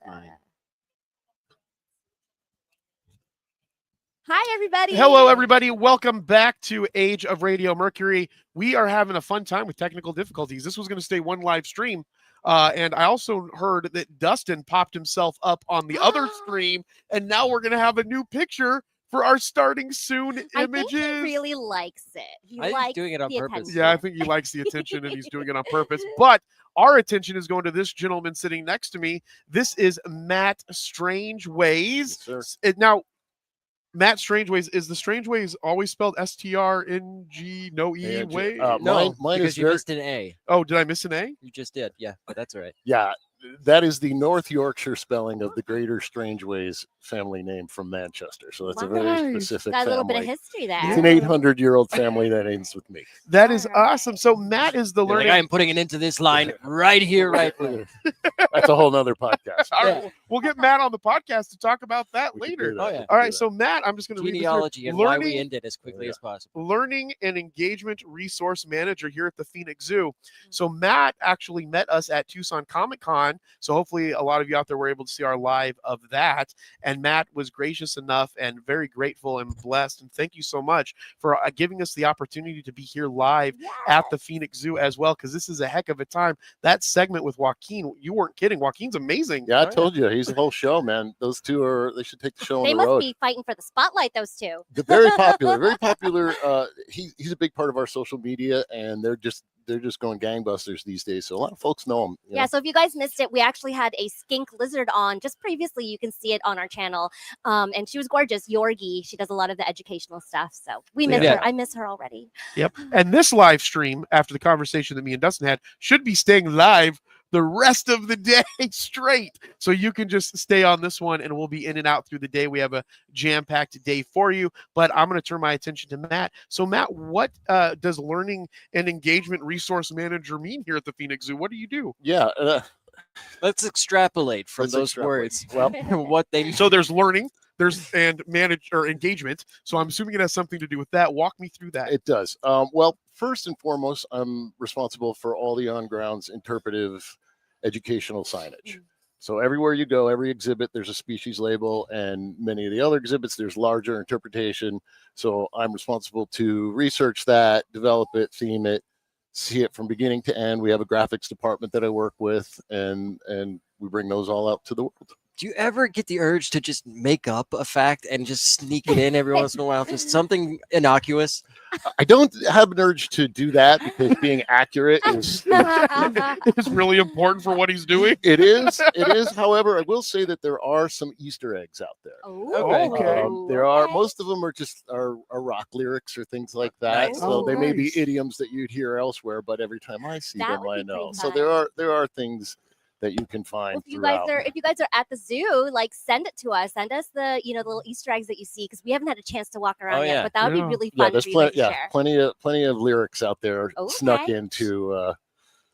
Mine. Hi, everybody. Hello, everybody. Welcome back to Age of Radio Mercury. We are having a fun time with technical difficulties. This was going to stay one live stream. And I also heard that Dustin popped himself up on the other stream, and now we're going to have a new picture for our starting soon images. I think he really likes it. He I think likes he's doing it on purpose. attention. Yeah, I think he likes the attention, and he's doing it on purpose. But our attention is going to this gentleman sitting next to me. This is Matt Strangeways. Yes, Now, Matt Strangeways, is the Strangeways always spelled STRNG, no E A-N-G. way? No, mine because is you missed an A. Oh, did I miss an A? You just did, yeah, but that's all right. Yeah, that is the North Yorkshire spelling of the Greater Strangeways family name from Manchester. So that's a very Nice. specific Got a little family. bit of history there. It's an 800-year-old family that ends with me. That is All right. awesome. So Matt is the You're like, learning. I'm putting it into this line right here, right there. That's a whole nother podcast. All right, we'll get Matt on the podcast to talk about that We could later. do that. Oh, yeah. We could All do right, that. so Matt, I'm just going to read this here. Genealogy and why we end it as quickly as possible. Learning and Engagement Resource Manager here at the Phoenix Zoo. So Matt actually met us at Tucson Comic Con. So hopefully a lot of you out there were able to see our live of that. And Matt was gracious enough and very grateful and blessed. And thank you so much for giving us the opportunity to be here live at the Phoenix Zoo as well, because this is a heck of a time. That segment with Joaquin, you weren't kidding. Joaquin's amazing. Yeah, I told you, he's the whole show, man. Those two they should take the show They on the must road. be fighting for the spotlight, those two. They're very popular, very popular. He's a big part of our social media, and they're just going gangbusters these days. So a lot of folks know him. Yeah, so if you guys missed it, we actually had a skink lizard on just previously. You can see it on our channel. And she was gorgeous. Yorgi. She does a lot of the educational stuff. So we miss Yeah. her. I miss her already. Yep. And this live stream, after the conversation that me and Dustin had, should be staying live the rest of the day straight. So you can just stay on this one and we'll be in and out through the day. We have a jam-packed day for you, but I'm going to turn my attention to Matt. So Matt, what does Learning and Engagement Resource Manager mean here at the Phoenix Zoo? What do you do? Yeah. Let's extrapolate from Let's those extrapolate. words. Well, What they So there's learning, there's and manage or engagement. So I'm assuming it has something to do with that. Walk me through that. it does. Well, first and foremost, I'm responsible for all the on-grounds interpretive educational signage. So everywhere you go, every exhibit, there's a species label, and many of the other exhibits, there's larger interpretation. So I'm responsible to research that, develop it, theme it, see it from beginning to end. We have a graphics department that I work with, and we bring those all out to the world. Do you ever get the urge to just make up a fact and just sneak it in every once in a while? Just something innocuous? I don't have an urge to do that because being accurate is It's really important for what he's doing. it is. It is. However, I will say that there are some Easter eggs out there. Okay. There are, most of them are just are rock lyrics or things like that. Nice. So they may be Nice. idioms that you'd hear elsewhere, but every time I see That them, would I be know. pretty So fun. there are things that you can find Well, if you guys throughout. are at the zoo, like send it to us. Send us the the little Easter eggs that you see, because we haven't had a chance to walk around Oh, yet. yeah. But that would Yeah. be really Yeah, fun there's for you guys plenty. to Yeah, share. plenty of lyrics out there snuck Okay. into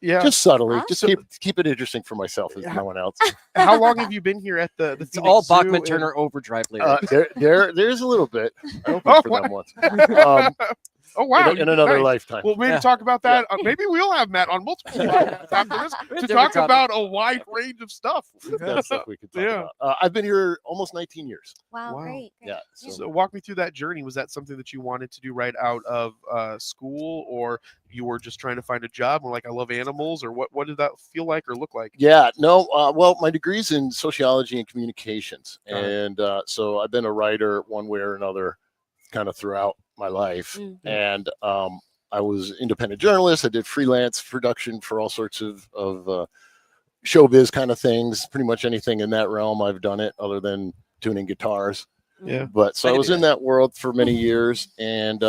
Yeah. just subtly. Just Awesome. keep it interesting for myself as no one else. How long have you been here at the It's Phoenix all Zoo Bachman and- Turner Overdrive lyrics. There's a little bit. I opened Oh, for wow. them once. Oh wow! In another Nice. lifetime. Well, maybe Yeah. talk about that. Maybe we'll have Matt on multiple podcasts after this to Different talk topic. about a wide range of stuff. That's stuff we could talk Yeah. about. I've been here almost 19 years. Wow, Wow. great. Yeah. So walk me through that journey. Was that something that you wanted to do right out of school, or you were just trying to find a job? Or like, I love animals, or what did that feel like or look like? Yeah, no. Well, my degree's in sociology and communications, Got it. and so I've been a writer one way or another, kind of throughout my life. Mm. And I was independent journalist. I did freelance production for all sorts of showbiz kind of things. Pretty much anything in that realm, I've done it, other than tuning guitars. Yeah. But so I I can was do in that world for many years, and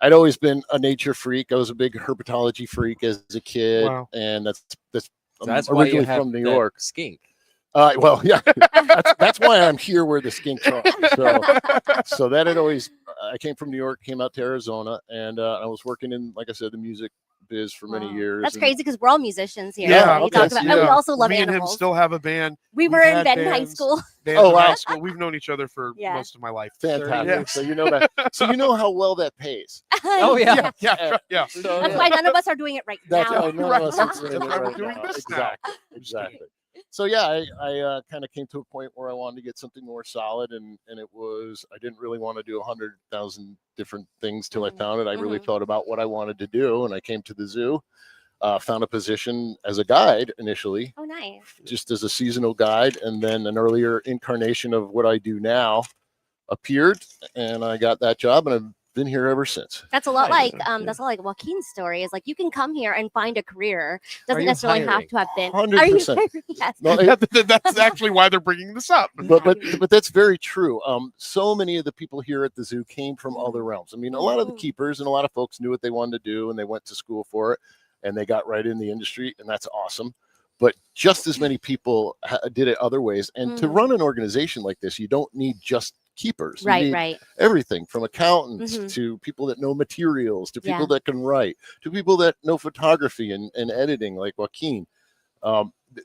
I'd always been a nature freak. I was a big herpetology freak as a kid, Wow. and that's I'm That's why you originally have from New the York. skink. Well, yeah, that's why I'm here where the skinks are. So that had always. I came from New York, came out to Arizona, and I was working in, like I said, the music biz for many Wow. years. That's and- crazy because we're all musicians here. Yeah, We okay, talk about, and we yeah. also love Me and him animals. still have a band. We we've were in had band in high bands. school. Bands Oh, in wow. high school. We've known each other for Yeah. most of my life. Fantastic. Yeah. So you know that. So you know how well that pays. Oh, yeah. Yeah. So, That's why none of us are doing it right That's now. why none Right. of us That's are doing why it we're right doing now. this now. Exactly. So yeah, I kind of came to a point where I wanted to get something more solid, and it was, I didn't really want to do 100,000 different things till I found it. I really thought about what I wanted to do, and I came to the zoo. Found a position as a guide initially, Oh, nice. just as a seasonal guide, and then an earlier incarnation of what I do now appeared, and I got that job, and I've been here ever since. That's a lot Nice. that's a lot like Joaquin's story. Is like you can come here and find a career. Doesn't you necessarily have hiring? to have been. 100%. Yes. No, That's actually why they're bringing this up. but that's very true. So many of the people here at the zoo came from other realms. I mean, a lot of the keepers and a lot of folks knew what they wanted to do, and they went to school for it, and they got right in the industry, and that's awesome. But just as many people did it other ways. And to run an organization like this, you don't need just keepers. You need Right. everything from accountants to people that know materials, to people that can write, to people that know photography and editing, like Joaquin.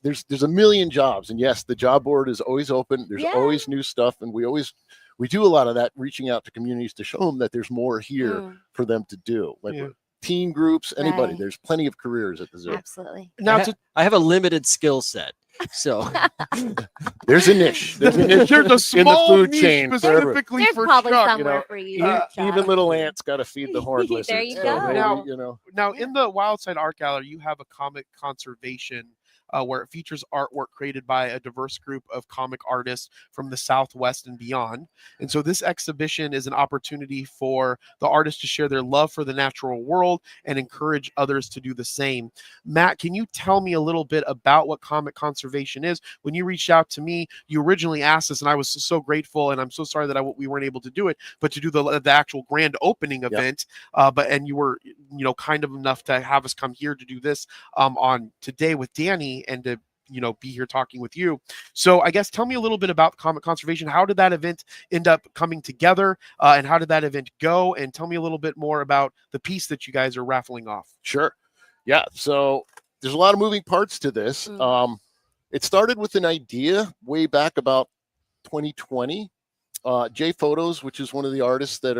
There's a million jobs, and yes, the job board is always open. There's always new stuff, and we do a lot of that, reaching out to communities to show them that there's more here for them to do. Like teen groups, anybody. Right. There's plenty of careers at the zoo. Absolutely. Now, I have a limited skill set, so There's a niche. There's a niche there's a small food niche chain for everyone. specifically There's for probably Chuck. somewhere for you. Even little ants got to feed the horned lizards. There you So go. maybe, Now- Now, in the Wildside Art Gallery, you have a comic conservation where it features artwork created by a diverse group of comic artists from the Southwest and beyond. And so this exhibition is an opportunity for the artists to share their love for the natural world and encourage others to do the same. Matt, can you tell me a little bit about what comic conservation is? When you reached out to me, you originally asked us, and I was so grateful, and I'm so sorry that we weren't able to do it, but to do the actual grand opening event. And you were, kind of enough to have us come here to do this on today with Danny, and to be here talking with you. So I guess tell me a little bit about comic conservation. How did that event end up coming together, and how did that event go? And tell me a little bit more about the piece that you guys are raffling off. Sure. Yeah. So there's a lot of moving parts to this. It started with an idea way back about 2020. Jay Photos, which is one of the artists that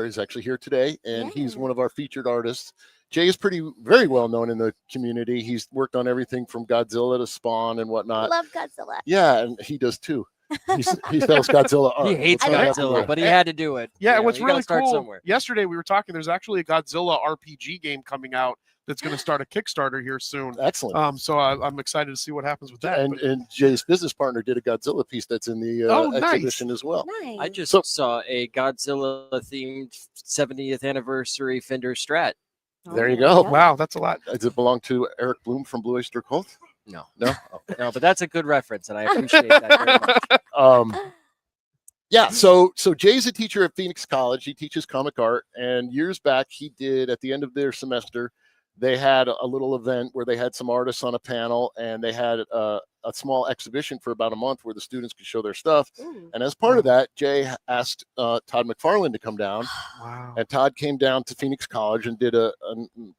is actually here today, and he's one of our featured artists. Jay is very well known in the community. He's worked on everything from Godzilla to Spawn and whatnot. Love Godzilla. Yeah, and he does too. He sells Godzilla art. he hates I love Godzilla, it. but he had to do it. Yeah, You what's know, you gotta really start cool, somewhere. yesterday we were talking, there's actually a Godzilla RPG game coming out that's going to start a Kickstarter here soon. Excellent. So I'm excited to see what happens with that. And Jay's business partner did a Godzilla piece that's in the exhibition as well. Nice. I just saw a Godzilla themed 70th anniversary Fender Strat. There you go. Wow, that's a lot. Does it belong to Eric Bloom from Blue Oyster Cult? No, No. no, but that's a good reference, and I appreciate that very much. Yeah, so Jay's a teacher at Phoenix College. He teaches comic art, and years back he did, at the end of their semester, they had a little event where they had some artists on a panel, and they had a small exhibition for about a month where the students could show their stuff. And as part of that, Jay asked Todd McFarlane to come down. Wow. And Todd came down to Phoenix College and did a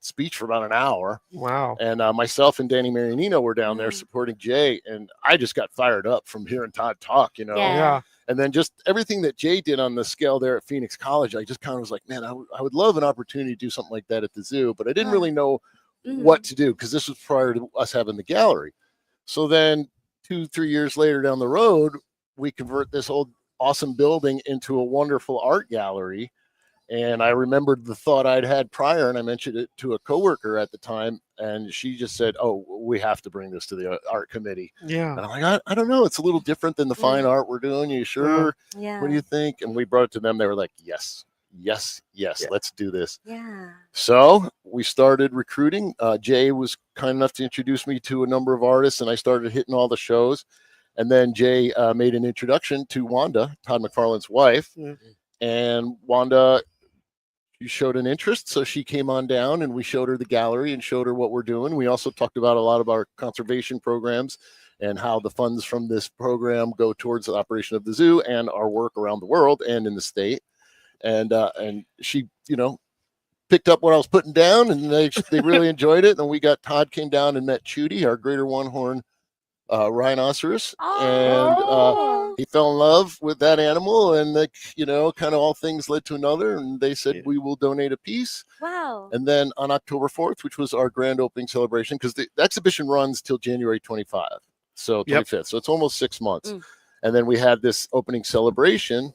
speech for about an hour. Wow. And myself and Danny Marianino were down there supporting Jay, and I just got fired up from hearing Todd talk, Yeah. And then just everything that Jay did on the scale there at Phoenix College, I just kind of was like, man, I would love an opportunity to do something like that at the zoo, but I didn't really know what to do, because this was prior to us having the gallery. So then 2-3 years later down the road, we convert this old awesome building into a wonderful art gallery. And I remembered the thought I'd had prior, and I mentioned it to a coworker at the time, and she just said, "Oh, we have to bring this to the art committee." Yeah. And I'm like, I don't know. It's a little different than the fine art we're doing. You sure? Yeah. What do you think? And we brought it to them. They were like, yes, let's do this. Yeah. So we started recruiting. Jay was kind enough to introduce me to a number of artists, and I started hitting all the shows. And then Jay made an introduction to Wanda, Todd McFarlane's wife. And Wanda, she showed an interest, so she came on down, and we showed her the gallery and showed her what we're doing. We also talked about a lot of our conservation programs and how the funds from this program go towards the operation of the zoo and our work around the world and in the state. And she, picked up what I was putting down, and they really enjoyed it. And we got Todd came down and met Chudy, our greater one-horn rhinoceros, and he fell in love with that animal, and kind of all things led to another, and they said we will donate a piece. Wow. And then on October 4th, which was our grand opening celebration, because the exhibition runs till January 25. So Yep. 25th. So it's almost 6 months. Mm. And then we had this opening celebration,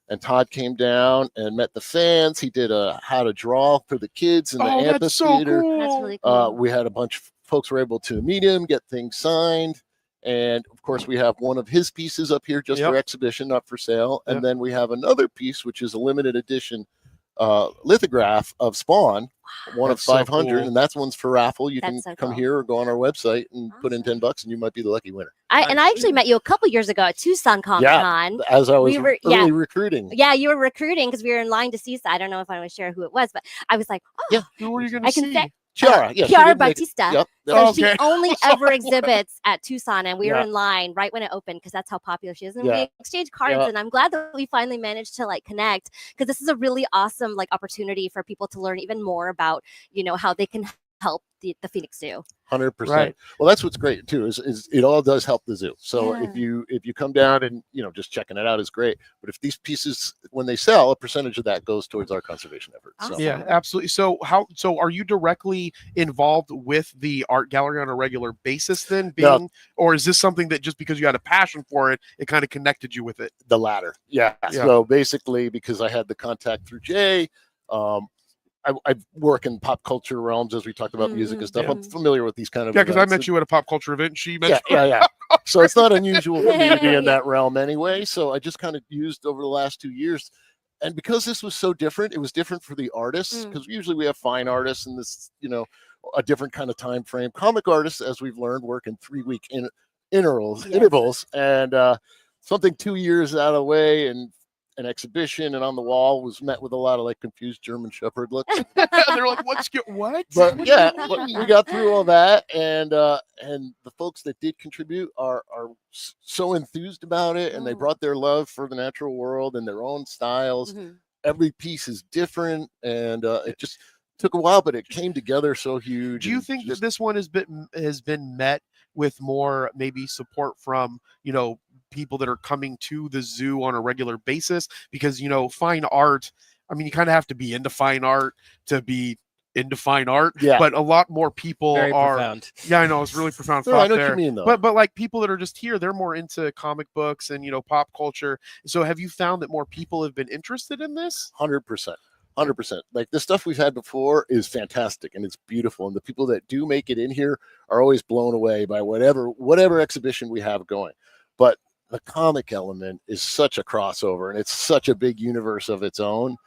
and Todd came down and met the fans. He did a how to draw for the kids in the Oh, that's so amphitheater. cool. That's really cool. We had a bunch of folks were able to meet him, get things signed. And of course, we have one of his pieces up here just Yep. for exhibition, not for sale. And Yep. then we have another piece, which is a limited edition lithograph of Spawn, one That's of so 500. cool. And that one's for raffle. You That's can so come cool. here or go on our website and put in Awesome. $10 and you might be the lucky winner. I actually met you a couple years ago at Tucson Comic Con. As I was We were- early yeah. recruiting. Yeah, you were recruiting because we were in line to see. I don't know if I want to share who it was, but I was like, oh, Yeah. Who are you going I to can see? say Chiara. Yeah, she Chiara did make it. Bautista. Yep. So Oh, she okay. only ever exhibits at Tucson, and we were Yeah. in line right when it opened because that's how popular she is. And Yeah. we exchanged cards, Yeah. and I'm glad that we finally managed to like connect because this is a really awesome like opportunity for people to learn even more about how they can help the Phoenix Zoo. 100%. Right. Well, that's what's great too. Is it all does help the zoo. So Yeah. if you come down and just checking it out is great. But if these pieces when they sell, a percentage of that goes towards our conservation efforts. So. Awesome. Yeah, absolutely. So are you directly involved with the art gallery on a regular basis then No. or is this something that just because you had a passion for it, it kind of connected you with it? The latter. Yeah. Yeah. So basically, because I had the contact through Jay, I work in pop culture realms as we talked about music and stuff. Yeah. I'm familiar with these kind of Yeah, because I events. met you at a pop culture event and she Yeah, mentioned yeah. So it's not unusual for me to be in that realm anyway. So I just kind of used over the last 2 years. And because this was so different, it was different for the artists because usually we have fine artists in this, a different kind of time frame. Comic artists, as we've learned, work in 3-week intervals, and something 2 years out of the way and an exhibition and on the wall was met with a lot of like confused German Shepherd looks. they're like, what? But yeah, we got through all that, and the folks that did contribute are so enthused about it, and they brought their love for the natural world and their own styles. Every piece is different, and it just took a while, but it came together so huge. Do you think that this one has been met with more maybe support from people that are coming to the zoo on a regular basis? Because fine art, I mean, you kind of have to be into fine art to be into fine art. Yeah. But a lot more people Very are. profound. Yeah, I know, it's really profound No, thought I know there. what you mean, though. But like people that are just here, they're more into comic books and pop culture. So have you found that more people have been interested in this? 100%. 100%. Like the stuff we've had before is fantastic and it's beautiful. And the people that do make it in here are always blown away by whatever exhibition we have going. But the comic element is such a crossover and it's such a big universe of its own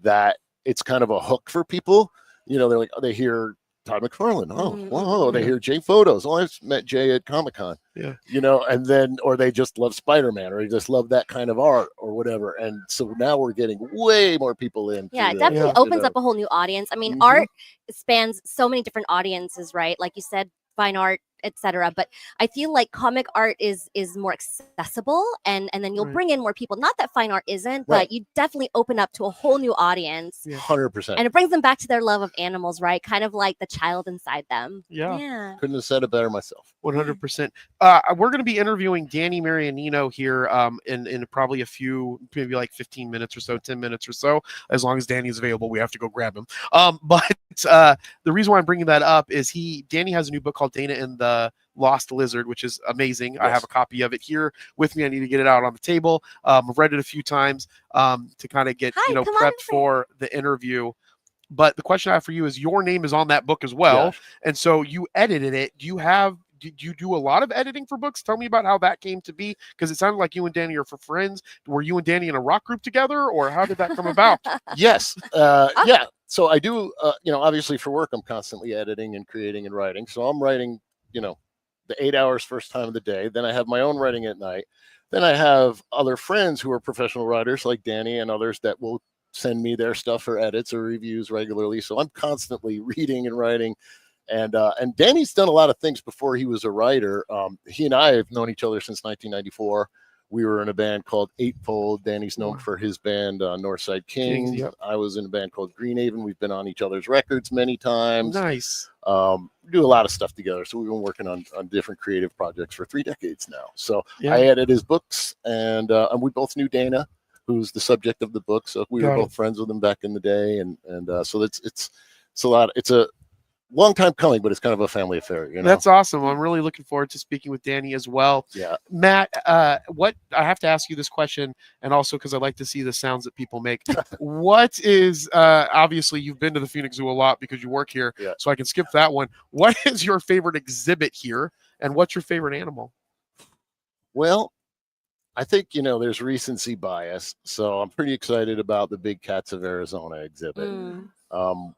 that it's kind of a hook for people. They're like, they hear Todd McFarlane. Oh, whoa. They hear Jay Photos. Oh, I've met Jay at Comic-Con. Yeah. And then, or they just love Spider-Man or they just love that kind of art or whatever. And so now we're getting way more people in. Yeah, it definitely opens up a whole new audience. I mean, art spans so many different audiences, right? Like you said, fine art, etc. But I feel like comic art is more accessible, and then you'll bring in more people. Not that fine art isn't, but you definitely open up to a whole new audience. 100%. And it brings them back to their love of animals, right? Kind of like the child inside them. Yeah. Couldn't have said it better myself. 100%. We're going to be interviewing Danny Marianino here in probably a few, maybe like 15 minutes or so, 10 minutes or so. As long as Danny is available, we have to go grab him. But the reason why I'm bringing that up is Danny has a new book called Dana and the Lost Lizard, which is amazing. Yes. I have a copy of it here with me. I need to get it out on the table. I've read it a few times to kind of get prepped for the interview. But the question I have for you is, your name is on that book as well, and so you edited it. Did you do a lot of editing for books? Tell me about how that came to be, because it sounded like you and Danny are for friends. Were you and Danny in a rock group together, or how did that come about? Yes. Yeah. So I do, obviously for work, I'm constantly editing and creating and writing. So I'm writing, the 8 hours first time of the day. Then I have my own writing at night. Then I have other friends who are professional writers like Danny and others that will send me their stuff for edits or reviews regularly. So I'm constantly reading and writing. And Danny's done a lot of things before he was a writer. He and I have known each other since 1994. We were in a band called Eightfold. Danny's known for his band Northside Kings. Yep. I was in a band called Greenhaven. We've been on each other's records many times. Nice. We do a lot of stuff together. So we've been working on different creative projects for 3 decades now. So Yeah. I edited his books, and we both knew Dana, who's the subject of the book. So we were both friends with him back in the day, and so it's a lot. It's a long time coming, but it's kind of a family affair. You know, That's awesome. I'm really looking forward to speaking with Danny as well. yeah. Matt, what I have to ask you this question, and also because I like to see the sounds that people make. What is obviously you've been to the Phoenix Zoo a lot because you work here, Yeah. so I can skip that one. What is your favorite exhibit here, and what's your favorite animal? Well, I think there's recency bias, so I'm pretty excited about the Big Cats of Arizona exhibit.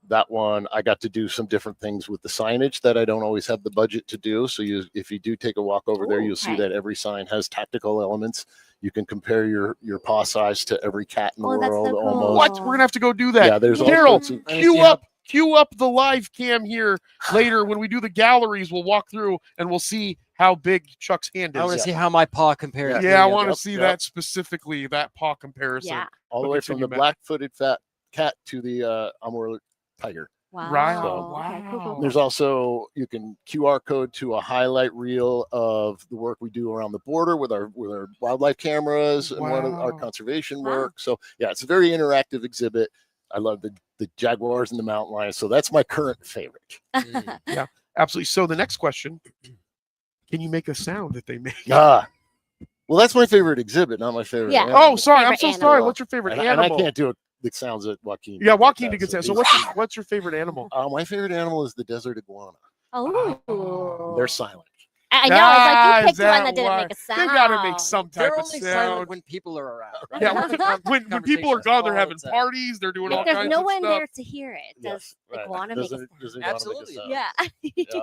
That one, I got to do some different things with the signage that I don't always have the budget to do. So if you do take a walk over there, you'll see that every sign has tactical elements. You can compare your paw size to every cat in the world. That's so cool. Almost. What? We're gonna have to go do that. Yeah, there's all Daryl, sorts of- cue up the live cam here later when we do the galleries. We'll walk through and we'll see how big Chuck's hand I want is. to see how my paw compares. Yeah, I to want to Yep, see yep. that specifically, that paw comparison. Yeah. all the But way from continue, the Matt. black-footed fat cat to the Amur tiger. Wow. Right. Okay, cool, Wow. cool, There's also, you can QR code to a highlight reel of the work we do around the border with our wildlife cameras and one of our Wow. conservation Wow. work. So yeah, it's a very interactive exhibit. I love the jaguars and the mountain lions. So that's my current favorite. Absolutely. So the next question: can you make a sound that they make? Well, that's my favorite exhibit, not my favorite. Yeah. animal. Oh, sorry. I'm Favorite so sorry. animal. What's your favorite and I animal? can't do it. The sounds that Joaquin. Yeah, Joaquin does, did good so sound. So he's- what's your favorite animal? my favorite animal is the desert iguana. Oh. They're silent. I know. It's like Ah, you picked is one that that didn't why? make a sound. They gotta make some type They're of only sound. silent when people are around. Right? Yeah, That's when people are conversation's gone, they're all having it's at. parties. They're doing Yeah. all There's kinds no of one stuff. there to hear it. Does Yes, right. iguana make a Does sound? iguana make a Absolutely. sound? Yeah.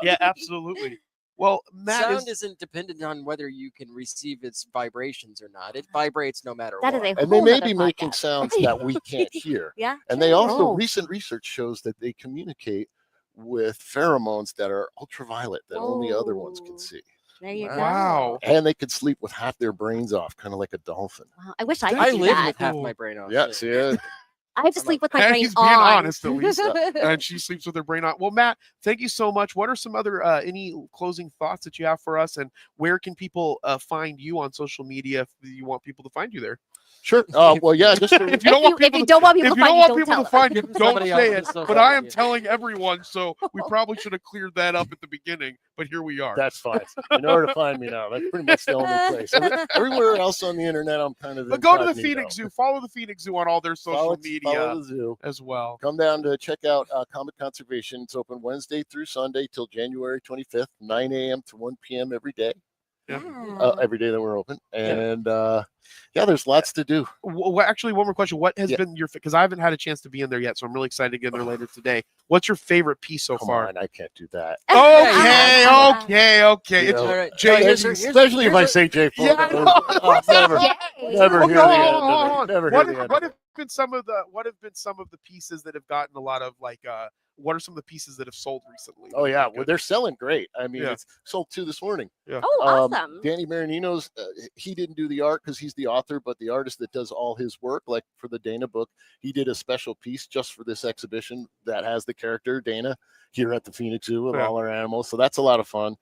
Yeah, absolutely. Well, Matt Sound isn't dependent on whether you can receive its vibrations or not. It vibrates no matter That is what. a And they whole may nother be making podcast. sounds that we can't hear. Yeah. And they also, Oh. recent research shows that they communicate with pheromones that are ultraviolet that only other ones can Whoa. see. There you go. Wow. And they could sleep with half their brains off, kind of like a dolphin. Wow. I wish I That could I do live that. with half Cool. my brain off. Yeah, too. see it? I have to sleep with my And brain he's being on. honest, at least. And she sleeps with her brain on. Well, Matt, thank you so much. What are some other any closing thoughts that you have for us, and where can people find you on social media if you want people to find you there? Sure. Well, yeah, just for, If you don't want if people you to don't want people if to you don't find you, want don't people tell to them. find you, Give don't somebody say else's it. social But I am media. telling everyone, so we probably should have cleared that up at the beginning. But here we are. that's fine. You know where to find me now. That's pretty much the only place. Everywhere else on the internet, I'm kind of But go to the incognito. Phoenix Zoo. Follow the Phoenix Zoo on all their social Follow media the zoo. as well. Come down to check out Comet Conservation. It's open Wednesday through Sunday till January 25th, 9 a.m. to 1 p.m. every day. Yeah. Every day that we're open. And yeah, there's lots to do. Actually, one more question. What has been your, because I haven't had a chance to be in there yet, so I'm really excited to get in there later today. What's your favorite piece so Come far? on, I can't do that. Okay. You It's know, All right. Jay, especially if I say Jay Fulton. Yeah, I know. Never Oh, hear no, the end hold of on. it. Never What hear the have, end what of have been some of the pieces that have gotten a lot of what are some of the pieces that have sold recently? Oh yeah, well they're selling great. I mean, Yeah. it's sold 2 this morning. Oh, awesome. Danny Marianino's, he didn't do the art because he's the author, but the artist that does all his work, like for the Dana book, he did a special piece just for this exhibition that has the character Dana here at the Phoenix Zoo with all our animals. So that's a lot of fun.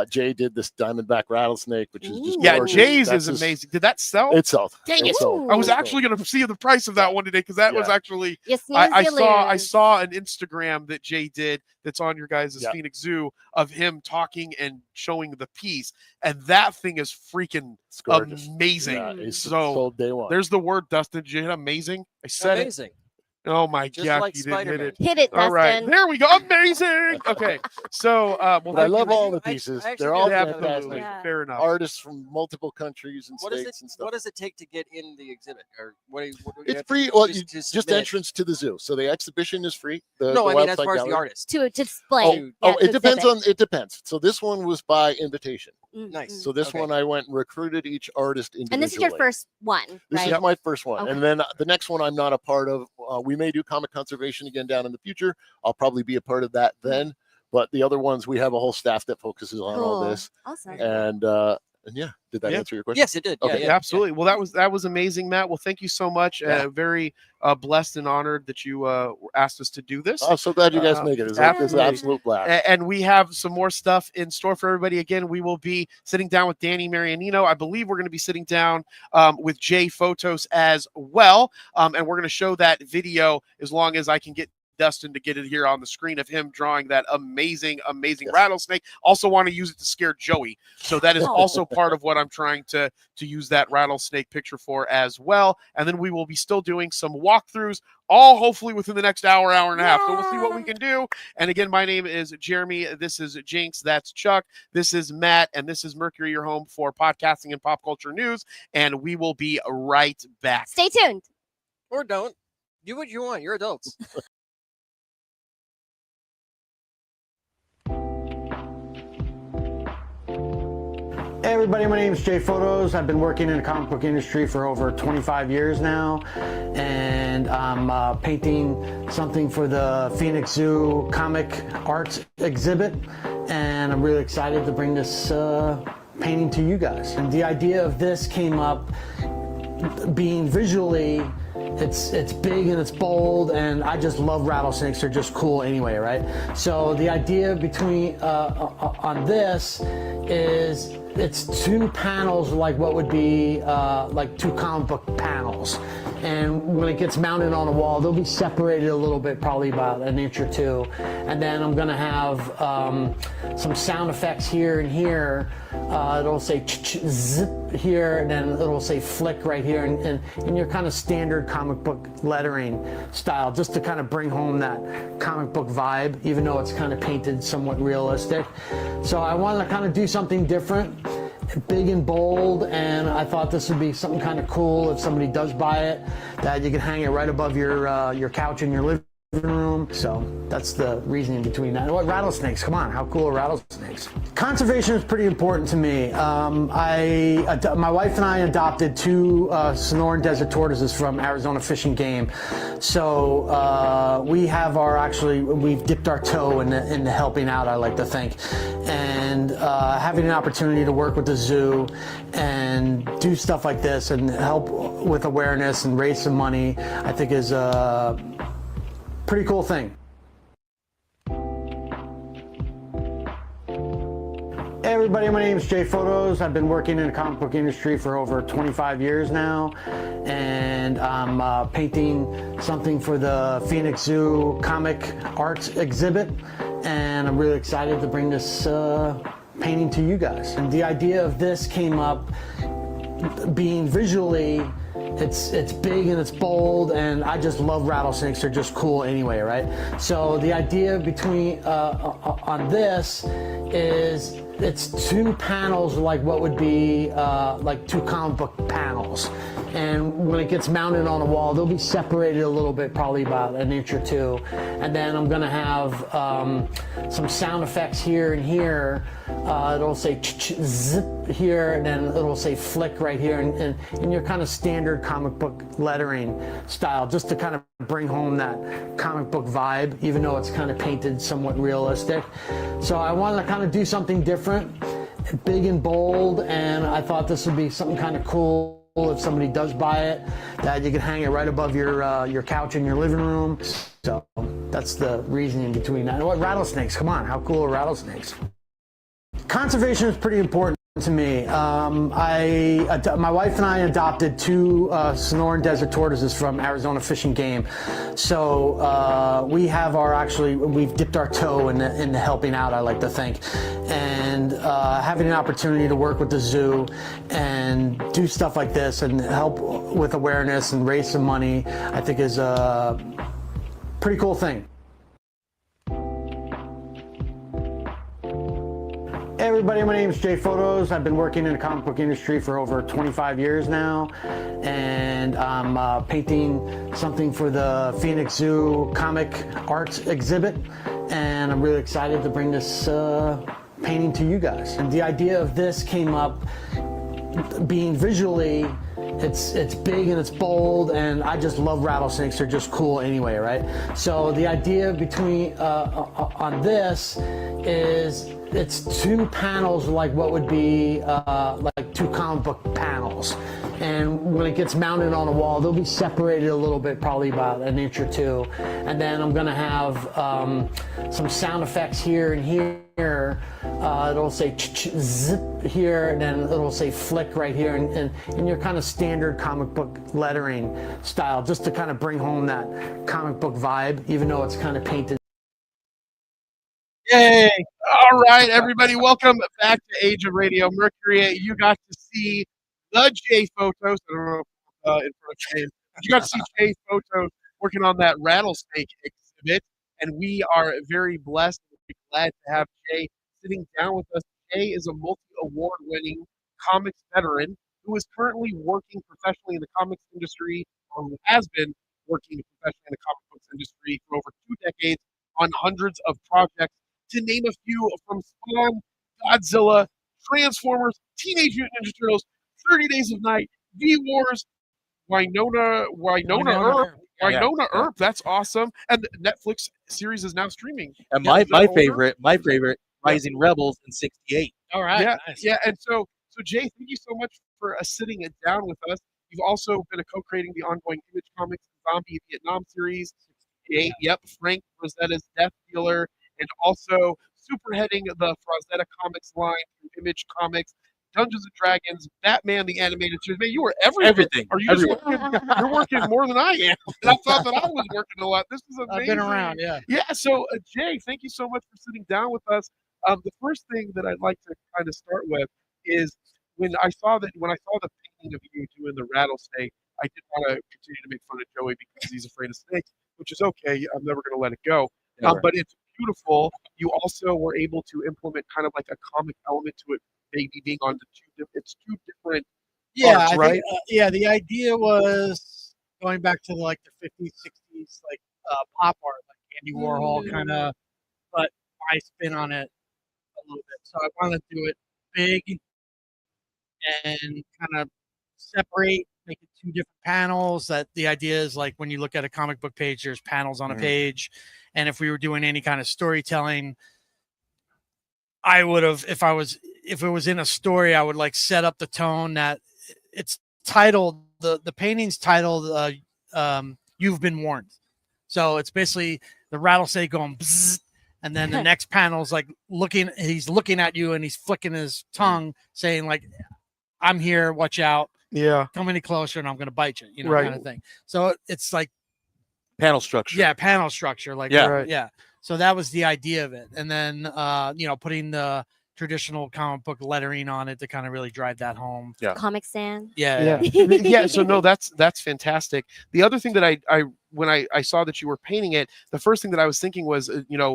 Jay did this diamondback rattlesnake, which is just Yeah, gorgeous. Jay's That's is just- amazing. Did that sell? It sold. Dang It it. sold. I was It sold. actually going to see the price of that one today because that was Yeah. actually Yes, I saw an Instagram that Jay did that's on your guys' Yeah. Phoenix Zoo of him talking and showing the piece, and that thing is freaking It's gorgeous. amazing. Yeah, it's So, sold day one. There's the word, Dustin. Did you hit amazing? I said Amazing. it. Oh my Just gosh, like you didn't hit Spider-Man. it. Hit it, All right, Dustin. there we go. Amazing. Okay, so well, But I thank love you. all the I pieces. actually They're do all have Absolutely, fantastic. Yeah. fair enough. Artists from multiple countries and What is states it? and stuff. What does it take to get in the exhibit? Or what? What do you It's have to free. do Well, just just submit? entrance to the zoo. So the exhibition is free. The No, I mean as website far as the gallery. artist. To display. Oh, Yeah, Oh, to it depends exhibit. on. It depends. So this one was by invitation. Nice. So this Okay. one I went and recruited each artist individually. And this is your first one, This right? is my first one, Okay. and then the next one I'm not a part of. We may do comic conservation again down in the future. I'll probably be a part of that then. But the other ones, we have a whole staff that focuses on all Cool. this. Awesome. And yeah, did that Yeah. answer your question? Yes, it did. Okay. Yeah, Absolutely. Well, that was amazing, Matt. Well, thank you so much. Yeah. Very blessed and honored that you asked us to do this. I'm so glad you guys make it. It's an absolutely. absolute blast. And we have some more stuff in store for everybody. Again, we will be sitting down with Danny Marianino. I believe we're going to be sitting down with Jay Photos as well. And we're going to show that video as long as I can get Dustin to get it here on the screen of him drawing that amazing rattlesnake. Also want to use it to scare Joey. So that is also part of what I'm trying to use that rattlesnake picture for as well. And then we will be still doing some walkthroughs, all hopefully within the next hour and a half. So we'll see what we can do. And again, my name is Jeremy. This is Jinx. That's Chuck. This is Matt. And this is Mercury, your home for podcasting and pop culture news. And we will be right back. Stay tuned. Or don't. Do what you want. You're adults. Hey everybody, my name is Jay Photos. I've been working in the comic book industry for over 25 years now, and I'm painting something for the Phoenix Zoo comic arts exhibit, and I'm really excited to bring this painting to you guys. And the idea of this came up being visually, it's big and it's bold, and I just love rattlesnakes. They're just cool anyway, right? So the idea between on this is it's two panels, like what would be like two comic book panels, and when it gets mounted on a wall, they'll be separated a little bit, probably about an inch or two, and then I'm gonna have some sound effects here and here. It'll say zip here, and then it'll say flick right here, and in your kind of standard comic book lettering style, just to kind of bring home that comic book vibe, even though it's kind of painted somewhat realistic. So I wanted to kind of do something different, big and bold, and I thought this would be something kind of cool if somebody does buy it, that you can hang it right above your couch in your living room. So that's the reasoning between that. What, rattlesnakes? Come on, how cool are rattlesnakes? Conservation is pretty important to me. My wife and I adopted two Sonoran desert tortoises from Arizona Fish and Game. So we've dipped our toe in the helping out, I like to think. And having an opportunity to work with the zoo and do stuff like this and help with awareness and raise some money, I think is a pretty cool thing. Hey everybody, my name is Jay Photos. I've been working in the comic book industry for over 25 years now, and I'm painting something for the Phoenix Zoo comic arts exhibit, and I'm really excited to bring this painting to you guys. And the idea of this came up being visually, it's big and it's bold, and I just love rattlesnakes. They're just cool anyway, right? So the idea between on this is it's two panels, like what would be like two comic book panels, and when it gets mounted on a wall, they'll be separated a little bit, probably about an inch or two, and then I'm gonna have some sound effects here and here. It'll say zip here, and then it'll say flick right here, and in your kind of standard comic book lettering style, just to kind of bring home that comic book vibe, even though it's kind of painted somewhat realistic. So I wanted to kind of do something different, big and bold, and I thought this would be something kind of cool if somebody does buy it, that you can hang it right above your couch in your living room. So that's the reasoning between that. What, rattlesnakes? Come on, how cool are rattlesnakes? Conservation is pretty important to me. My wife and I adopted two Sonoran desert tortoises from Arizona Fish and Game. So we've dipped our toe in the helping out, I like to think. And having an opportunity to work with the zoo and do stuff like this and help with awareness and raise some money, I think is a pretty cool thing. Hey everybody, my name is Jay Photos. I've been working in the comic book industry for over 25 years now, and I'm painting something for the Phoenix Zoo comic arts exhibit, and I'm really excited to bring this painting to you guys. And the idea of this came up being visually, it's big and it's bold, and I just love rattlesnakes. They're just cool anyway, right? So the idea between on this is it's two panels, like what would be like two comic book panels, and when it gets mounted on a wall, they'll be separated a little bit, probably about an inch or two, and then I'm gonna have some sound effects here and here. here, it'll say zip here, and then it'll say flick right here, and in your kind of standard comic book lettering style, just to kind of bring home that comic book vibe, even though it's kind of painted. Yay! All right, everybody, welcome back to Age of Radio Mercury. You got to see the Jay Photos. I don't know in front of Jay. You got to see Jay Photos working on that rattlesnake exhibit, and we are very blessed and glad to have Jay sitting down with us. Jay is a multi-award-winning comics veteran who is currently working professionally in the comics industry, or who has been working professionally in the comic books industry for over 2 decades on hundreds of projects. To name a few, from Spawn, Godzilla, Transformers, Teenage Mutant Ninja Turtles, 30 Days of Night, V-Wars, Winona Earp. That's awesome. And the Netflix series is now streaming. And my favorite, Rising Rebels in '68. All right. Yeah, Nice. yeah. And so Jay, thank you so much for sitting it down with us. You've also been co-creating the ongoing Image Comics Zombie Vietnam series. Yep, Frank Rosetta's Death Dealer, and also superheading the Frazetta Comics line through Image Comics, Dungeons and Dragons, Batman the Animated Series. Man, you were everything. Are you just you're working more than I am? And I thought that I was working a lot. This is amazing. I've been around, yeah. Yeah. So Jay, thank you so much for sitting down with us. The first thing that I'd like to kind of start with is when I saw the painting of you doing the rattlesnake, I did want to continue to make fun of Joey because he's afraid of snakes, which is okay. I'm never going to let it go. But it's beautiful. You also were able to implement kind of like a comic element to it, maybe being on two different arts, right? The idea was going back to like the 50s, 60s, like pop art, like Andy Warhol kind of, but my spin on it a little bit. So I want to do it big and kind of separate, make it 2 different panels. That the idea is like when you look at a comic book page, there's panels on a page. And if we were doing any kind of storytelling, I would have, if it was in a story, I would like set up the tone that it's titled, the painting's titled, You've Been Warned. So it's basically the rattlesnake going bzzz, and then the next panel's like he's looking at you and he's flicking his tongue saying like, I'm here, watch out. Yeah. Come any closer and I'm going to bite you, Right. kind of thing. So it's like Panel structure. Yeah, panel structure. Like yeah. So that was the idea of it. And then putting the traditional comic book lettering on it to kind of really drive that home. Yeah. Comic Sans. Yeah. Yeah. So no, that's fantastic. The other thing that I when I saw that you were painting it, the first thing that I was thinking was,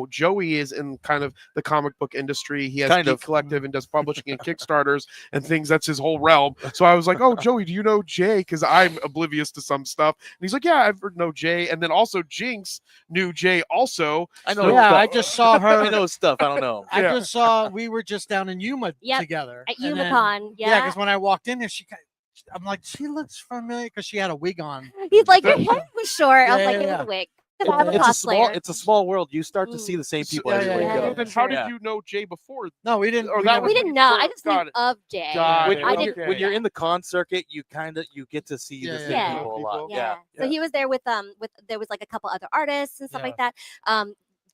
Joey is in kind of the comic book industry. He has Geek Collective and does publishing and Kickstarters and things. That's his whole realm. So I was like, oh, Joey, do you know Jay? Because I'm oblivious to some stuff. And he's like, yeah, I've heard know Jay. And then also Jinx knew Jay also. I know. Yeah, stuff. I just saw her. I know stuff. I don't know. I just saw we were just down in Yuma together. At And then- YumaCon. Yeah, because when I walked in there, I'm like, she looks familiar because she had a wig on. He's like, your head was short. I was Yeah, like, it yeah. was a wig. Because I'm a cosplayer. It's a small world. You start to see the same people Yeah, everywhere yeah, you yeah. go. Then how did you know Jay before? No, we didn't. Or that We didn't know. I just knew Got it. of Jay. Got When, it. when I you're, didn't- when you're in the con circuit, you get to see the same Yeah. people a lot. Yeah. So he was there with there was like a couple other artists and stuff Yeah. like that.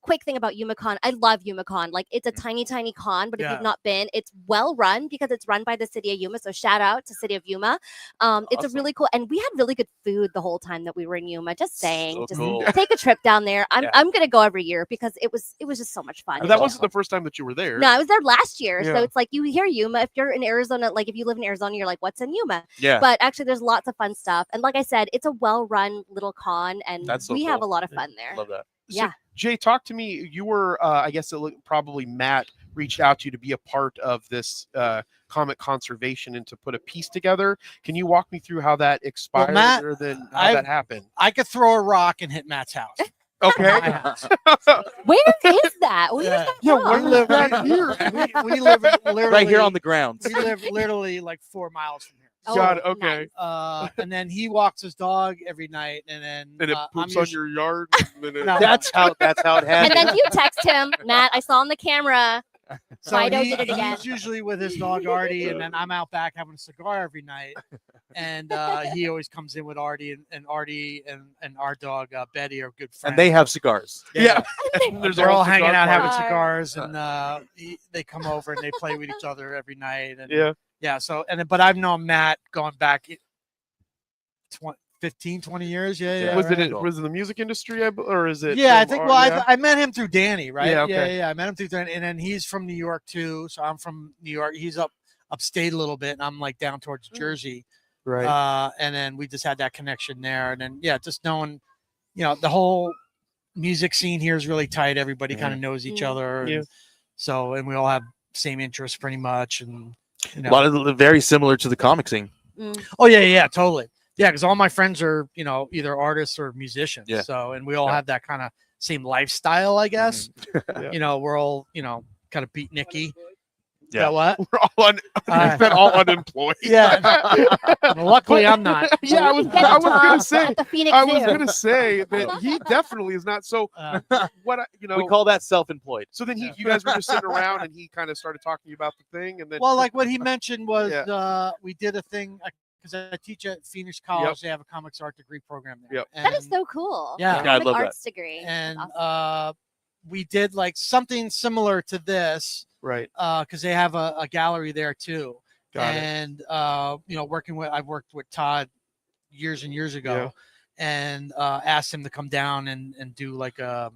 Quick thing about YumaCon, I love YumaCon. Like it's a tiny con, but if Yeah. you've not been, it's well run because it's run by the city of Yuma. So shout out to City of Yuma. It's a Awesome. really cool, and we had really good food the whole time that we were in Yuma. Just saying, So just cool. take a trip down there. I'm gonna go every year because it was just so much fun. That wasn't the first time that you were there. No, I was there last year. Yeah. So it's like you hear Yuma. If you're in Arizona, like if you live in Arizona, you're like, what's in Yuma? Yeah. But actually, there's lots of fun stuff. And like I said, it's a well-run little con, and That's so we have a cool. lot of fun there. Love that. So, Yeah. Jay, talk to me. You were, I guess, probably Matt reached out to you to be a part of this comic conservation and to put a piece together. Can you walk me through how that expired Matt, or then how that happened? I could throw a rock and hit Matt's house. Okay. My house. Where is that? Where's Yeah. that Yeah, from? where We live that right here? We live literally Right here on the grounds. We live literally like 4 miles from here. Oh, Got it. Okay. nice. And then he walks his dog every night, and then And it I'm poops on usually- your yard. And then it- No. That's how it And happened. then you text him, Matt. I saw on the camera. So Fido did it again. he's usually with his dog Artie, and then I'm out back having a cigar every night. and he always comes in with Artie, and Artie and our dog Betty are good friends. And they have cigars. Yeah. They're all hanging out having party. cigars, and they come over and they play with each other every night. And Yeah. So but I've known Matt going back 15, 20 years. Yeah. Was right. it the music industry, or is it? Yeah, I from think. art? Well, Yeah. I met him through Danny, right? Yeah, okay. Yeah. I met him through Danny, and then he's from New York too. So I'm from New York. He's upstate a little bit, and I'm like down towards Jersey. Right. And then we just had that connection there, and then just knowing, the whole music scene here is really tight. Everybody kind of knows each other. Yeah. And so, and we all have same interests pretty much, and A lot of very similar to the comic scene. Oh yeah, totally. Yeah, because all my friends are, either artists or musicians. Yeah. So, and we all have that kind of same lifestyle, I guess. Yeah. We're all, kind of beatniky. Yeah. What? We're all unemployed. Yeah. Luckily, I'm not. Yeah, I was Get a gonna job say. at the Phoenix I was Zoo. gonna say that he definitely is not. So what? We call that self-employed. So then you guys were just sitting around, and he kind of started talking to you about the thing, and then Well, like what he mentioned was we did a thing because I teach at Phoenix College. They have a comics art degree program there. Yep. That is And- so cool. Yeah. Comic Yeah, I love that. arts degree. And Awesome. we did like something similar to this right. because they have a gallery there too. Got it. And I've worked with Todd years and years ago, and asked him to come down and do like a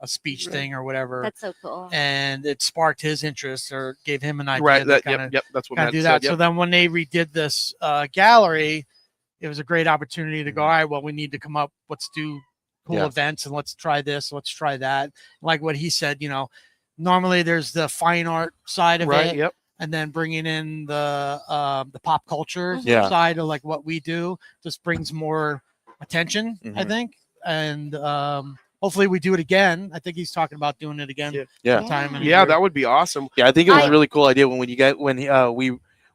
speech thing or whatever. That's so cool. And it sparked his interest or gave him an idea Right. to That. kinda Yep. That's what kind Matt of do said. that. Yep. So then when they redid this gallery, it was a great opportunity to go, all right, well, we need to come up, let's do cool events, and let's try this, let's try that. Like what he said, normally there's the fine art side of Right. it, Yep. and then bringing in the pop culture Yeah. side of like what we do just brings more attention, I Mhm. think. And hopefully we do it again. I think he's talking about doing it again. Yeah. sometime in a Yeah, year. that would be awesome. Yeah, I think it was I- a really cool idea when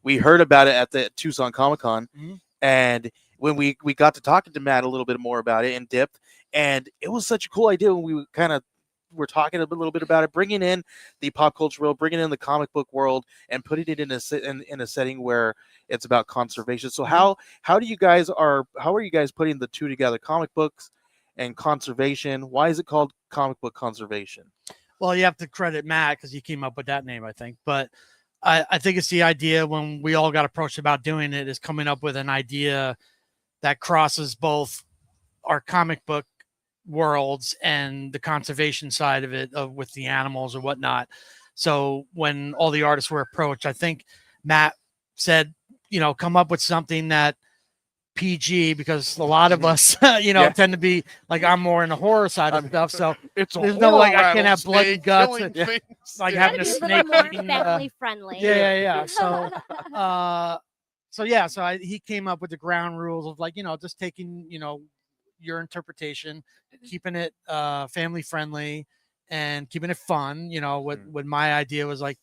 we heard about it at the Tucson Comic Con, Mhm. and when we got to talking to Matt a little bit more about it in depth, and it was such a cool idea when we kind of were talking a little bit about it, bringing in the pop culture world, bringing in the comic book world, and putting it in a setting where it's about conservation. So how are you guys putting the two together, comic books and conservation? Why is it called comic book conservation? Well, you have to credit Matt because he came up with that name, I think. But I think it's the idea when we all got approached about doing it is coming up with an idea that crosses both our comic book worlds and the conservation side of it with the animals or whatnot. So when all the artists were approached, I think Matt said, come up with something that PG, because a lot of us, tend to be like, I'm more in the horror side of stuff. So It's a there's no horror like I can't have blood and rattlesnake guts. killing And, things. like Yeah. having a Gotta be snake little more eating, family friendly. yeah. So he came up with the ground rules of like, just taking, your interpretation, keeping it family friendly and keeping it fun. What my idea was like,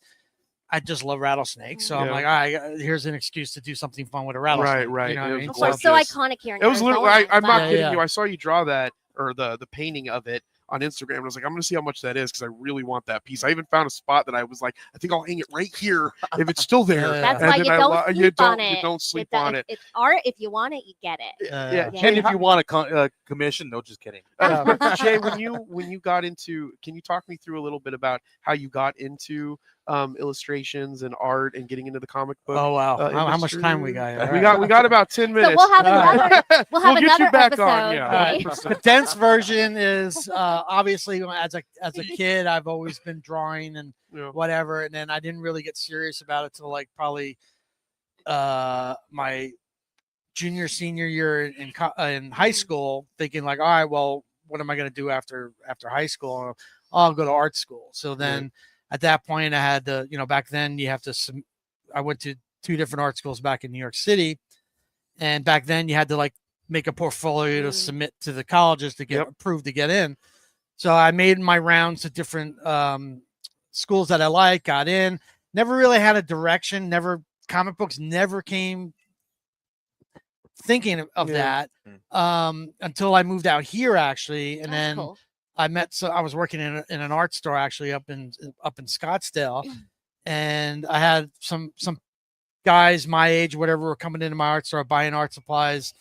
I just love rattlesnakes. So I'm Yeah. like, all right, here's an excuse to do something fun with a rattlesnake. Right. You know what I It mean? was Well, gorgeous. so iconic here in It was literally. Arizona, I'm not but- kidding Yeah. you. I saw you draw that or the painting of it on Instagram. And I was like, I'm going to see how much that is because I really want that piece. I even found a spot that I was like, I think I'll hang it right here if it's still there. Yeah. That's And why then you I don't lo- sleep you don't on it. you don't sleep It- on it. It's art. If you want it, you get it. Yeah. Yeah. And if you want a commission, no, just kidding. Jay, when you got into, can you talk me through a little bit about how you got into illustrations and art and getting into the comic book? Oh wow! How much industry? time we got? Here? We got about 10 minutes. So we'll have another. We'll have We'll get you another back episode. on, yeah. All maybe. right. The dense version is obviously as a kid I've always been drawing and Yeah. whatever, and then I didn't really get serious about it till like probably my senior year in high school, thinking like, all right, well, what am I going to do after high school? I'll go to art school. So then at that point I had to, back then you have to I went to 2 different art schools back in New York City, and back then you had to like make a portfolio to submit to the colleges to get approved to get in. So I made my rounds to different schools that I like, got in, never really had a direction, comic books never came thinking of that until I moved out here actually. And That's then cool. I was working in an art store actually up in Scottsdale, and I had some guys my age, whatever, were coming into my art store buying art supplies,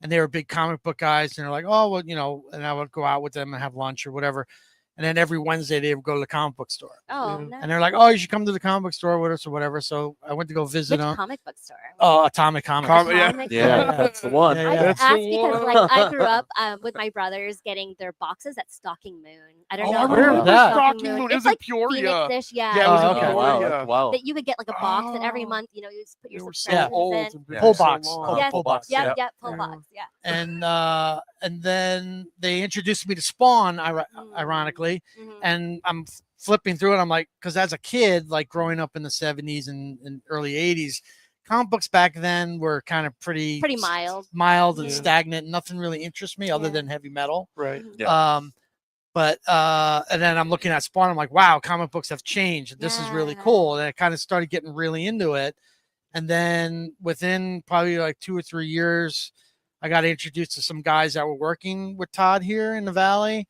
and they were big comic book guys, and they're like, oh, well, and I would go out with them and have lunch or whatever. And then every Wednesday they would go to the comic book store. Oh, Yeah. nice. And they're like, oh, you should come to the comic book store with us or whatever. So I went to go visit Which them. comic book store? Oh, Atomic Comics. Yeah. Comic Yeah, store? that's the one. Yeah, I yeah. That's asked the because one. like I grew up with my brothers getting their boxes at Stocking Moon. I don't Oh, know. I if you remember know that. Stocking Moon. It It's was in like Peoria. Phoenix-ish, yeah. Yeah, it was Oh, in okay. Wow, Peoria. wow. That you could get like a box, and every Oh. month, you just put They your were so subscriptions old. in. and been Full so box. long. Yes, full box, Yep, yeah. yep, full Yeah. box. Yeah. And then they introduced me to Spawn, ironically, Mhm. and I'm flipping through it. I'm like, because as a kid, like growing up in the 70s and early 80s, comic books back then were kind of pretty mild. and Yeah. stagnant. Nothing really interests me other Yeah. than heavy metal. Right. Yeah. But and then I'm looking at Spawn. I'm like, wow, comic books have changed. This is really Yeah. cool. And I kind of started getting really into it. And then within probably like 2 or 3 years, I got introduced to some guys that were working with Todd here in the Valley,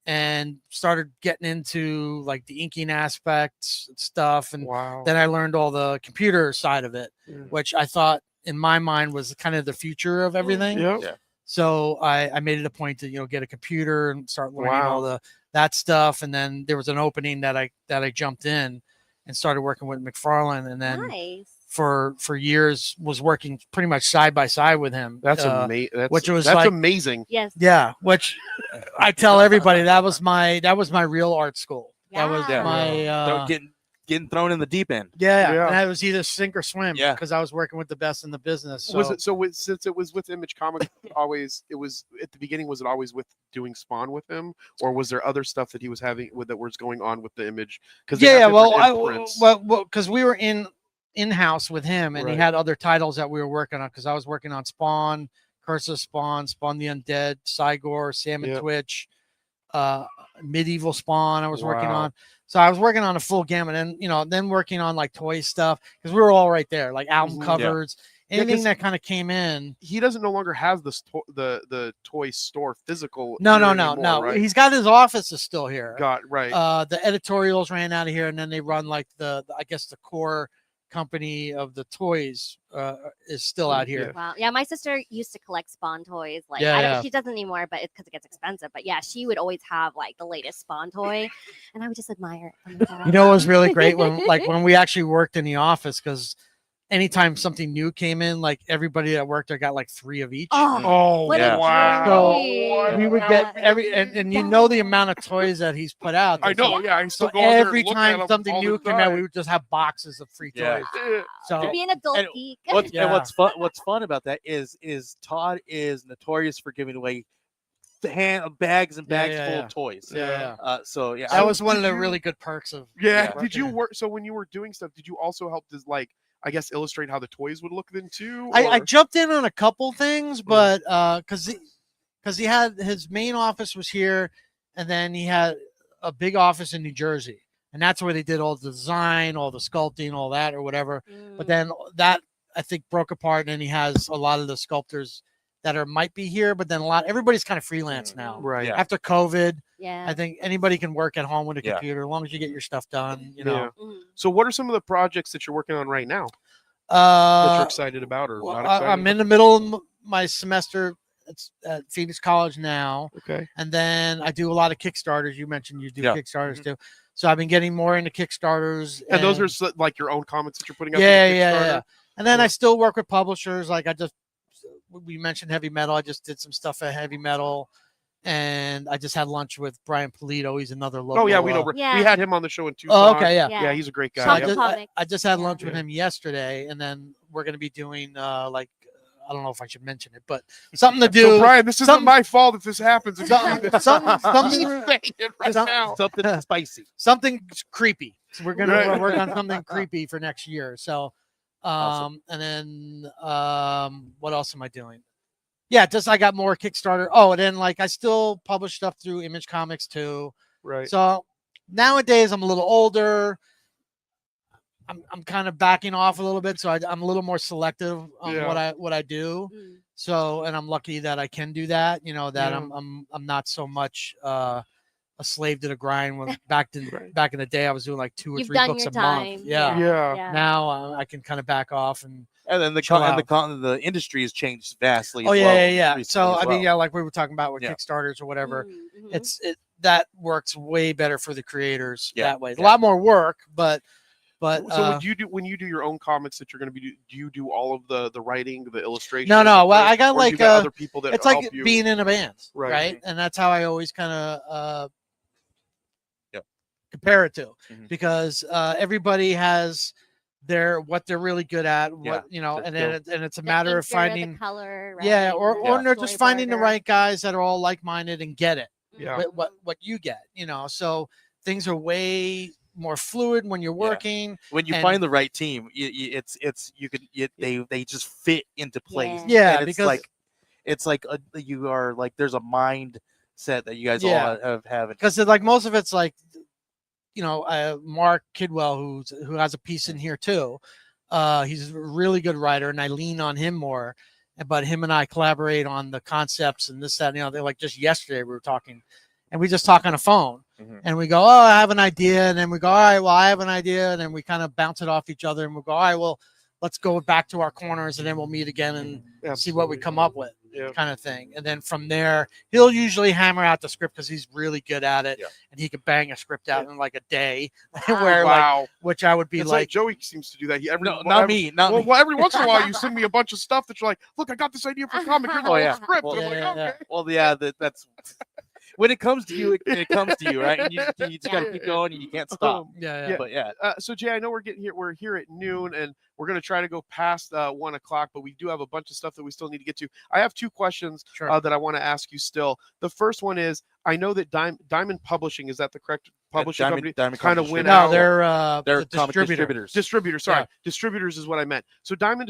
and started getting into like the inking aspects and stuff. And Wow. then I learned all the computer side of it, Yeah. which I thought in my mind was kind of the future of everything. Yep. Yeah. So I made it a point to get a computer and start learning all Wow. that stuff. And then there was an opening that I jumped in and started working with McFarlane, and then Nice. for years was working pretty much side by side with him. That's amazing. which was that's like- amazing. Yes. Yeah, which I tell everybody that was my real art school. That was Yeah. my Getting thrown in the deep end. yeah. Yeah. And I was either sink or swim. Yeah. because I was working with the best in the business. So. Was it since it was with Image Comics? It was at the beginning. Was it always with doing Spawn with him, or was there other stuff that he was having that was going on with the Image? Because Yeah, well, because we were in-house with him, and he Right. had other titles that we were working on. Because I was working on Spawn, Curse of Spawn, Spawn the Undead, Cygor, Sam and Yep. Twitch, Medieval Spawn. I was working Wow. on. So I was working on a full gamut, and then working on like toy stuff, because we were all right there, like album Mhm. Yeah. covers, Yeah, anything 'cause that kind of came in. he doesn't no longer has the toy store physical. No, here no. anymore, Right? He's got his office is still here. Got right. The editorials ran out of here, and then they run like the I guess the core company of the toys is still out here. Wow. Yeah, my sister used to collect Spawn toys. Like, Yeah, I don't, yeah. she doesn't anymore, but because it gets expensive. But yeah, she would always have like the latest Spawn toy, and I would just admire it. Oh my God. You know, it was really great when we actually worked in the office, because anytime something new came in, like everybody that worked there got like 3 of each. Oh, Oh what yeah. a wow! dream. We would get and you know the amount of toys that he's put out. I know. Yeah, I still So go in there and every look at time 'em something all new the came out, time. we would just have boxes of free Yeah. toys. Yeah. So To be an adult And geek. Yeah. And what's fun about that is Todd is notorious for giving away bags and bags Yeah, full yeah. of toys. yeah. So yeah, That was one of did the you- really good perks of Yeah. working Did you there. work? So when you were doing stuff, did you also help to I guess illustrate how the toys would look then too? I or- jumped in on a couple things, but because he had his main office was here, and then he had a big office in New Jersey, and that's where they did all the design, all the sculpting, all that or whatever. But then that I think broke apart, and then he has a lot of the sculptors that might be here, but then everybody's kind of freelance now. right. Yeah. After COVID, yeah. I think anybody can work at home with a Yeah. computer as long as you get your stuff done. You know, Yeah. Mhm. So what are some of the projects that you're working on right now that you're uh, excited about or well, not excited? I'm in the middle of my semester. It's at Phoenix College now. Okay. And then I do a lot of Kickstarters. You mentioned you do Yeah. Kickstarters Mm-hmm. too. So I've been getting more into Kickstarters. And those are like your own comments that you're putting up. yeah, in the yeah, Kickstarter? yeah. And then Yeah. I still work with publishers. Like we mentioned heavy metal. I just did some stuff at heavy metal. And I just had lunch with Brian Polito. He's another local. Oh yeah, we know. Yeah. We had him on the show in Tucson. Oh, okay, yeah. Yeah, he's a great guy. So I Shop Yep. the comic. I just had Yeah. lunch with Yeah. him yesterday, and then we're going to be doing I don't know if I should mention it, but something to do. So Brian, this isn't something- my fault if this happens. If you Something- do this. something- I'm something- just saying it right some- now. something spicy. Something creepy. So we're gonna Right. work on something creepy for next year. So, Awesome. and then what else am I doing? Yeah, just I got more Kickstarter. Oh, and then like I still publish stuff through Image Comics too. Right. So nowadays I'm a little older. I'm kind of backing off a little bit, so I'm a little more selective on Yeah. what I do. Mm. So, and I'm lucky that I can do that. You know that Yeah. I'm not so much a slave to the grind. When back in the day, I was doing like 2 or You've 3 done books your a time. month. Yeah. Yeah. Now I can kind of back off and And then chill out. the industry has changed vastly. Oh as yeah, well yeah. recently So as I mean, well. yeah, like we were talking about with Yeah. Kickstarters or whatever. Mhm. That works way better for the creators Yeah, that way. A yeah. lot more work, but So when you do your own comics that you're going to be, do you do all of the writing, the illustration? no. the Well, print, I got or do you like got other people that it's help like you? being in a band, Right. right? And that's how I always kind of Yep. compare it to, Mhm. because everybody has what they're really good at, Yeah, and their then it's a The matter of inker, finding the color, yeah, writing, or the they're just finding the storyboarder. right guys that are all like-minded and get it. Yeah. What you get, so things are way more fluid when you're Yeah. working. When you and- find the right team, they just fit into place. Yeah, And it's because you are like there's a mindset that you guys Yeah. all have. because like most of it's like Mark Kidwell who has a piece in here too. He's a really good writer, and I lean on him more. But him and I collaborate on the concepts and this, that, they're like just yesterday we were talking, and we just talk on a phone, Mhm. and we go, oh, I have an idea, and then we go, all right, well, I have an idea, and then we kind of bounce it off each other, and we go, all right, well, let's go back to our corners, and then we'll meet again and see what we come up with, kind of thing. And then from there, he'll usually hammer out the script because he's really good at it, Yeah. and he can bang a script out in like a day, Wow. where Wow. which I would be It's like, Joey seems to do that. Not me. Well, every once in a while you send me a bunch of stuff that you're like, look, I got this idea for a comic. Here's the Oh, whole yeah. script. Well, And I'm like, yeah, yeah. okay. Well, yeah, that's when it comes to you, it comes to you, right? And you just got to keep going, and you can't stop. yeah. But yeah, So Jay, I know we're here at noon, and we're going to try to go past 1 o'clock, but we do have a bunch of stuff that we still need to get to. I have 2 questions Sure. that I want to ask you still. The first one is, I know that Diamond Publishing, is that the correct publishing company? Diamond kind of Publishing. went No, out. they're they're the comic distributors. Distributors, sorry. Yeah. Distributors is what I meant. So Diamond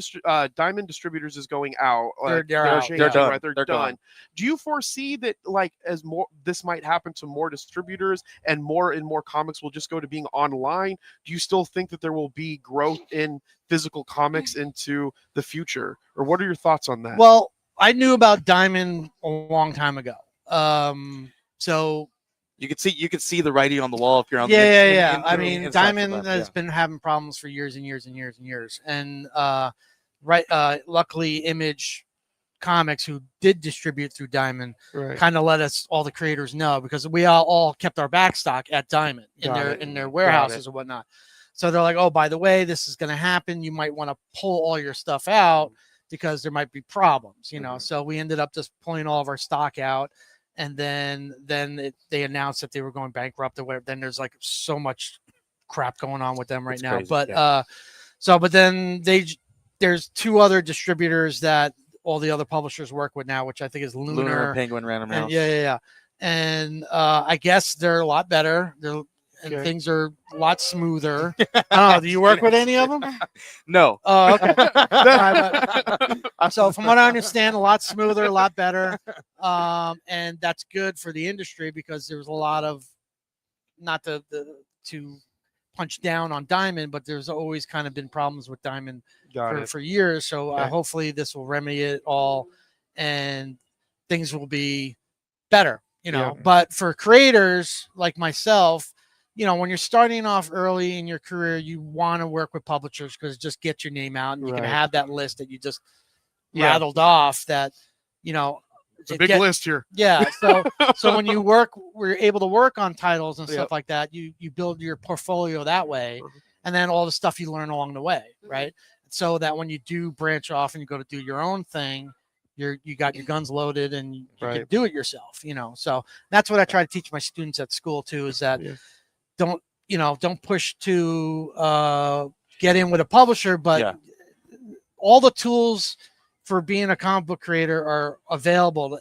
Distributors is going out. They're out. changing, They're done. Right? They're They're done. gone. Do you foresee that, like, as more this might happen to more distributors, and more comics will just go to being online? Do you still think that there will be growth in physical comics into the future, or what are your thoughts on that? Well, I knew about Diamond a long time ago. So you could see the writing on the wall if you're on. yeah. I in- mean, inside Diamond from that, has been having problems for years and years and years and years. And luckily, Image Comics, who did distribute through Diamond, right. kind of let us, all the creators, know, because we all kept our back stock at Diamond Got in their warehouses and whatnot. So they're like, oh, by the way, this is going to happen. You might want to pull all your stuff out because there might be problems, So we ended up just pulling all of our stock out, and then they announced that they were going bankrupt or whatever. Then there's like so much crap going on with them right It's now. crazy, But yeah. but then there's 2 other distributors that all the other publishers work with now, which I think is Lunar Penguin, Random and House. yeah. And I guess they're a lot better. And Okay. things are a lot smoother. I don't know. Do you work with any of them? No. Oh, okay. So from what I understand, a lot smoother, a lot better. And that's good for the industry, because there's a lot of, not to punch down on Diamond, but there's always kind of been problems with Diamond for years. So Okay. hopefully this will remedy it all, and things will be better, Yeah. But for creators like myself, when you're starting off early in your career, you want to work with publishers, because just get your name out, and you can Right. have that list that you just Yeah. rattled off, that It's a big list here. yeah. So when we're able to work on titles and stuff like that, you build your portfolio that way, and then all the stuff you learn along the way, right? So that when you do branch off and you go to do your own thing, you got your guns loaded, and you can Right. do it yourself, So that's what I try to teach my students at school too, is that don't push to get in with a publisher, but all the tools for being a comic book creator are available,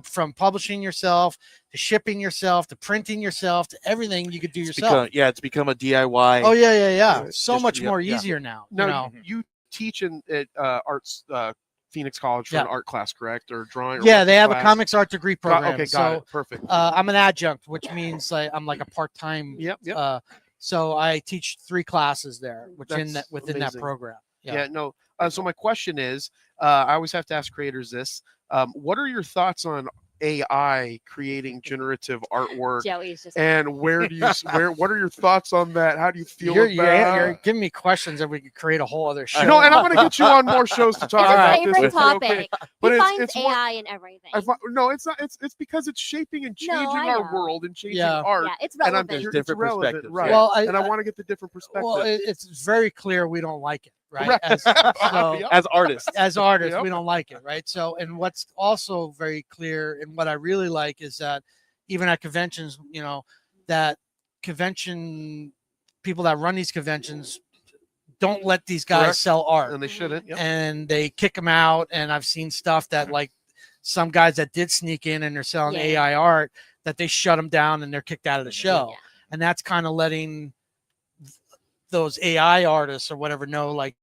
from publishing yourself to shipping yourself to printing yourself to everything you could do yourself. It's become a DIY. Oh yeah. Right. So much more Yeah. easier now. Now, you teach at Arts Phoenix College for Yeah. an art class, correct? Or drawing? Or Yeah, they have a class? comics art degree program. Okay, got so it. Perfect. I'm an adjunct, which means I'm like a part-time. Yep. So I teach 3 classes there, within That's that amazing. program. Yeah. No. So my question is, I always have to ask creators this: what are your thoughts on AI creating generative artwork? Joey's just And where do you what are your thoughts on that? How do you feel You're, about you're giving me questions that we could create a whole other show. No, and I'm going to get you on more shows to talk it's his about favorite this. If you're topic. okay. He But finds it's more, AI in everything. no, it's not. It's because it's shaping and No, changing I our know. world and changing Yeah. art. Yeah, it's And I'm relevant. curious, There's different it's relevant, perspectives, right? yeah. Well, And I want to get the different perspectives. Well, it's very clear we don't like it, right? Right. As, so, Yep. As artists. as artists, Yep. we don't like it, right? So, and what's also very clear and what I really like is that even at conventions, that convention people that run these conventions don't let these guys Correct. sell art, And they shouldn't. Yep. and they kick them out. And I've seen stuff that like some guys that did sneak in and they're selling Yeah. AI art that they shut them down and they're kicked out of the show. Yeah. And that's kind of letting those AI artists or whatever know like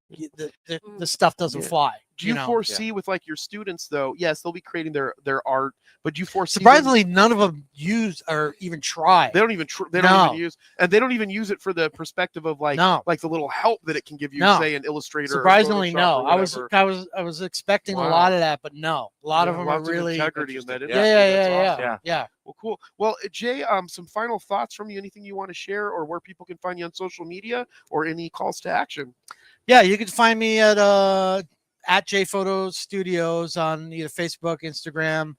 the stuff doesn't Yeah. fly. Do you foresee with like your students though? Yes, they'll be creating their art, but do you foresee them- Surprisingly, none of them use or even try. they don't even they don't even use, and they don't even use it for the perspective of like No. like the little help that it can give you, No. say in Illustrator. Surprisingly, or Photoshop no. or I was expecting a Wow. lot of that, but no. A lot of them are lots of really integrity in that. Yeah, industry. yeah, That's yeah, awesome. yeah. Well, cool. Well, Jay, some final thoughts from you? Anything you want to share, or where people can find you on social media, or any calls to action? Yeah, you can find me at J Photos Studios on either Facebook, Instagram,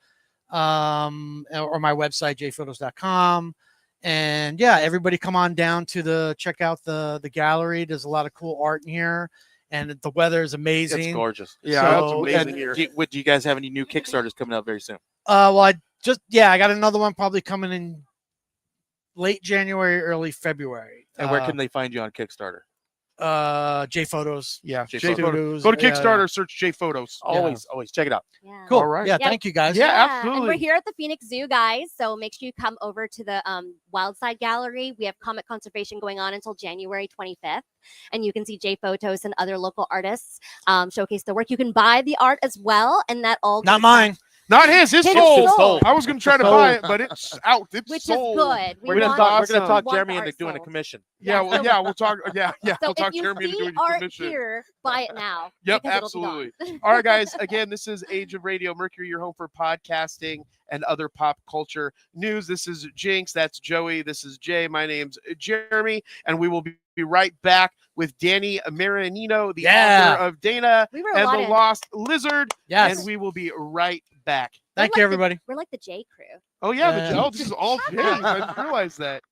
or my website jphotos.com. And yeah, everybody come on down to check out the gallery. There's a lot of cool art in here, and the weather is amazing. It's gorgeous. Yeah, So, that's amazing And here. do you guys have any new Kickstarters coming out very soon? Well, I got another one probably coming in late January, early February. And where can they find you on Kickstarter? J Photos. Yeah, J J Photos. Photos. Go to Yeah, Kickstarter, search J Photos. Always check it out. Yeah. Cool. All right. Yeah, Yeah. thank you guys. Yeah, And absolutely. we're here at the Phoenix Zoo, guys. So make sure you come over to the Wildside Gallery. We have comic conservation going on until January 25th. And you can see J Photos and other local artists showcase their work. You can buy the art as well. And that all Not goes mine. Not his. His His sold. is sold. I was going to try to Sold. buy it, but it's out. It's which sold. is good. We're gonna want- talk we want Jeremy the into art doing a sold. commission. Yeah, well, so- yeah, we'll talk. Yeah, So we'll talk if you Jeremy into see doing a art commission. here, buy it now. Yep, because it'll be absolutely. gone. All right, guys. Again, this is Age of Radio Mercury, your home for podcasting and other pop culture news. This is Jinx. That's Joey. This is Jay. My name's Jeremy, and we will be right back with Danny Marianino, the Yeah. author of Dana We were and the allotted. Lost Lizard. Yes. And we will be right back. Thank We're you, like the- everybody. We're like the J Crew. Oh yeah, Yeah. this is all James. I didn't realize that.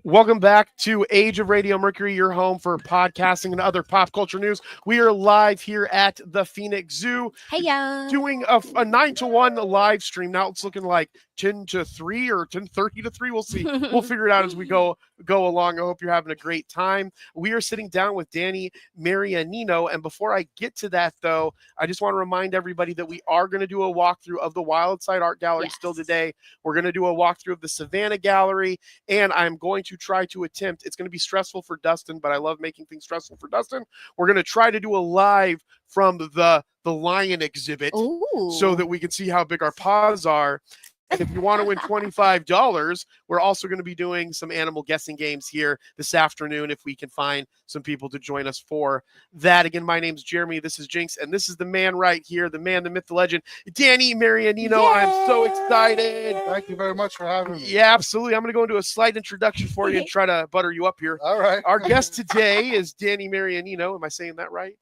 Welcome back to Age of Radio Mercury, your home for podcasting and other pop culture news. We are live here at the Phoenix Zoo. Hey, ya. Doing a 9-to-1 live stream. Now it's looking like 10-3 or 10:30-3. We'll see. We'll figure it out as we go along. I hope you're having a great time. We are sitting down with Danny Marianino. And before I get to that, though, I just want to remind everybody that we are going to do a walkthrough of the Wild Side Art Gallery still today. We're going to do a walkthrough of the Savannah Gallery. And I'm going to try to attempt, it's going to be stressful for Dustin, but I love making things stressful for Dustin. We're going to try to do a live from the lion exhibit. Ooh. So that we can see how big our paws are. And if you want to win $25, we're also going to be doing some animal guessing games here this afternoon if we can find some people to join us for that. Again, my name's Jeremy. This is Jinx. And this is the man right here, the man, the myth, the legend, Danny Marianino. Yay! I'm so excited. Thank you very much for having me. Yeah, absolutely. I'm going to go into a slight introduction for you and try to butter you up here. All right. Our guest today is Danny Marianino. Am I saying that right?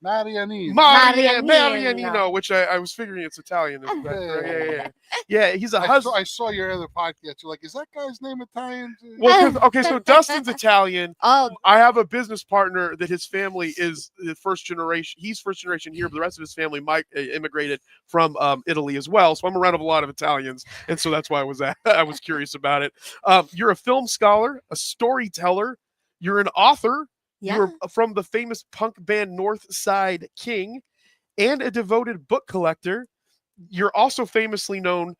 Marianino. Marianino, which I was figuring it's Italian. Yeah, he's a husband. I saw your other podcast. You're like, is that guy's name Italian? Well, okay, so Dustin's Italian. Oh, I have a business partner that his family is the first generation. He's first generation here, but the rest of his family immigrated from Italy as well. So I'm around a lot of Italians, and so that's why I was curious about it. You're a film scholar, a storyteller. You're an author. yeah. You're from the famous punk band North Side King, and a devoted book collector. You're also famously known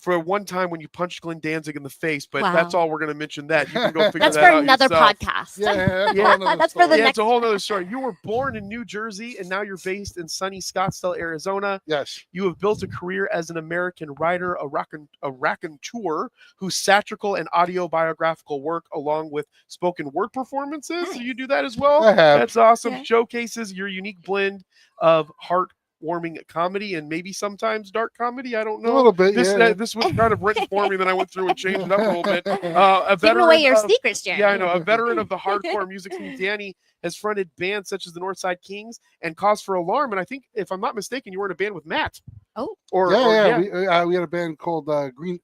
for one time when you punched Glenn Danzig in the face, but Wow. that's all we're going to mention that. You can go figure That's that for out another yourself. podcast. Yeah, That's for the Yeah, next. it's a whole other story. You were born in New Jersey, and now you're based in sunny Scottsdale, Arizona. Yes. You have built a career as an American writer, a raconteur whose satirical and autobiographical work, along with spoken word performances. So you do that as well? I have. That's awesome. Yeah. Showcases your unique blend of heartwarming comedy and maybe sometimes dark comedy. I don't A know. little bit, This yeah. this was kind of written for me, then I went through and changed it up a little bit. A Giving veteran away your of- secrets, Jeremy. yeah, I know. A veteran of the hardcore music scene, Danny has fronted bands such as the Northside Kings and Cause for Alarm. And I think, if I'm not mistaken, you were in a band with Matt. Oh. We had a band called Green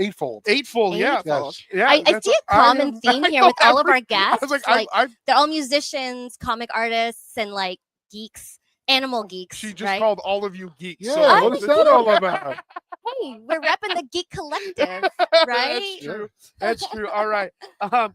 Eightfold. Eightfold, yeah. Yes. Yeah, I that's see a common theme I here know, with all of our I guests. was like, like I they're all musicians, comic artists, and like geeks, animal geeks. she just right? called all of you geeks. Yeah, so what is that all about? Hey, we're repping the geek collective, right? That's true. That's true. All right.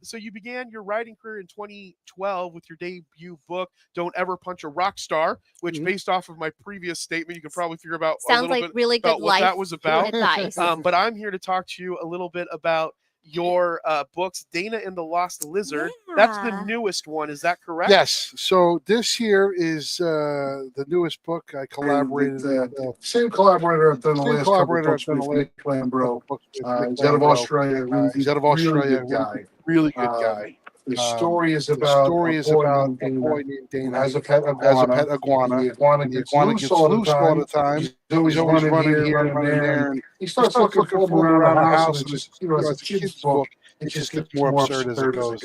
So you began your writing career in 2012 with your debut book, Don't Ever Punch a Rock Star, which, Mhm. based off of my previous statement, you can probably figure out a Sounds little like bit really good about what life that was about. advice. But I'm here to talk to you a little bit about your books, Dana and the Lost Lizard. That's the Yeah. newest one. Is that correct? Yes. So this here is the newest book. I collaborated with Same collaborator I've done the same last couple collaborator books I've done with, the Nick Lambro. books with He's Nick out of Lambro. Australia. He's out of Really Australia. good guy. Really good guy. The story is The about story a is boy about named a Dana boy named who Dana has a pet who has a pet iguana. and the iguana And the gets iguana loose gets all the loose all the time. time. He's always running here, running there. And he starts looking for him around the house, and it's just, as a kid's book, it just gets more absurd as it goes.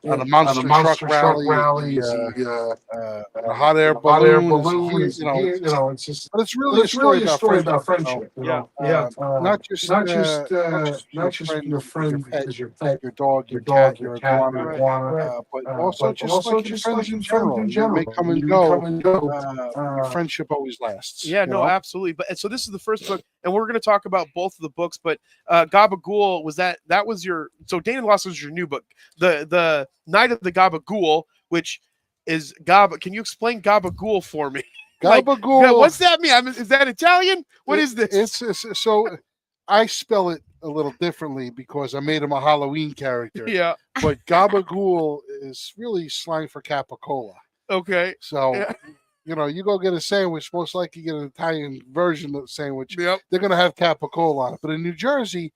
On a monster truck rally, a hot air balloon. It's just. But it's really a story about friendship. Not just your friend, your pet, your dog, your cat, your iguana, but also just like your friends in general. You may come and go. Your friendship always lasts. Yeah, you no, know? absolutely. But so this is the first book, and we're going to talk about both of the books. But GabaGhoul that was your, so Dana Lost was your new book, the Night of the GabaGhoul, which is Gaba. Can you explain GabaGhoul for me? GabaGhoul. Yeah, what's that mean? Is that Italian? What is this? It's so I spell it a little differently because I made him a Halloween character. Yeah. But GabaGhoul is really slang for capicola. Okay. So, Yeah. You go get a sandwich, most likely get an Italian version of the sandwich. Yep. They're going to have capicola on it. But in New Jersey,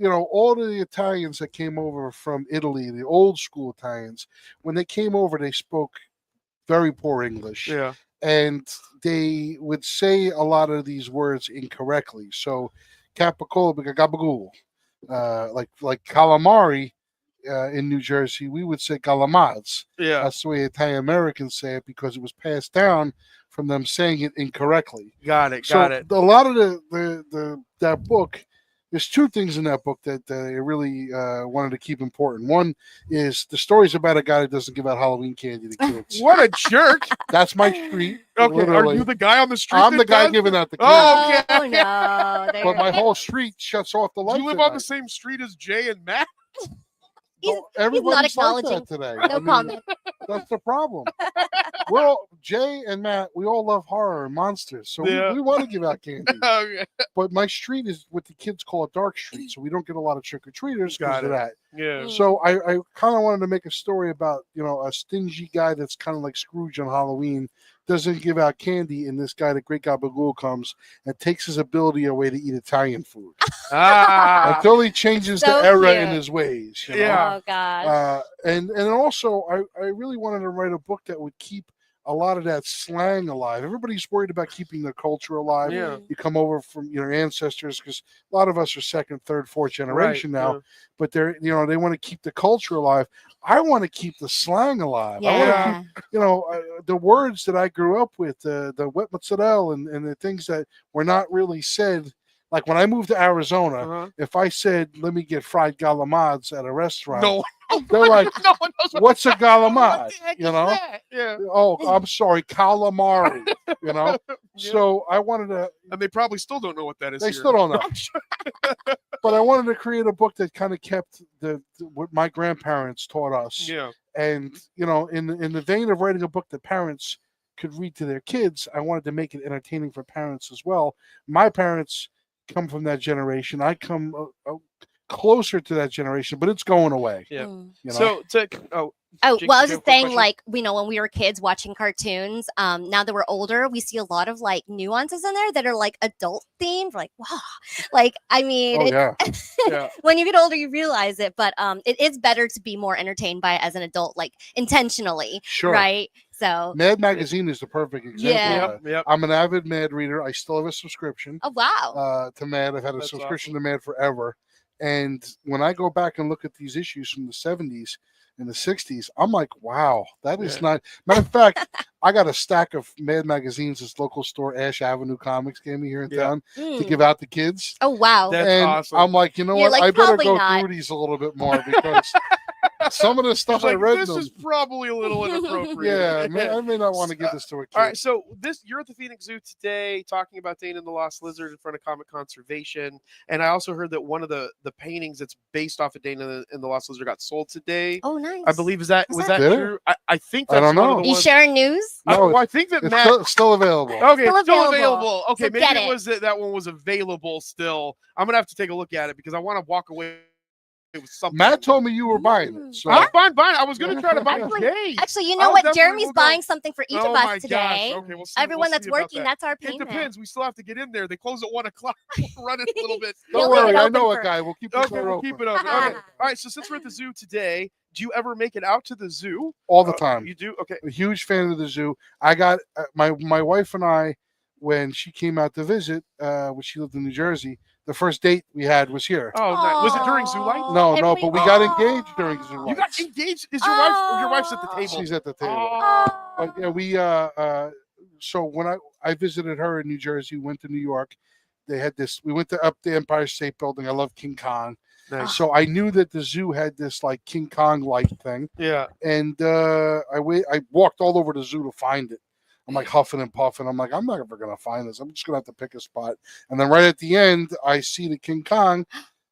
all of the Italians that came over from Italy, the old school Italians, when they came over, they spoke very poor English. Yeah. And they would say a lot of these words incorrectly. So, capicola, because gabagool, like calamari in New Jersey, we would say calamads. Yeah. That's the way Italian Americans say it because it was passed down from them saying it incorrectly. Got it. So a lot of that book there's two things in that book that I really wanted to keep important. One is the story's about a guy that doesn't give out Halloween candy to kids. What a jerk! That's my street. Okay, literally. are you the guy on the street? I'm the that guy does? giving out the candy. Oh, okay. Oh no! There But my it whole is. street shuts off the Do lights. you live at on the night. same street as Jay and Matt? He's Everybody's not like that acknowledging. today. No I mean, comment. That's the problem. We're all, Jay and Matt, we all love horror and monsters, so Yeah. we want to give out candy. Okay. But my street is what the kids call a dark street, so we don't get a lot of trick or treaters Got because of it. that. Yeah. So I kind of wanted to make a story about a stingy guy that's kind of like Scrooge on Halloween, doesn't give out candy, and this guy, the Great GabaGhoul, comes and takes his ability away to eat Italian food Ah. until he changes So the era cute. in his ways. you know? Yeah. Oh gosh. And also I really wanted to write a book that would keep a lot of that slang alive. Everybody's worried about keeping their culture alive. Yeah. You come over from your ancestors, because a lot of us are second, third, fourth generation Right, now, yeah. but they want to keep the culture alive. I want to keep the slang alive. I want to keep, Yeah. the words that I grew up with, the wet mozzarella and the things that were not really said. Like when I moved to Arizona, Uh-huh. if I said, "Let me get fried galamads at a restaurant," No. they're like, No one knows "What's a what galamad?" the heck You is know? that? Yeah. Oh, I'm sorry, calamari. Yeah. So I wanted to. And they probably still don't know what that is. They here. still don't know. I'm sure. But I wanted to create a book that kind of kept what my grandparents taught us. Yeah. And in the vein of writing a book that parents could read to their kids, I wanted to make it entertaining for parents as well. My parents come from that generation. I come closer to that generation, but it's going away. Yeah. Mm. So Oh, Jake, well, I was did you have just a quick saying, question? like, when we were kids watching cartoons, now that we're older, we see a lot of like nuances in there that are like adult themed. We're like, wow, like, I mean, Oh yeah. Yeah. when you get older, you realize it, but it is better to be more entertained by it as an adult, like intentionally, Sure. right? So, Mad Magazine is the perfect example. Yeah. Of that. Yep. I'm an avid Mad reader. I still have a subscription oh wow, to Mad. I've had a That's subscription to Mad forever. And when I go back and look at these issues from the 70s and the 60s, I'm like, wow, that is Yeah. not. Matter of fact, I got a stack of Mad magazines. This local store, Ash Avenue Comics, gave me here in Yeah. town to Mm. give out to kids. Oh wow, That's and awesome. I'm like, you know You're what? like, I better probably go not. through these a little bit more because some of the stuff It's like, I read this them. is probably a little inappropriate. Yeah, I may not want to give this to a kid. All right, so you're at the Phoenix Zoo today talking about Dane and the Lost Lizard in front of Comic Conservation, and I also heard that one of the paintings that's based off of Dane and the Lost Lizard got sold today. oh nice. I believe was that Did it? true? I think that's I don't one know. of the You ones. sharing news? No, well, I think that It's Matt. still available. Okay, Still it's still available. available. Okay, So maybe get it it. was that one was available still. I'm gonna have to take a look at it because I want to walk away with something. Matt told me you were buying it. So I'm fine. I was gonna try to buy Actually- Jay. Actually, you I know will what? definitely Jeremy's will go- buying something for each Oh of my us gosh. today. Okay, we'll see. Everyone we'll that's see about working, that. that's our It payment. depends. We still have to get in there. They close at 1 o'clock. We're running a little bit. You'll don't leave worry, it I open know a for- guy. We'll keep the Okay, store we'll open keep it open. Okay. All right. So since we're at the zoo today, do you ever make it out to the zoo? all the time. You do? Okay. A huge fan of the zoo. I got my wife and I, when she came out to visit, when she lived in New Jersey, the first date we had was here. Oh, nice. Was it during Zoo Lights? No, and no, we- but we got engaged during Zoo You got Lights. engaged? Is your wife? Your wife's at the table. She's at the table. Oh. But yeah, we so when I visited her in New Jersey, went to New York, they had this. We went to up the Empire State Building. I love King Kong, Nice. so I knew that the zoo had this like King Kong light thing, Yeah. and I walked all over the zoo to find it. I'm like huffing and puffing. I'm like, I'm not ever gonna find this. I'm just gonna have to pick a spot. And then right at the end, I see the King Kong,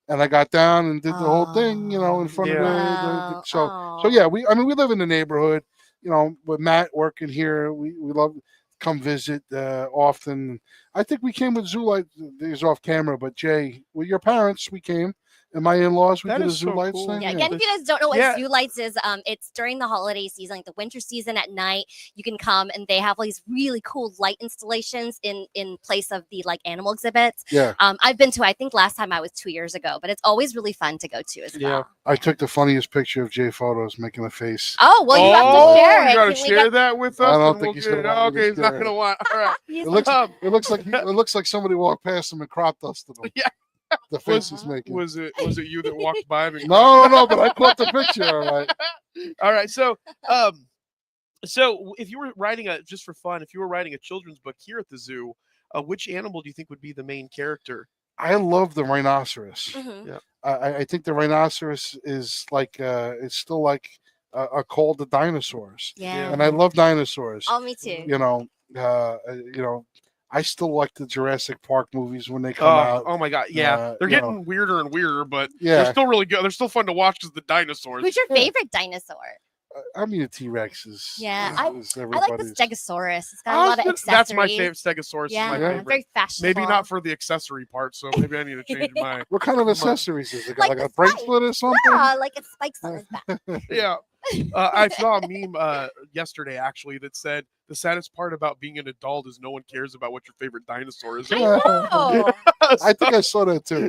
and I got down and did the whole thing, in front of Wow. so yeah, we live in the neighborhood, with Matt working here. We love to come visit often. I think we came with Zoo Lights. These off camera, but Jay, with your parents, we came, and my in-laws, we That did a is Zoo so Lights cool. thing. Yeah, again, if you guys don't know what Yeah. Zoo Lights is, it's during the holiday season, like the winter season at night. You can come and they have all these really cool light installations in place of the like animal exhibits. Yeah, I've been to, I think last time I was 2 years ago, but it's always really fun to go to as Yeah. well. I took the funniest picture of Jay Photos making a face. Oh, well, you have to share it. You gotta Can we share get- that with us. I don't and think we'll he's get gonna it. want me to Okay, he's not share gonna it. want. All right. He's It looks Um, it looks like somebody walked past him and crop dusted him. Yeah. The face he's making. Was it you that walked by me? No, but I caught the picture. All right. All right. So if you were writing if you were writing a children's book here at the zoo, which animal do you think would be the main character? I love the rhinoceros. Mhm. Yeah. I think the rhinoceros is like it's still like a call to dinosaurs, Yeah. and I love dinosaurs. Oh, me too. You know, I still like the Jurassic Park movies when they come out. Oh my god, yeah, they're you getting weirder and weirder, but Yeah. they're still really good. They're still fun to watch because the dinosaurs. Who's your favorite dinosaur? I mean, the T-Rex is. Yeah, is I like the everybody's. Stegosaurus. It's got a lot of accessories. That's my favorite. Stegosaurus is Yeah, my favorite. very fashionable. Maybe not for the accessory part, so maybe I need to change my. What kind of accessories is it? Like Like the a bracelet or something? Yeah, like it spikes on his back. Yeah. I saw a meme yesterday actually that said the saddest part about being an adult is no one cares about what your favorite dinosaur is. I know. I think I saw that too.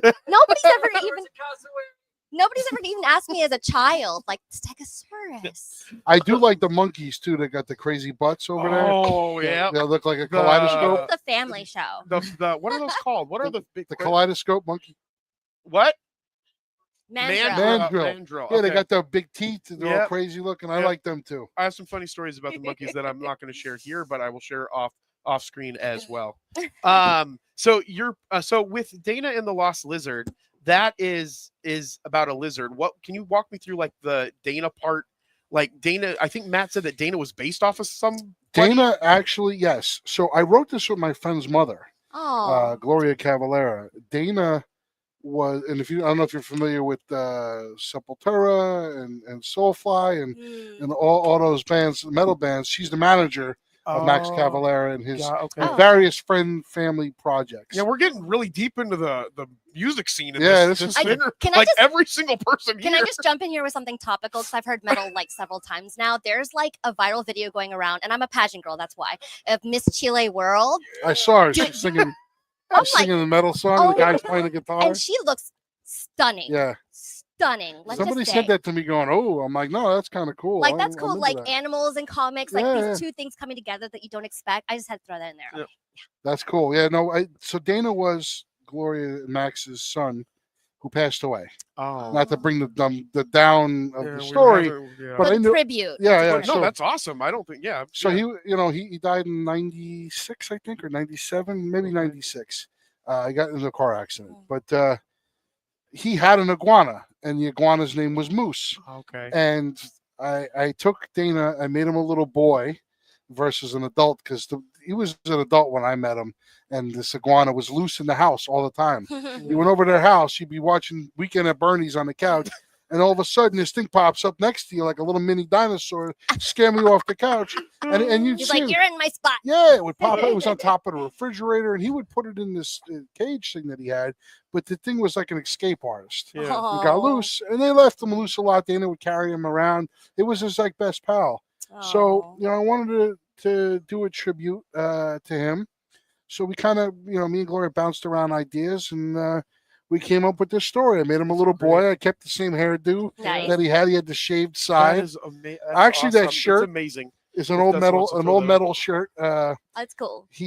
Nobody's ever even asked me as a child, like Stegosaurus. I do like the monkeys too. They got the crazy butts over there. Oh yeah. They look like a kaleidoscope. It's a family show. The what are those called? What are the big The kaleidoscope monkey. what? Mandrill. Mandrill. Yeah, they Okay. got the big teeth and they're all Yep. crazy looking. I Yep. like them too. I have some funny stories about the monkeys that I'm not going to share here, but I will share off screen as well. So you're so with Dana and the Lost Lizard, that is about a lizard. What can you walk me through like the Dana part? Like Dana, I think Matt said that Dana was based off of some. Dana actually, yes. So I wrote this with my friend's mother, Oh. Gloria Cavalera. Dana was, and I don't know if you're familiar with Sepultura and Soulfly and all those bands, metal bands. She's the manager of Max Cavalera and his okay. various family projects. Yeah, we're getting really deep into the music scene. In Yeah, this this is dinner. Can I like just- every single person Can here. I just jump in here with something topical? Because I've heard metal like several times now. There's like a viral video going around, and I'm a pageant girl, that's why, of Miss Chile World. I saw her. She's singing. I'm She's singing the metal song. oh and the guy's my playing the guitar. And she looks stunning. Yeah. Stunning. Let's Somebody just said say. that to me, going, "Oh, I'm like, no, that's kind of cool. Like that's I'm cool. into Like that. animals and comics, like Yeah, these two things coming together that you don't expect. I just had to throw that in there. Yeah. That's cool. Yeah, no. So Dana was Gloria Max's son, who passed away. Oh, Not to bring the down of yeah, the we story, haven't- yeah. but I But knew. tribute. Yeah, yeah. But no, so- that's awesome. I don't think. Yeah. So yeah. he died in '96, I think, or '97, maybe '96. He got into a car accident, but he had an iguana, and the iguana's name was Moose. Okay. And I took Dana, I made him a little boy versus an adult because he was an adult when I met him, and this iguana was loose in the house all the time. You went over to their house, you'd be watching Weekend at Bernie's on the couch, and all of a sudden this thing pops up next to you like a little mini dinosaur, scare me off the couch, and you'd He's see like, him. you're in my spot. Yeah, it would pop up. It was on top of the refrigerator, and he would put it in this cage thing that he had. But the thing was like an escape artist. Yeah. He got Oh. loose, and they left him loose a lot. Dana would carry him around. It was his like best pal. So Oh. I wanted to do a tribute to him. So we kind of me and Gloria bounced around ideas, and we came up with this story. I made him a little boy. I kept the same hairdo Nice. that he had. He had the shaved That side. is Actually, that awesome. shirt It's amazing. It's an If old that's metal, what's an fulfilled old out. metal shirt. That's cool. I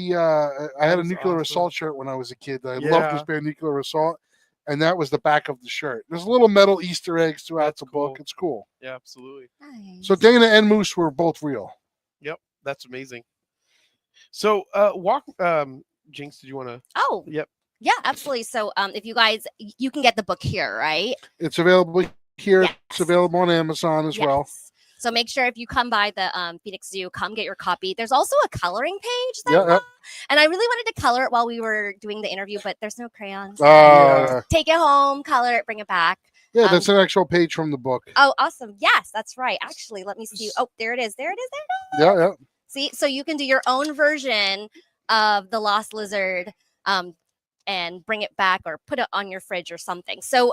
had a That's nuclear awesome. assault shirt when I was a kid. I loved Yeah. this band, Nuclear Assault, and that was the back of the shirt. There's little metal Easter eggs throughout That's the cool. book. It's cool. Yeah, absolutely. Nice. So Dana and Moose were both real. Yep, that's amazing. So, Jinx, did you want to? Oh. Yep. Yeah, absolutely. So if you guys, you can get the book here, right? It's available here. Yes. It's available on Amazon as well. Yes. So make sure if you come by the Phoenix Zoo, come get your copy. There's also a coloring page. That Yeah, I love. And I really wanted to color it while we were doing the interview, but there's no crayons. Yeah. Take it home, color it, bring it back. Yeah, that's an actual page from the book. Oh, awesome. Yes, that's right. Actually, let me see. Oh, there it is. There it is. Yeah, yeah. See, so you can do your own version of the Lost Lizard and bring it back or put it on your fridge or something. So,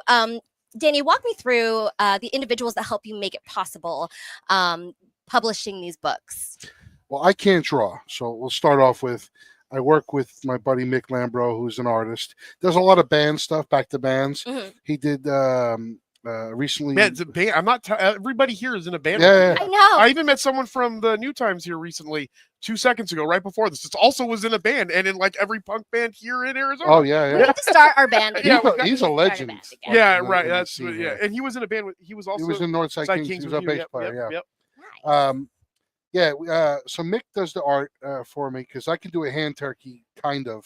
Danny, walk me through the individuals that help you make it possible publishing these books. Well, I can't draw, so we'll start off with. I work with my buddy Mick Lambro, who's an artist. Does a lot of band stuff, back to bands. Mhm. He did recently. Man, it's a band. I'm not. Everybody here is in a band. Yeah, I know. I even met someone from the New Times here recently, 2 seconds ago, right before this. It also was in a band, and in like every punk band here in Arizona. Oh yeah, We yeah. need to start our band. Yeah, again. He's a Start legend. band again. Yeah, in the- right. in the That's scene, yeah. And he was in a band. He was also. He was in Northside Side Kings. He was with a you. bass Yep, player. yep, Yeah. yep. Nice. So Mick does the art for me because I can do a hand turkey kind of,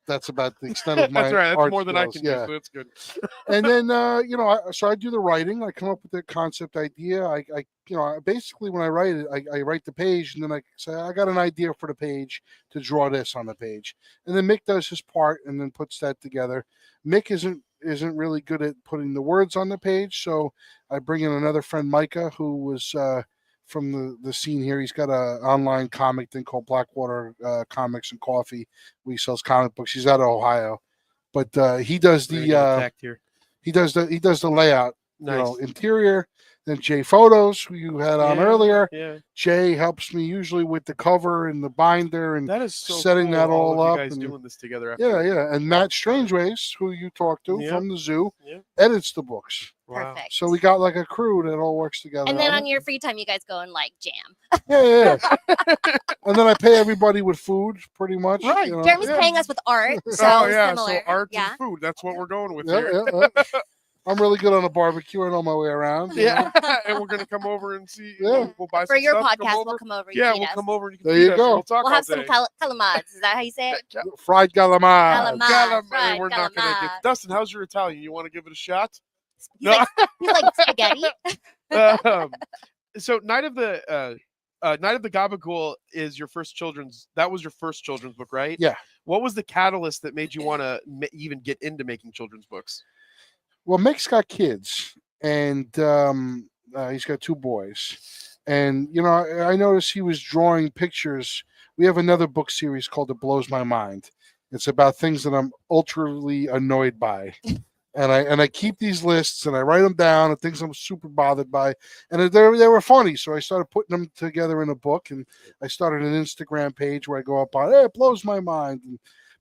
that's about the extent of my That's right. That's art more than I skills. can Yeah. do, so it's good. And then so I do the writing. I come up with the concept idea. Basically when I write it, I write the page, and then I say I got an idea for the page to draw this on the page, and then Mick does his part and then puts that together. Mick isn't really good at putting the words on the page, so I bring in another friend, Micah, who was from the scene here. He's got an online comic thing called Blackwater Comics and Coffee, where he sells comic books. He's out of Ohio, but he does he does the layout, Nice. interior. Then Jay Photos, who you had on earlier. Yeah. Jay helps me usually with the cover and the binder and That is so setting cool, that all of up. You guys and, doing this together. yeah. And Matt Strangeways, who you talked to Yep. from the zoo, Yep. edits the books. Wow. Perfect. So we got like a crew that all works together. And then on on your free time, you guys go and like jam. Yeah. And then I pay everybody with food, pretty much. Right. Jeremy's paying us with art, so Oh yeah, similar. so art yeah. and food. That's what we're going with Yeah, here. yeah. I'm really good on a barbecue. I know my way around. Yeah, and we're gonna come over and see. Yeah. We'll buy For some your stuff, podcast, over. we'll come over. Yeah, feed we'll us. come over and you can There feed you us, go. and we'll talk We'll all have some day. calamads. Is that how you say it? Fried calamari. Calamari. Fried We're not gonna get. calamari. Dustin, how's your Italian? You want to give it a shot? He's like spaghetti. So Night of the GabaGhoul is your first children's. That was your first children's book, right? Yeah. What was the catalyst that made you want to even get into making children's books? Well, Mick's got kids, and he's got 2 boys. And, I noticed he was drawing pictures. We have another book series called It Blows My Mind. It's about things that I'm ultraly annoyed by. And I keep these lists, and I write them down, and things I'm super bothered by. And they were funny, so I started putting them together in a book, and I started an Instagram page where I go up on, hey, it blows my mind.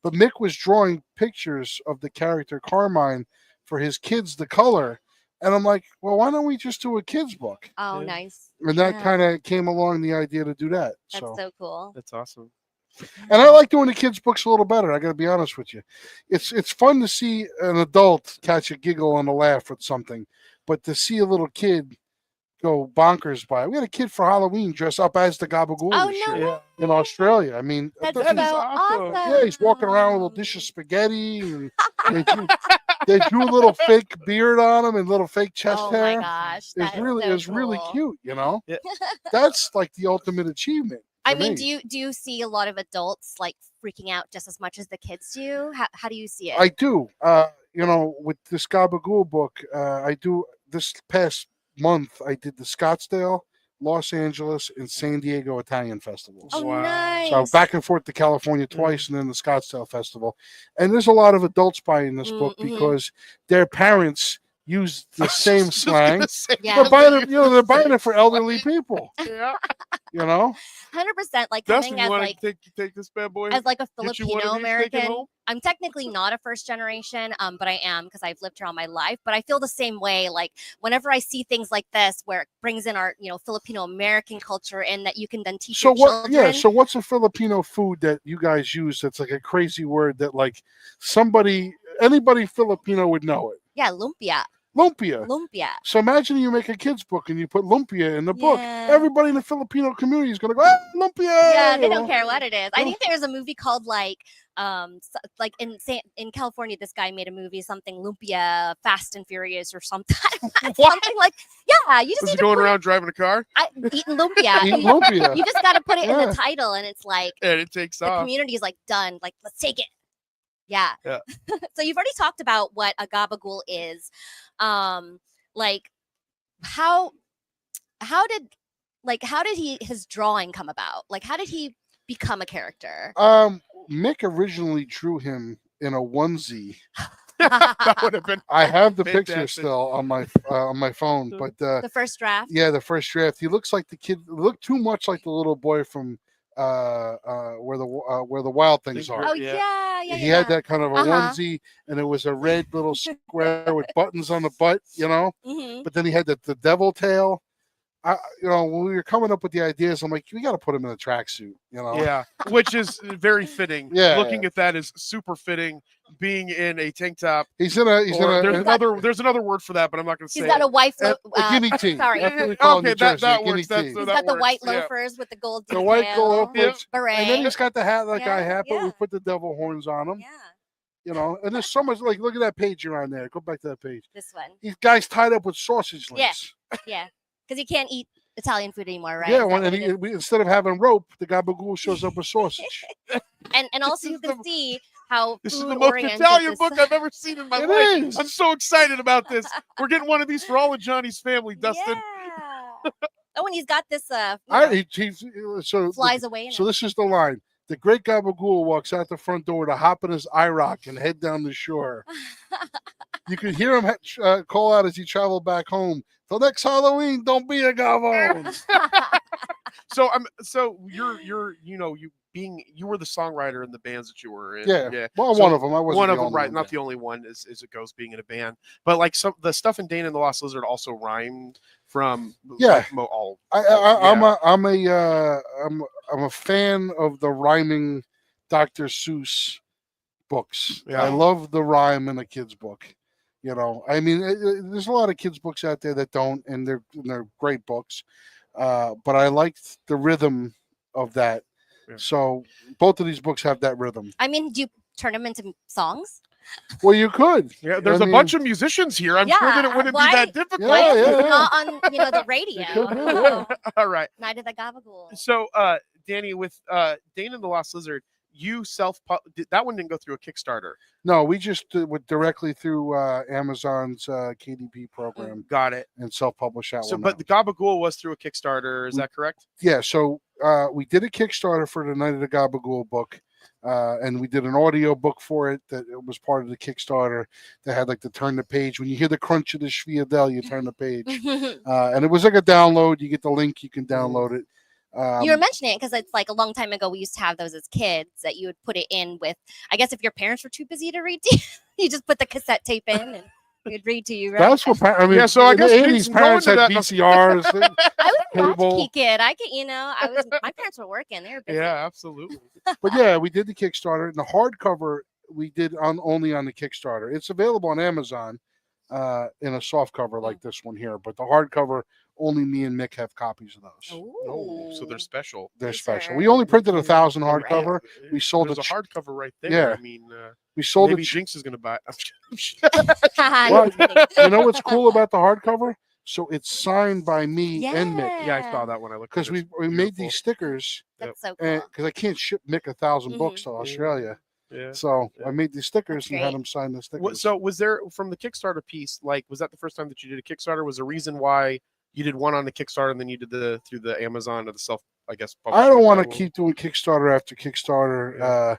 But Mick was drawing pictures of the character Carmine for his kids to color. And I'm like, well, why don't we just do a kid's book? Oh, nice. And that Yeah. kind of came along, the idea to do that. That's so cool. That's awesome. And I like doing the kids' books a little better. I got to be honest with you. It's fun to see an adult catch a giggle and a laugh with something, but to see a little kid go bonkers by it. We had a kid for Halloween dress up as the GabaGhoul Oh, this no year way. in Australia. I mean, That's the- so is awesome. yeah, he's walking around with a little dish of spaghetti, and they drew a little fake beard on him and little fake chest Oh hair. my gosh. It was really cool. cute, Yeah. That's like the ultimate achievement. I for mean, me. do you see a lot of adults like freaking out just as much as the kids do? How do you see it? I do. With this GabaGhoul book, I do this past month. I did the Scottsdale, Los Angeles, and San Diego Italian festivals. oh, Wow. nice. So back and forth to California twice, and then the Scottsdale Festival. And there's a lot of adults buying this book Mhm. because their parents use the same slang. Yeah. They're buying it. They're buying it for elderly people. Yeah. 100% like Dustin, coming you as want like to take this bad boy? as like a Get you one of Filipino these, take it American. home? I'm technically not a first generation, but I am because I've lived here all my life. But I feel the same way. Like whenever I see things like this, where it brings in our, Filipino American culture, and that you can then teach So your what? children. Yeah. So what's a Filipino food that you guys use that's like a crazy word that like anybody Filipino would know it? Yeah, lumpia. Lumpia. Lumpia. So imagine you make a kid's book and you put lumpia in the book. Yeah. Everybody in the Filipino community is going to go, lumpia. Yeah, they you don't know? care what it is. I Oh. think there's a movie called like in California, this guy made a movie, something Lumpia Fast and Furious or something. Something like, yeah, you just Was need he to going put around driving a car? eating lumpia. Eat lumpia. You just got to put it in Yeah. the title, and it's like And it takes the off. community is like done. Like, let's take it. Yeah. Yeah. So you've already talked about what a GabaGhoul is. Like how did his drawing come about? Like, how did he become a character? Mick originally drew him in a onesie. That would have been. I have the picture Fantastic. still on my phone, but The first draft. yeah, the first draft. He looks like the kid. Looked too much like the little boy from where the wild things are. Oh Yeah. yeah. He had that kind of a Uh-huh. onesie, and it was a red little square with buttons on the butt, Mm-hmm. But then he had the devil tail. when we were coming up with the ideas, I'm like, we got to put him in a tracksuit, Yeah, which is very fitting. Yeah. Looking at that is super fitting. Being in a tank top. There's another word for that, but I'm not going to say. He's got a white a guinea tee. Sorry. That's what we call it in Okay, New Jersey, that a guinea works. That's, tee. so He's that got the works. white Yeah. loafers with the gold The white detail, gold beret. and then he's got the hat like I have, but yeah. we put the devil horns on him. Yeah. And there's so much. Like, look at that page you're on there. Go back to that page. This one. These guys tied up with sausage links. Yeah. Because you can't eat Italian food anymore, right? Yeah, Is that what it is? instead of having rope, the GabaGhoul shows up with sausage. and also you can see how This is the most food-oriented Italian this- book I've ever seen in my It life. is. I'm so excited about this. We're getting one of these for all of Johnny's family, Dustin. Yeah. Oh, and he's got this So flies away in So it. this is the line. The great GabaGhoul walks out the front door to hop in his IROC and head down the shore. You can hear him call out as he traveled back home. Till next Halloween, don't be a gobbo. So you were the songwriter in the bands that you were in. Yeah. Well, So one of them. I wasn't one the of them, only right? one, Not yeah. the only one as it goes being in a band. But like the stuff in Dana and the Lost Lizard also rhymed from Yeah. like, I'm a fan of the rhyming Dr. Seuss books. Yeah. I love the rhyme in a kid's book. I mean, there's a lot of kids' books out there that don't, and they're great books. But I liked the rhythm of that. Yeah. So both of these books have that rhythm. I mean, do you turn them into songs? Well, you could. Yeah, there's a bunch of musicians here. I'm sure that it wouldn't be that difficult. Why is Yeah. it not on the radio? could do, yeah. All right. Night of the GabaGhoul. So, Danny, with Dana and the Lost Lizard, you that one didn't go through a Kickstarter. No, we just went directly through Amazon's KDP program. Got it. And self-publish that So, one. but the GabaGhoul was through a Kickstarter. Is that correct? Yeah, so we did a Kickstarter for the Night of the GabaGhoul book, and we did an audio book for it that it was part of the Kickstarter that had like the turn the page. When you hear the crunch of the Schviadel, you turn the page. And it was like a download. You get the link, you can download it. You were mentioning it because it's like a long time ago we used to have those as kids that you would put it in with. I guess if your parents were too busy to read to you, you just put the cassette tape in and we'd read to you, right? That's what Yeah, so I guess in the kids 80s, parents go had into VCRs. I was a cable. latchkey kid. My parents were working. They were busy. Yeah, absolutely. But yeah, we did the Kickstarter. And the hardcover we did only on the Kickstarter. It's available on Amazon in a soft cover like this one here. But the hardcover, only me and Mick have copies of those. Oh, so they're special. They're These special. are- We only printed 1,000 hardcover. We sold There's it. a hardcover right there. Yeah. I mean, We sold maybe it. Jinx is going to buy it. Well, you know what's cool about the hardcover? So it's signed by me and Mick. Yeah, I saw that when I looked. Because we made these stickers That's so cool. because I can't ship Mick 1,000 books to Australia. Yeah. So I made these stickers That's and had great. him sign the stickers. What, so was there from the Kickstarter piece? Like, was that the first time that you did a Kickstarter? Was there a reason why you did one on the Kickstarter and then you did through the Amazon or the self? I guess. I don't want to publishing? keep doing Kickstarter after Kickstarter.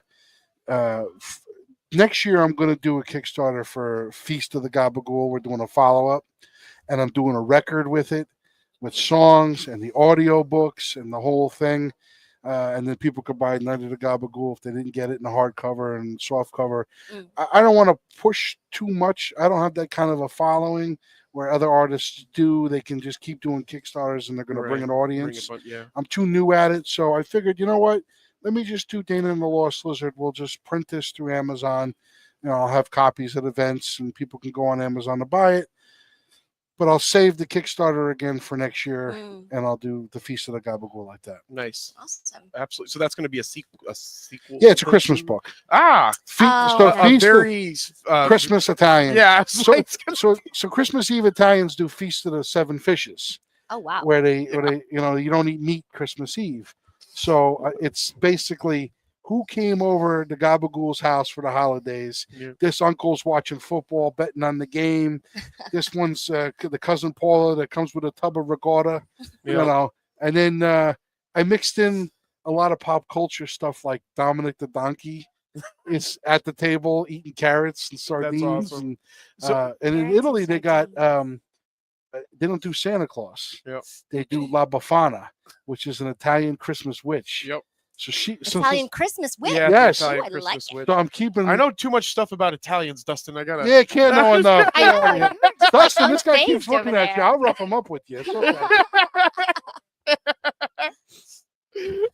Next year, I'm going to do a Kickstarter for Feast of the GabaGhoul. We're doing a follow-up, and I'm doing a record with it, with songs and the audio books and the whole thing. And then people could buy Night of the GabaGhoul if they didn't get it in the hardcover and soft cover. I don't want to push too much. I don't have that kind of a following where other artists do. They can just keep doing Kickstarters and they're going to bring an audience. Yeah. I'm too new at it, so I figured, you know what? Let me just do Dana and the Lost Lizard. We'll just print this through Amazon. I'll have copies at events and people can go on Amazon to buy it. But I'll save the Kickstarter again for next year, and I'll do the Feast of the GabaGhoul like that. Nice. Awesome. Absolutely. So that's going to be a sequel. Yeah, it's a Christmas book. Ah, Feast very Christmas Italian. Yeah. So Christmas Eve Italians do Feast of the Seven Fishes. Oh wow. Where they you don't eat meat Christmas Eve. So it's basically who came over to GabaGhoul's house for the holidays. Yeah. This uncle's watching football, betting on the game. This one's the cousin Paula that comes with a tub of regatta. And then I mixed in a lot of pop culture stuff like Dominic the Donkey is at the table eating carrots and sardines. That's awesome. And in Italy they got they don't do Santa Claus. Yep. They do La Befana, which is an Italian Christmas witch. Yep. So she Italian Christmas witch. Yeah, Yes. Italian Ooh, I Christmas like it. witch. So I'm keeping. I know too much stuff about Italians, Dustin. I gotta. Yeah, can't know enough. I know, you're just Dustin, this guy keeps unfazed over looking at you. there. I'll rough him up with you. It's okay.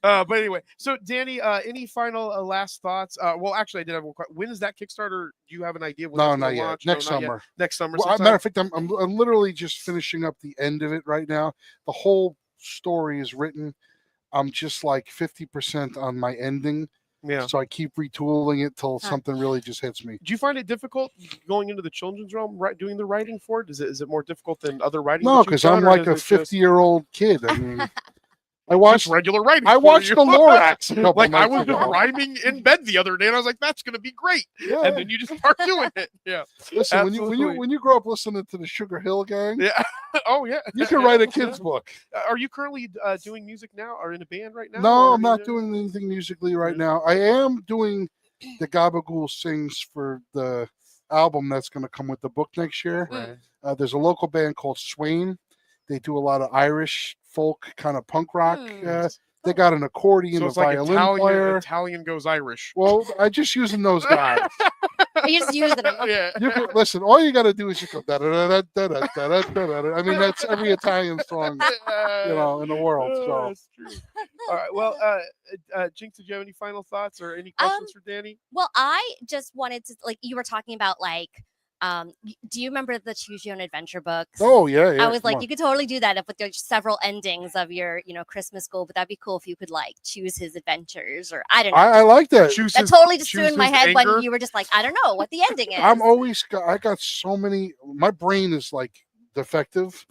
But anyway, so Danny, any final last thoughts? Well, actually, I did have one question. When is that Kickstarter? Do you have an idea? When No, that's not gonna yet. launch? Next No, not yet. summer. Next summer. Well, sometime? matter of fact, I'm literally just finishing up the end of it right now. The whole story is written. I'm just like 50% on my ending. Yeah. So I keep retooling it till something really just hits me. Do you find it difficult going into the children's realm, doing the writing for it? Is it more difficult than other writing? No, because I'm like a 50-year-old kid. I mean, I watched regular writing. I for watched you. the Lorax a couple Like I nights was ago. just rhyming in bed the other day, and I was like, "That's gonna be great." Yeah. And then you just start doing it. Yeah. Listen, Absolutely. when you grow up listening to the Sugar Hill Gang, Yeah. Oh yeah. you can write a kid's book. Are you currently doing music now, or in a band right now? No, or I'm not doing anything musically right now. I am doing the GabaGhoul sings for the album that's going to come with the book next year. Right. There's a local band called Swain. They do a lot of Irish folk kind of punk rock. They got an accordion, So a it's like violin player. Italian goes Irish. Well, I just using those guys. You're just using them. Yeah. You can, listen, all you got to do is just go da da da da da da da da da. I mean, that's every Italian song, in the world. So That's true. All right. Well, Jinx, did you have any final thoughts or any questions for Danny? Well, I just wanted to, like, you were talking about, like, do you remember the Choose Your Own Adventure books? Oh yeah, yeah. I was come like, on. you could totally do that if with there's several endings of your, Christmas goal. But that'd be cool if you could like choose his adventures, or I don't know. I like that. That totally just threw choose in my his head anger. when you were just like, I don't know what the ending is. I got so many. My brain is like defective,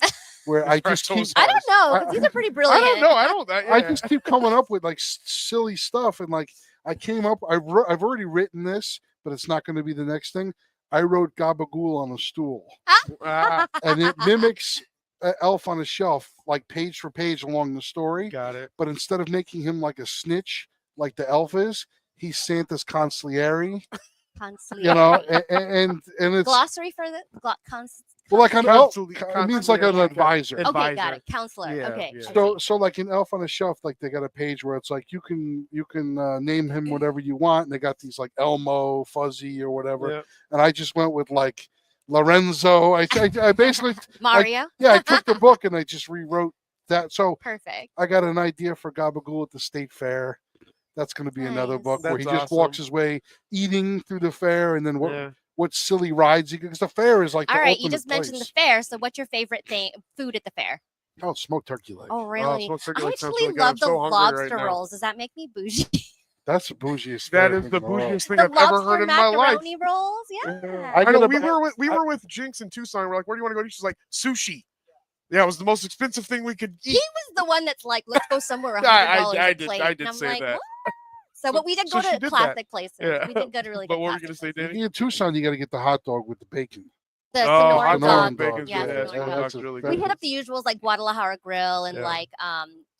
where I just keep. I don't know, 'cause these are pretty brilliant. I don't know. I don't. I just keep coming up with like silly stuff, and like I came up. I've already written this, but it's not going to be the next thing. I wrote GabaGhoul on a stool, and it mimics Elf on a Shelf, like page for page along the story. Got it. But instead of making him like a snitch, like the elf is, he's Santa's consigliere. Consigliere. And it's glossary for the well, like an elf. Consigliere. It means like an advisor. Okay, got it. Counselor. Yeah, Okay. yeah. So like in Elf on a Shelf, like they got a page where it's like you can name him whatever you want, and they got these like Elmo, Fuzzy, or whatever. Yeah. And I just went with like Lorenzo. I basically Mario. I took the book and I just rewrote that. So Perfect. I got an idea for GabaGhoul at the state fair. That's going to be another Nice. book where That's he just awesome. walks his way eating through the fair, and then Yeah. what silly rides he because the fair is like All the right, you ultimate just mentioned the place. fair. So, what's your favorite food at the fair? Oh, smoked turkey leg. Oh, really? smoked turkey I leg sounds actually really good. I'm love the so hungry right lobster now. rolls. Does that make me bougie? That's the bougiest. That thing is in the world. bougiest thing The I've ever lobster heard in my life. macaroni rolls. Yeah. I I know get we were with Jinx in Tucson. We're like, where do you want to go? She's like, sushi. Yeah, it was the most expensive thing we could He eat. was the one that's like, let's go somewhere $100 I a did- plate. I did and I'm say like, that. what? So, but we did so go she to did classic that. places. Yeah. We did go to really But good what were you classic gonna say, places. If Danny? you're in Tucson, you got to get the hot dog with the bacon. The Oh, Sonoran hot dog. dog bacon's Yeah, good. Sonoran Yeah, dog. that's really that- We good. hit up the usuals like Guadalajara Grill and Yeah. like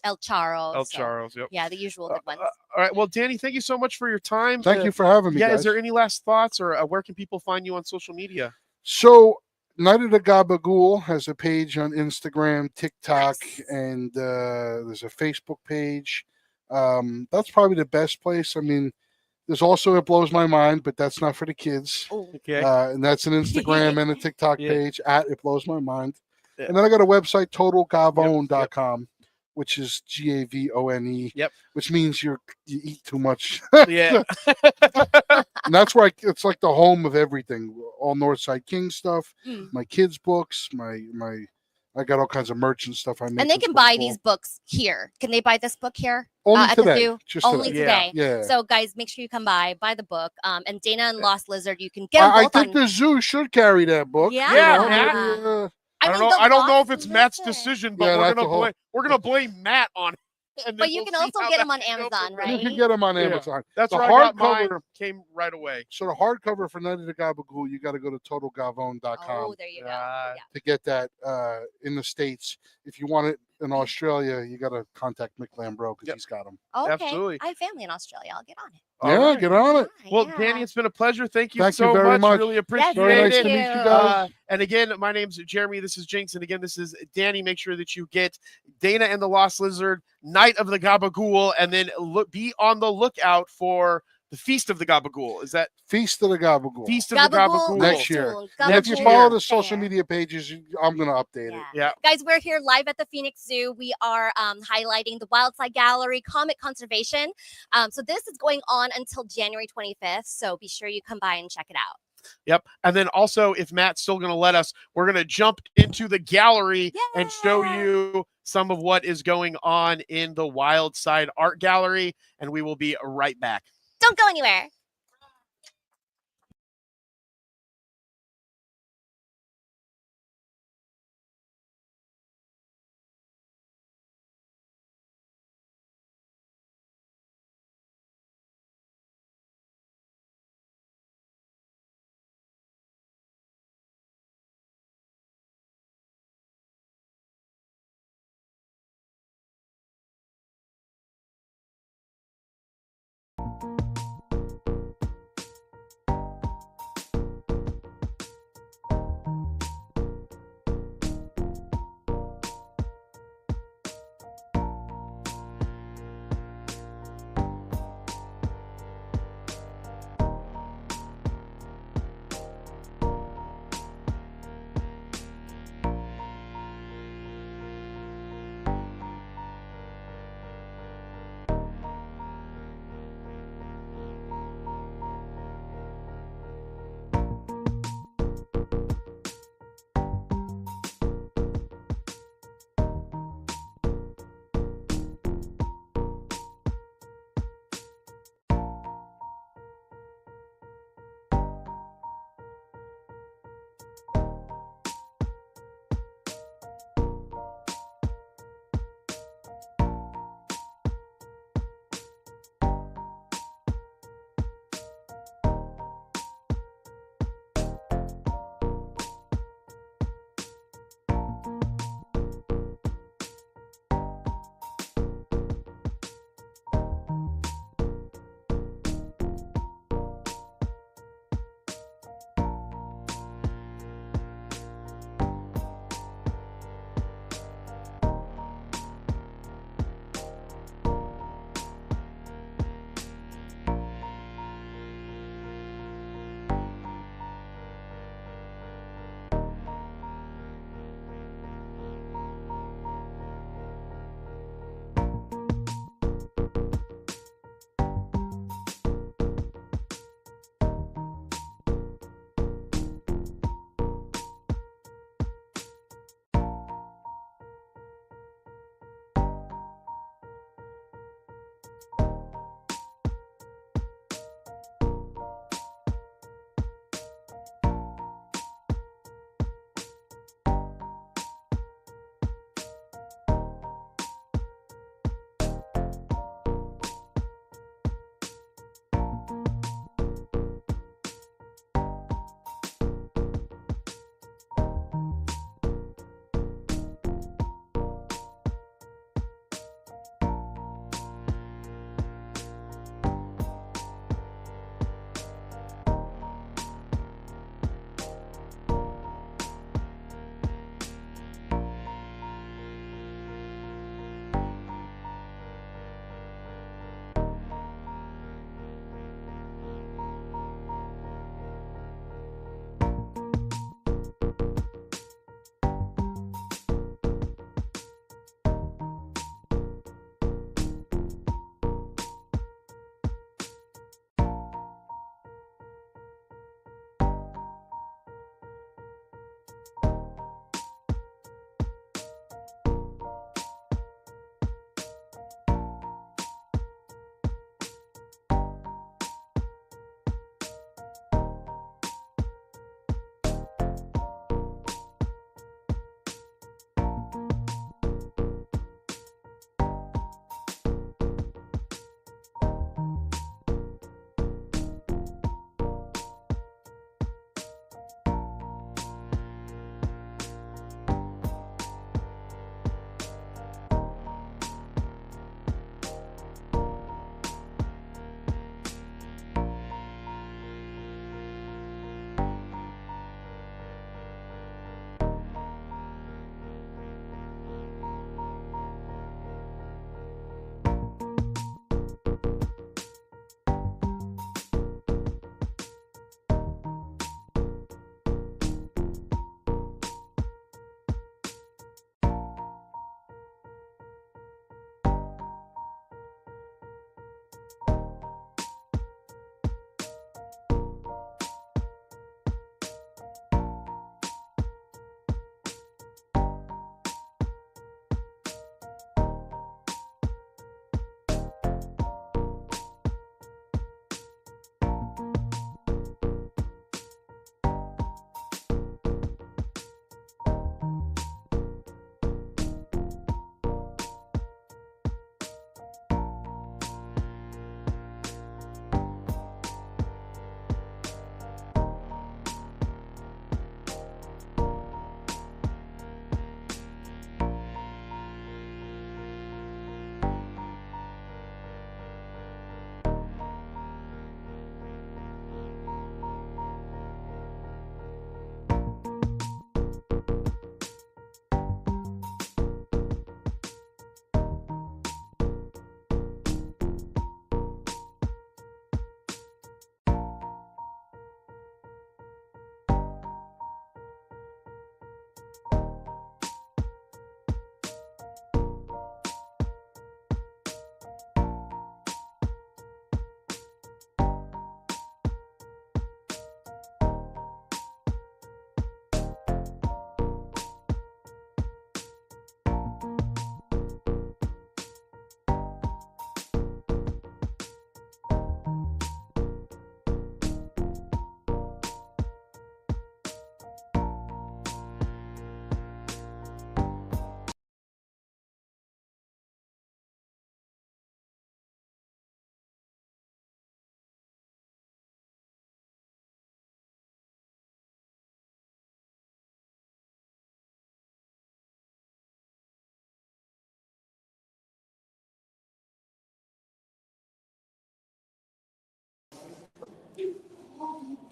El Charro. El so, Charros. Yep. Yeah, the usual good ones. All right. Well, Danny, thank you so much for your time. Thank you for having me. Yeah. guys. Is there any last thoughts, or where can people find you on social media? So, Night of the GabaGhoul has a page on Instagram, TikTok, and there's a Facebook page. That's probably the best place. I mean, there's also It Blows My Mind, but that's not for the kids. Okay. And that's an Instagram and a TikTok Yeah. page at It Blows My Mind. Yeah. And then I got a website, totalgavone.com, which is GAVONE, Yep. which means you eat too much. Yeah. And that's where it's like the home of everything. All Northside King stuff, Mm. my kids' books, I got all kinds of merch and stuff. I make And they that's can pretty buy cool. these books here. Can they buy this book here? Only at the today. zoo? Just Only today. today. Yeah. So, guys, make sure you come by, buy the book. And Dana and Lost Lizard, you can get them I both think on. the zoo should carry that book. Yeah. Yeah, know, Matt. maybe, I don't know. the I don't know if Lost it's Matt's Lizard. decision, but Yeah, that's we're gonna blame Matt on it. And But then you we'll can see also how get them that on goes. Amazon, You right? can get them on Yeah. Amazon. That's The where I got mine. hardcover- Came right away. So the hardcover for Night of the GabaGhoul, you got to go to totalgavone.com Oh, there you go. Ah. Yeah. to get that in the States. If you want it in Australia, you got to contact Mick Lambro because Yep. he's got them. Okay. Absolutely. I have family in Australia. I'll get on it. All Yeah, right. get on it. Well, Yeah. Danny, it's been a pleasure. Thank you Thank you so very much. Really Yes, appreciate Very nice it. to meet you guys. And again, my name's Jeremy. This is Jinx. And again, this is Danny. Make sure that you get Dana and the Lost Lizard, Night of the GabaGhoul, and then be on the lookout for the Feast of the GabaGhoul. Is that Feast of the GabaGhoul. Feast of the GabaGhoul GabaGhoul? Next year. soon. And if you Next follow year. the social Fair. media pages, I'm going to update it. Yeah. Guys, we're here live at the Phoenix Zoo. We are highlighting the Wildside Gallery, comic conservation. So this is going on until January 25th. So be sure you come by and check it out. Yep. And then also, if Matt's still going to let us, we're going to jump into the gallery and show you some of what is going on in the Wildside Art Gallery. And we will be right back. Don't go anywhere.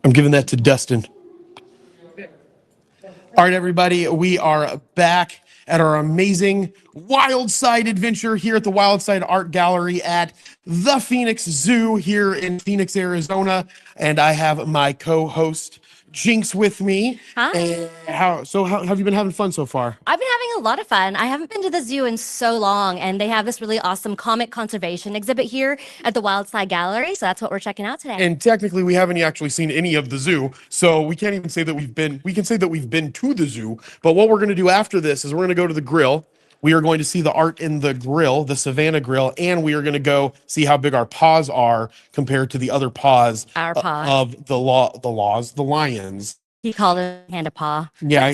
I'm giving that to Dustin. All right, everybody, we are back at our amazing Wild Side adventure here at the Wild Side Art Gallery at the Phoenix Zoo here in Phoenix, Arizona. And I have my co-host Jinx with me. Hi. And how have you been having fun so far? I've been having a lot of fun. I haven't been to the zoo in so long, and they have this really awesome comic conservation exhibit here at the Wild Side Gallery. So that's what we're checking out today. And technically, we haven't actually seen any of the zoo, so we can't even say that we've been. We can say that we've been to the zoo. But what we're going to do after this is we're going to go to the grill. We are going to see the art in the grill, the Savannah grill, and we are going to go see how big our paws are compared to the other paws Our paws. of the lions. He called it hand a paw. Yeah,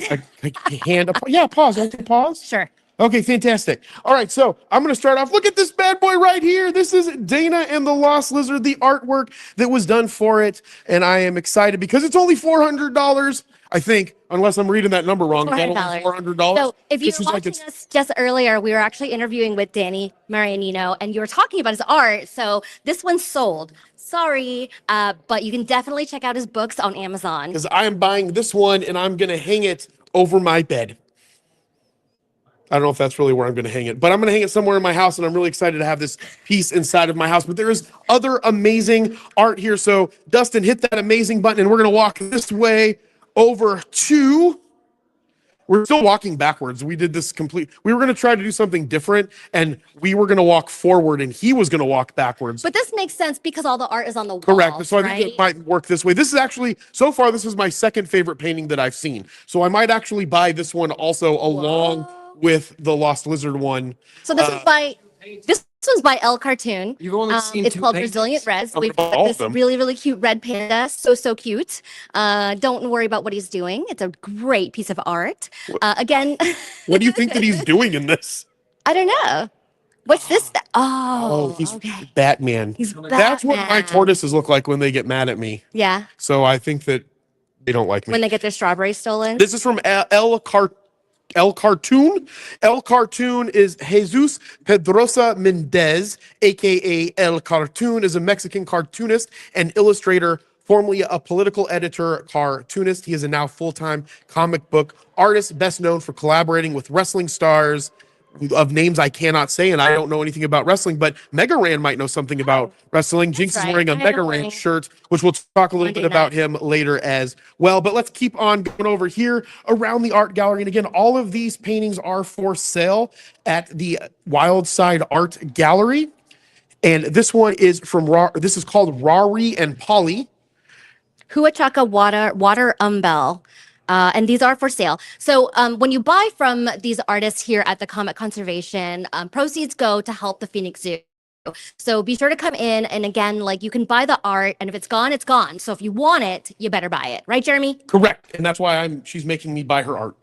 yeah, paws. I say paws. Sure. Okay, fantastic. All right, so I'm going to start off. Look at this bad boy right here. This is Dana and the Lost Lizard, the artwork that was done for it, and I am excited because it's only $400. I think, unless I'm reading that number wrong. $400. $400. So if you This were is like watching us just earlier, we were actually interviewing with Danny Marianino, and you were talking about his art. So this one's sold. Sorry, but you can definitely check out his books on Amazon. Because I am buying this one, and I'm going to hang it over my bed. I don't know if that's really where I'm going to hang it, but I'm going to hang it somewhere in my house, and I'm really excited to have this piece inside of my house. But there is other amazing art here. So, Dustin, hit that amazing button, and we're going to walk this way over to... We're still walking backwards. We did this we were going to try to do something different, and we were going to walk forward, and he was going to walk backwards. But this makes sense because all the art is on the wall. Correct. So I think right? it might work this way. This is actually, so far, this is my second favorite painting that I've seen. So I might actually buy this one also along with the Lost Lizard one. So this one's by El Cartoon. You've only seen It's two called paintings? Resilient Res. I'm We've gonna buy got all of this them. really, really cute red panda. So cute. Don't worry about what he's doing. It's a great piece of art. Again, What do you think that he's doing in this? I don't know. What's this? Oh, he's okay. Batman. He's That's what my Batman. tortoises look like when they get mad at me. Yeah, So I think that they don't like me. when they get their strawberries stolen. This is from El Cartoon. El Cartoon is Jesus Pedrosa Mendez, aka El Cartoon, is a Mexican cartoonist and illustrator, formerly a political editor, cartoonist. He is a now full-time comic book artist, best known for collaborating with wrestling stars of names I cannot say, and I don't know anything about wrestling, but Mega Ran might know something about wrestling. Jinx is right. wearing a I Mega know. Ran shirt, which we'll talk a little Monday bit about him later as well. But let's keep on going over here around the art gallery. And again, all of these paintings are for sale at the Wild Side Art Gallery. And this one is this is called Rari and Polly. Huachaka water umbel. And these are for sale. So when you buy from these artists here at the Comic Conservation, proceeds go to help the Phoenix Zoo. So be sure to come in. And again, like you can buy the art, and if it's gone, it's gone. So if you want it, you better buy it. Right, Jeremy? Correct. And that's why she's making me buy her art.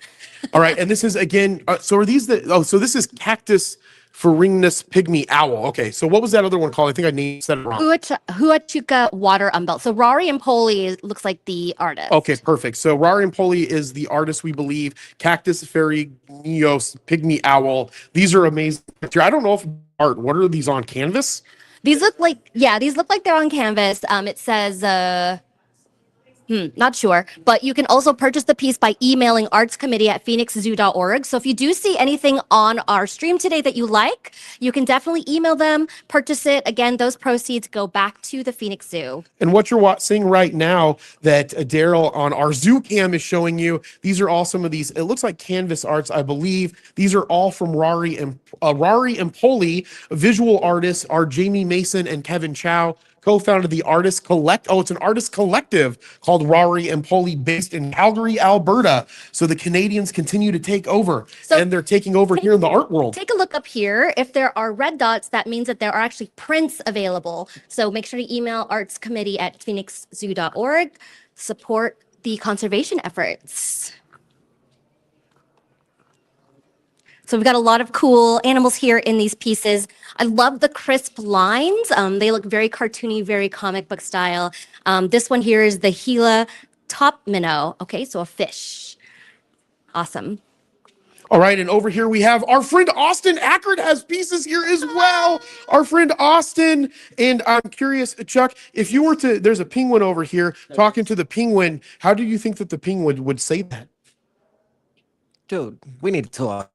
All right. And this is again, so are these so this is Cactus Pharyngus Pygmy Owl. Okay. So what was that other one called? I think I said it wrong. Huachuca water umbel. So Rari and Poli looks like the artist. Okay, perfect. So Rari and Poli is the artist, we believe. Cactus Pharyngus Pygmy Owl. These are amazing. I don't know if art. What are these on canvas? These look like they're on canvas. It says not sure, but you can also purchase the piece by emailing artscommittee@phoenixzoo.org. So if you do see anything on our stream today that you like, you can definitely email them, purchase it. Again, those proceeds go back to the Phoenix Zoo. And what you're seeing right now that Daryl on our Zoo Cam is showing you, these are all some of these, it looks like canvas arts, I believe. These are all from Rari and Poli. Visual artists are Jamie Mason and Kevin Chow. Co-founded the Artist Collect. Oh, it's an artist collective called Rari and Poli, based in Calgary, Alberta. So the Canadians continue to take over, and they're taking over here in the art world. Take a look up here. If there are red dots, that means that there are actually prints available. So make sure to email artscommittee@phoenixzoo.org. Support the conservation efforts. So we've got a lot of cool animals here in these pieces. I love the crisp lines. They look very cartoony, very comic book style. This one here is the Gila top minnow. Okay, so a fish. Awesome. All right, and over here we have our friend Austin Ackert has pieces here as well. Our friend Austin, and I'm curious, Chuck, if you were to, there's a penguin over here talking to the penguin. How do you think that the penguin would say that? Dude, we need to talk.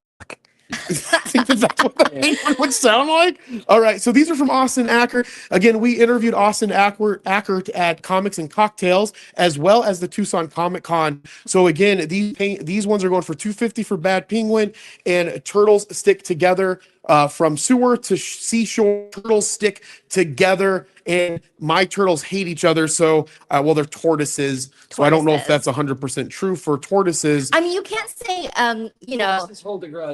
I think that's what the penguin would sound like. All right, so these are from Austin Ackert. Again, we interviewed Austin Ackert at Comics and Cocktails, as well as the Tucson Comic Con. So again, these ones are going for $250 for Bad Penguin, and turtles stick together. From sewer to seashore, turtles stick together, and my turtles hate each other. So, well, they're tortoises. So I don't know if that's 100% true for tortoises. I mean, you can't say,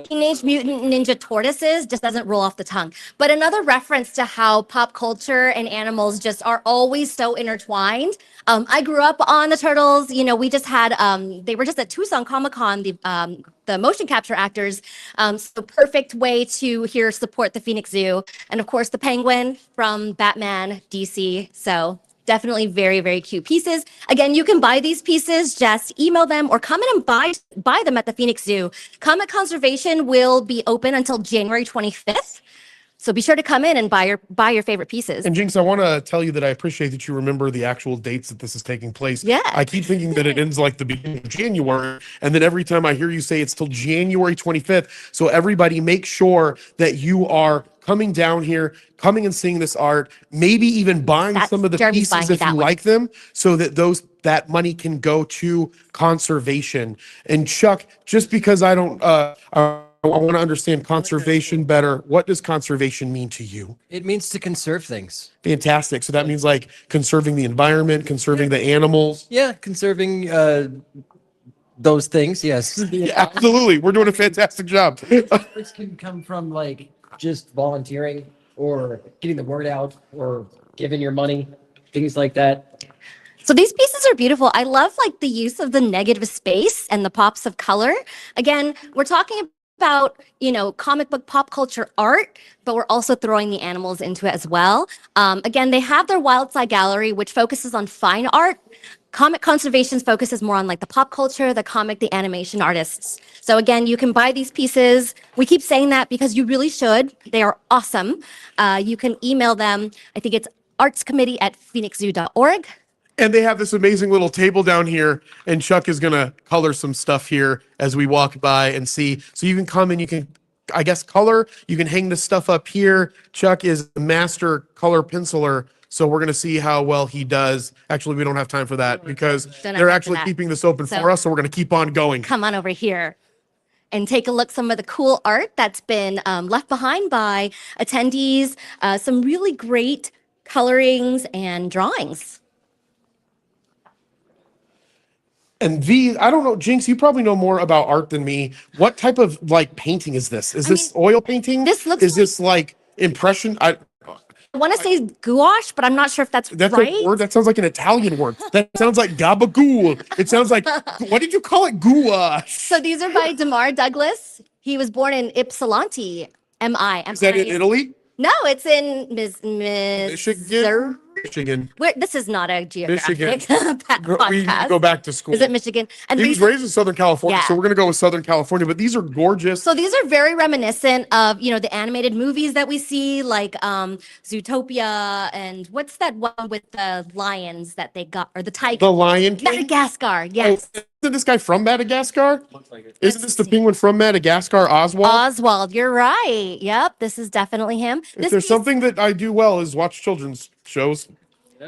Teenage Mutant Ninja Tortoises just doesn't roll off the tongue. But another reference to how pop culture and animals just are always so intertwined. I grew up on the turtles. You know, we just had, they were just at Tucson Comic Con, the motion capture actors. So perfect way to here support the Phoenix Zoo. And of course, the penguin from Batman, DC. So definitely very, very cute pieces. Again, you can buy these pieces, just email them or come in and buy them at the Phoenix Zoo. Comic conservation will be open until January 25th. So be sure to come in and buy your favorite pieces. And Jinx, I want to tell you that I appreciate that you remember the actual dates that this is taking place. Yeah. I keep thinking that it ends like the beginning of January, and then every time I hear you say it's till January 25th. So everybody make sure that you are coming down here, coming and seeing this art, maybe even buying some of the Jeremy's pieces buying if you like them, so that that money can go to conservation. And Chuck, just because I don't I want to understand conservation better. What does conservation mean to you? It means to conserve things. Fantastic. So that means like conserving the environment, conserving the animals. Yeah, conserving those things. Yes. Yeah, absolutely. We're doing a fantastic job. This can come from like just volunteering or getting the word out or giving your money, things like that. So these pieces are beautiful. I love like the use of the negative space and the pops of color. Again, we're talking about, you know, comic book pop culture art, but we're also throwing the animals into it as well. Again, they have their Wild Side Gallery, which focuses on fine art. Comic Conservation's focuses more on like the pop culture, the comic, the animation artists. So again, you can buy these pieces. We keep saying that because you really should. They are awesome. You can email them. I think it's artscommittee@phoenixzoo.org. And they have this amazing little table down here, and Chuck is going to color some stuff here as we walk by and see. So you can come and you can, I guess, color. You can hang this stuff up here. Chuck is a master color penciler, so we're going to see how well he does. Actually, we don't have time for that because they're actually keeping this open for us, so we're going to keep on going. Come on over here and take a look some of the cool art that's been left behind by attendees. Some really great colorings and drawings. And these, I don't know, Jinx, you probably know more about art than me. What type of like painting is this? Is this oil painting? This looks Is this like impression? I want to say gouache, but I'm not sure if that's right. a word. That sounds like an Italian word. That sounds like GabaGhoul. It sounds like, what did you call it? Gouache. So these are by Damar Douglas. He was born in Ypsilanti, MI. Is that in Italy? No, it's in Michigan. Michigan. This is not a geographic Michigan. We podcast. go back to school. Is it Michigan? And he was raised in Southern California, so we're going to go with Southern California. But these are gorgeous. So these are very reminiscent of, you know, the animated movies that we see, like Zootopia, and what's that one with the lions that they got, or the tiger? The Lion King? Madagascar, yes. Oh, isn't this guy from Madagascar? Looks like it. Isn't this the penguin from Madagascar, Oswald? Oswald, you're right. Yep, this is definitely him. If there's something that I do well is watch children's shows.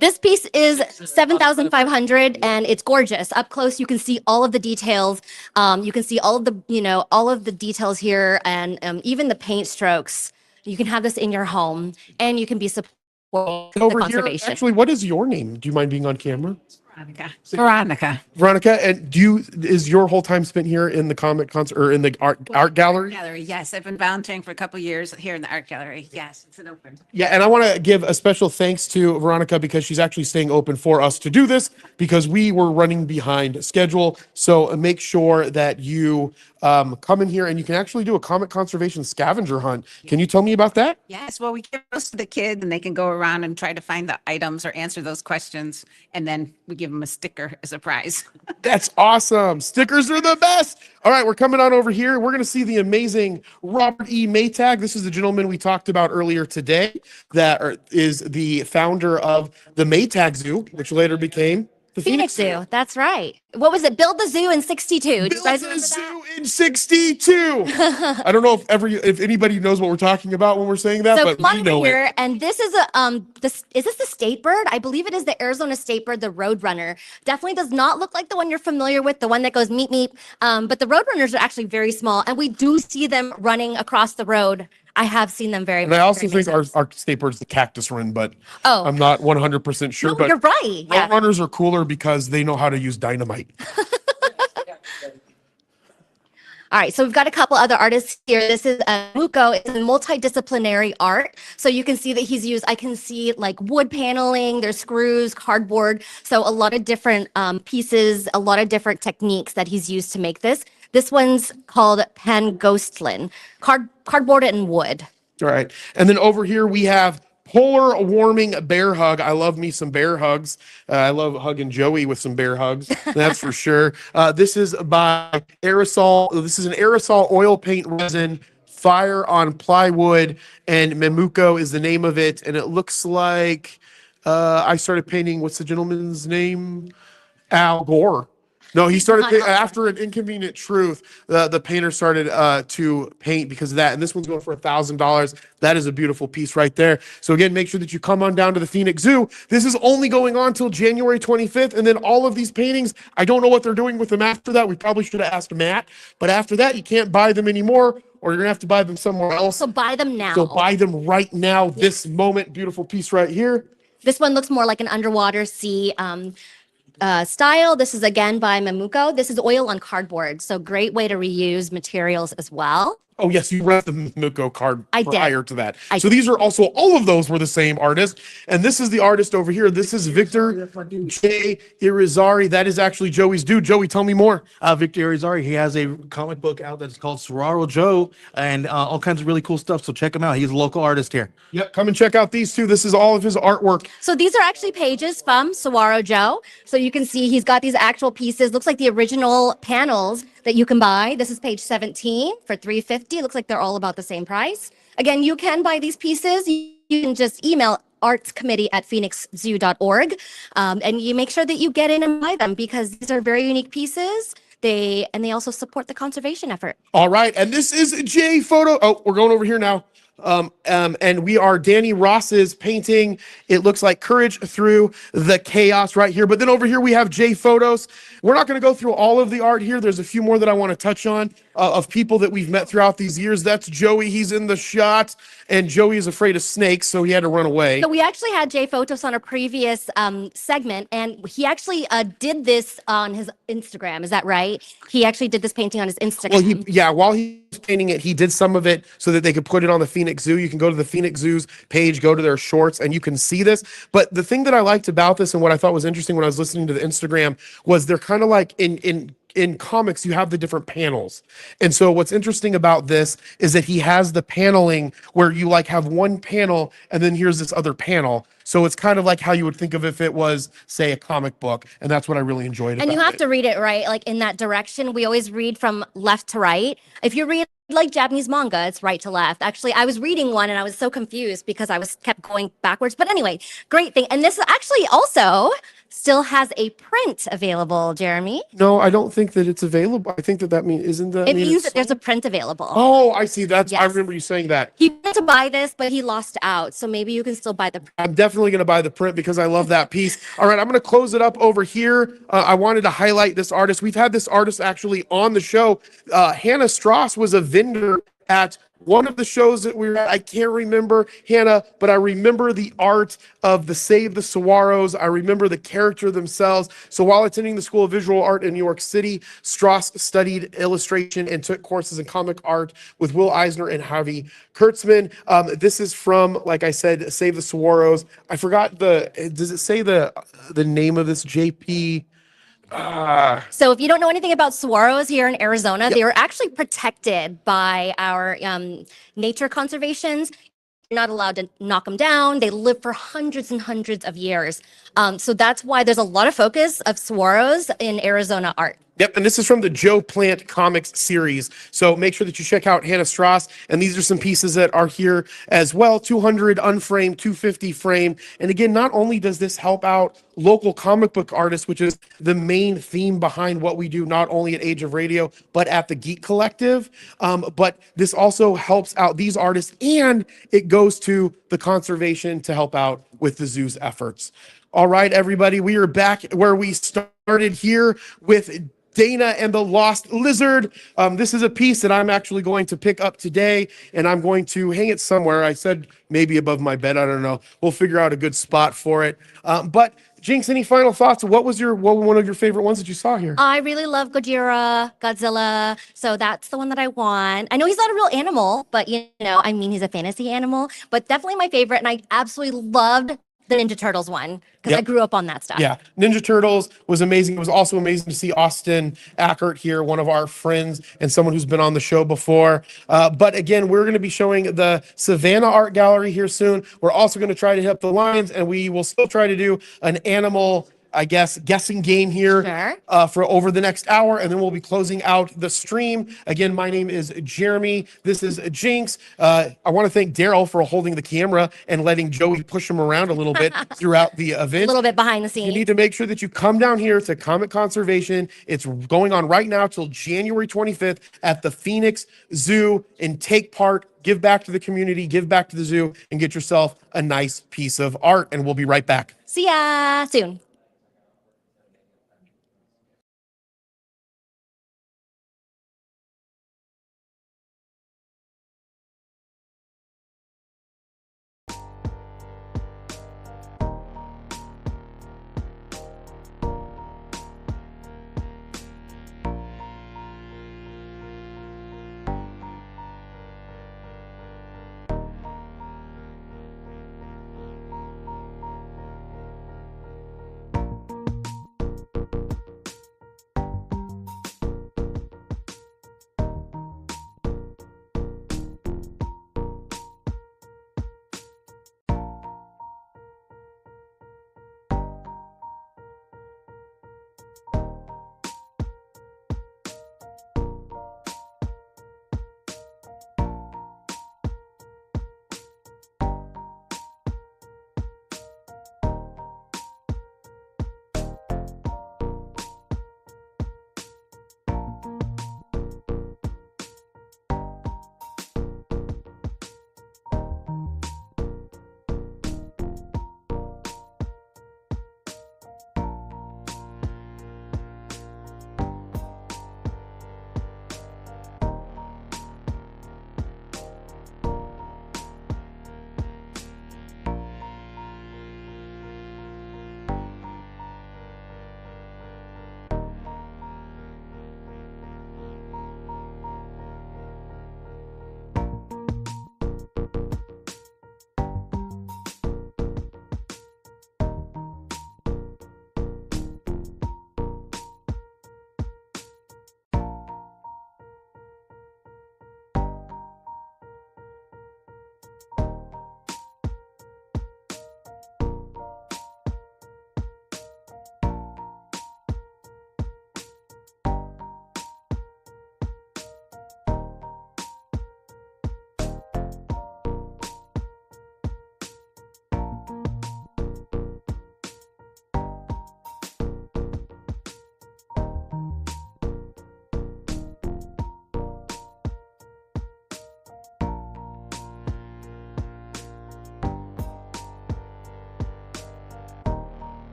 This piece is 7,500 and it's gorgeous. Up close, you can see all of the details. You can see all of the, you know, all of the details here, and even the paint strokes. You can have this in your home, and you can be supporting the conservation. Actually, what is your name? Do you mind being on camera? Veronica. Veronica, and is your whole time spent here in the comic concert or in the art gallery? Yes, I've been volunteering for a couple years here in the art gallery. Yes, it's an open. Yeah, and I want to give a special thanks to Veronica because she's actually staying open for us to do this because we were running behind schedule. So make sure that you come in here and you can actually do a comic conservation scavenger hunt. Can you tell me about that? Yes, well, we give those to the kids and they can go around and try to find the items or answer those questions, and then we give give him a sticker as a prize. That's awesome. Stickers are the best. All right, we're coming on over here. We're going to see the amazing Robert E. Maytag. This is the gentleman we talked about earlier today that is the founder of the Maytag Zoo, which later became the Phoenix Zoo. That's right. What was it? Build the Zoo in 62. Do you Build guys the remember Zoo in 62. I don't know if anybody knows what we're talking about when we're saying that, So but come on we know over it. here, and this is is this the state bird? I believe it is the Arizona state bird, the roadrunner. Definitely does not look like the one you're familiar with, the one that goes meep meep. But the roadrunners are actually very small, and we do see them running across the road. I have seen them very. And I also very think our state bird's the cactus wren, but Oh. I'm not 100% sure. No, but you're right. Yeah. roadrunners are cooler because they know how to use dynamite. All right, so we've got a couple other artists here. This is Muko. It's a multidisciplinary art. So you can see that he's used, I can see like wood paneling, there's screws, cardboard. So a lot of different pieces, a lot of different techniques that he's used to make this. This one's called Pangostlin, cardboard and wood. All right. And then over here we have Polar Warming Bear Hug. I love me some bear hugs. I love hugging Joey with some bear hugs. That's for sure. This is by Aerosol. This is an aerosol oil paint resin, fire on plywood, and Memuko is the name of it. And it looks like I started painting. What's the gentleman's name? Al Gore. No, he started after An Inconvenient Truth. The painter started to paint because of that, and this one's going for $1,000. That is a beautiful piece right there. So again, make sure that you come on down to the Phoenix Zoo. This is only going on till January 25th, and then all of these paintings, I don't know what they're doing with them after that. We probably should have asked Matt, but after that, you can't buy them anymore, or you're gonna have to buy them somewhere else. So buy them now. So buy them right now, this moment. Beautiful piece right here. This one looks more like an underwater sea style. This is again by Memuko. This is oil on cardboard, so great way to reuse materials as well. Oh, yes, you read the Memuko card I did. prior to that. I So these are also, all of those were the same artist. And this is the artist over here. This is Victor J. Irizarry. That is actually Joey's dude. Joey, tell me more. Victor Irizarry, he has a comic book out that's called Saguaro Joe and all kinds of really cool stuff. So check him out. He's a local artist here. Yep, come and check out these two. This is all of his artwork. So these are actually pages from Saguaro Joe. So you can see he's got these actual pieces. Looks like the original panels that you can buy. This is page 17 for $350. Looks like they're all about the same price. Again, you can buy these pieces. You can just email artscommittee@phoenixzoo.org, and you make sure that you get in and buy them because these are very unique pieces. They also support the conservation effort. All right, and this is J Photo. Oh, we're going over here now. And we are Danny Ross's painting. It looks like Courage Through the Chaos right here. But then over here we have J Photos. We're not going to go through all of the art here. There's a few more that I want to touch on of people that we've met throughout these years. That's Joey. He's in the shot. And Joey is afraid of snakes, so he had to run away. So we actually had J Photos on a previous segment, and he actually did this on his Instagram. Is that right? He actually did this painting on his Instagram. Well, while he was painting it, he did some of it so that they could put it on the Phoenix Zoo. You can go to the Phoenix Zoo's page, go to their shorts, and you can see this. But the thing that I liked about this and what I thought was interesting when I was listening to the Instagram was they're kind of like in comics, you have the different panels. And so what's interesting about this is that he has the paneling where you like have one panel and then here's this other panel. So it's kind of like how you would think of if it was, say, a comic book. And that's what I really enjoyed And about you have it. to read it, right? Like in that direction. We always read from left to right. If you read like Japanese manga, it's right to left. Actually, I was reading one and I was so confused because I was kept going backwards. But anyway, great thing. And this actually also still has a print available, Jeremy. No, I don't think that it's available. I think that means, isn't that? It mean means it's- that there's a print available. Oh, I see. I Yes. remember you saying that. He wanted to buy this, but he lost out. So maybe you can still buy the print. I'm definitely going to buy the print because I love that piece. All right, I'm going to close it up over here. I wanted to highlight this artist. We've had this artist actually on the show. Hannah Strauss was a vendor at one of the shows that we were at. I can't remember Hannah, but I remember the art of the Save the Saguaros. I remember the character themselves. So while attending the School of Visual Art in New York City, Strauss studied illustration and took courses in comic art with Will Eisner and Harvey Kurtzman. This is from, like I said, Save the Saguaros. I forgot does it say the name of this JP? So if you don't know anything about saguaros here in Arizona, they are actually protected by our nature conservations. You're not allowed to knock them down. They live for hundreds and hundreds of years. So that's why there's a lot of focus of saguaros in Arizona art. Yep, and this is from the Joe Plant Comics series. So make sure that you check out Hannah Strauss. And these are some pieces that are here as well. 200 unframed, 250 frame. And again, not only does this help out local comic book artists, which is the main theme behind what we do, not only at Age of Radio, but at the Geek Collective. But this also helps out these artists, and it goes to the conservation to help out with the zoo's efforts. All right, everybody, we are back where we started here with Dana and the Lost Lizard. This is a piece that I'm actually going to pick up today, and I'm going to hang it somewhere. I said maybe above my bed. I don't know. We'll figure out a good spot for it. But Jinx, any final thoughts? What was one of your favorite ones that you saw here? I really love Godzilla. So that's the one that I want. I know he's not a real animal, but I mean, he's a fantasy animal, but definitely my favorite. And I absolutely loved the Ninja Turtles one because I grew up on that stuff. Yeah, Ninja Turtles was amazing. It was also amazing to see Austin Ackert here, one of our friends and someone who's been on the show before. But again, we're going to be showing the Savannah Art Gallery here soon. We're also going to try to hit up the Lions, and we will still try to do an animal, I guess, guessing game here for over the next hour, and then we'll be closing out the stream. Again, my name is Jeremy. This is Jinx. I want to thank Daryl for holding the camera and letting Joey push him around a little bit throughout the event. A little bit behind the scenes. You need to make sure that you come down here to Comic Conservation. It's going on right now till January 25th at the Phoenix Zoo, and take part. Give back to the community, give back to the zoo, and get yourself a nice piece of art. And we'll be right back. See ya soon.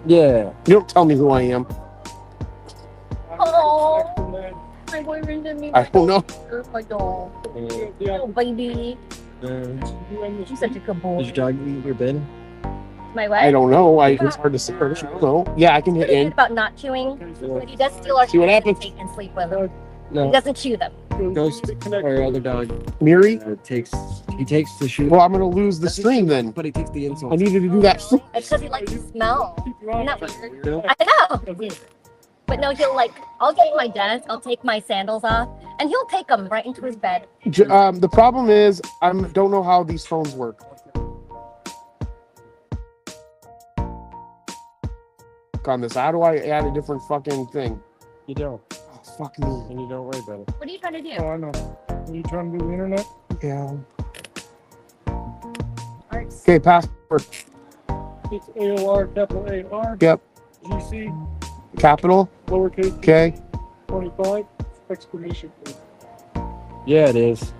Yeah. You don't tell me who I am. Oh, my boyfriend and me. I don't know. My dog. Oh, baby. You're such a good boy. Does your dog eat your bed? My what? I don't know. It's hard to say. I don't know. Yeah, I can hit Pretty good in. about not chewing, but he does steal our See what treats and happens. take and sleep with them. He No. doesn't chew them. Ghost, our other dog, Miri? takes the shoe. Well, I'm gonna lose the stream then. But he takes the insult. I needed to do that. It's because he likes the smell. Isn't that weird? No. I know. But no, he'll like, I'll get my dentist, I'll take my sandals off, and he'll take them right into his bed. The problem is I don't know how these phones work. On this, how do I add a different fucking thing? You don't. Oh, fuck me. And you don't worry about it. What are you trying to do? Oh, I know. Are you trying to do the internet? Yeah. Arts. Okay, password. It's AOR, capital AR. Yep. GC, Capital. lowercase Okay. 25, exclamation point. Yeah, it is.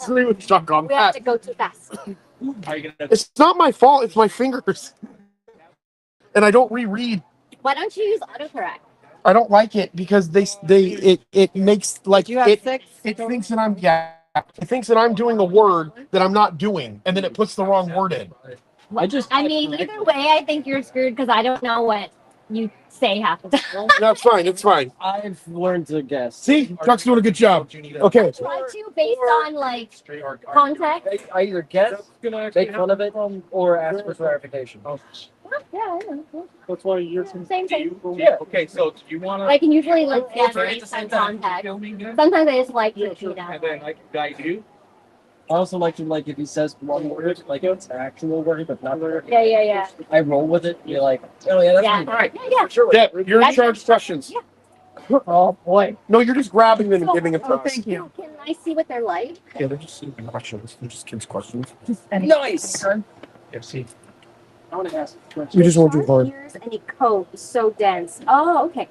We were stuck on We have that. to go too fast. It's not my fault. It's my fingers. And I don't reread. Why don't you use autocorrect? I don't like it because it makes like You have it 6? it thinks that it thinks that I'm doing a word that I'm not doing, and then it puts the wrong word in. I I mean, either way, I think you're screwed because I don't know what You say half the time. That's fine. It's fine. I've learned to guess. See, Chuck's doing a good job. Okay. Try to based on like context. I either guess, make fun of it, or ask for clarification. Yeah, I know. That's why you're Same thing. Yeah. Okay, so do you want I can usually like to guess at the based same on time context. filming this? Sometimes I just like to cheat out. And then I can guide you. I also like to if he says one word, like it's an actual word, but not word. Yeah. I roll with it. You're like, oh yeah, that's Yeah. me. All right. Yeah. Sure. Deb, you're in charge of questions. Yeah. Oh boy. No, you're just grabbing them and giving them to us. Thank you. Can I see what they're like? Yeah, they're just questions. They're just kids' questions. Nice. Yeah, see. I want to ask a question. We just won't do Sharp hard. ears and a coat is so dense. Oh, okay.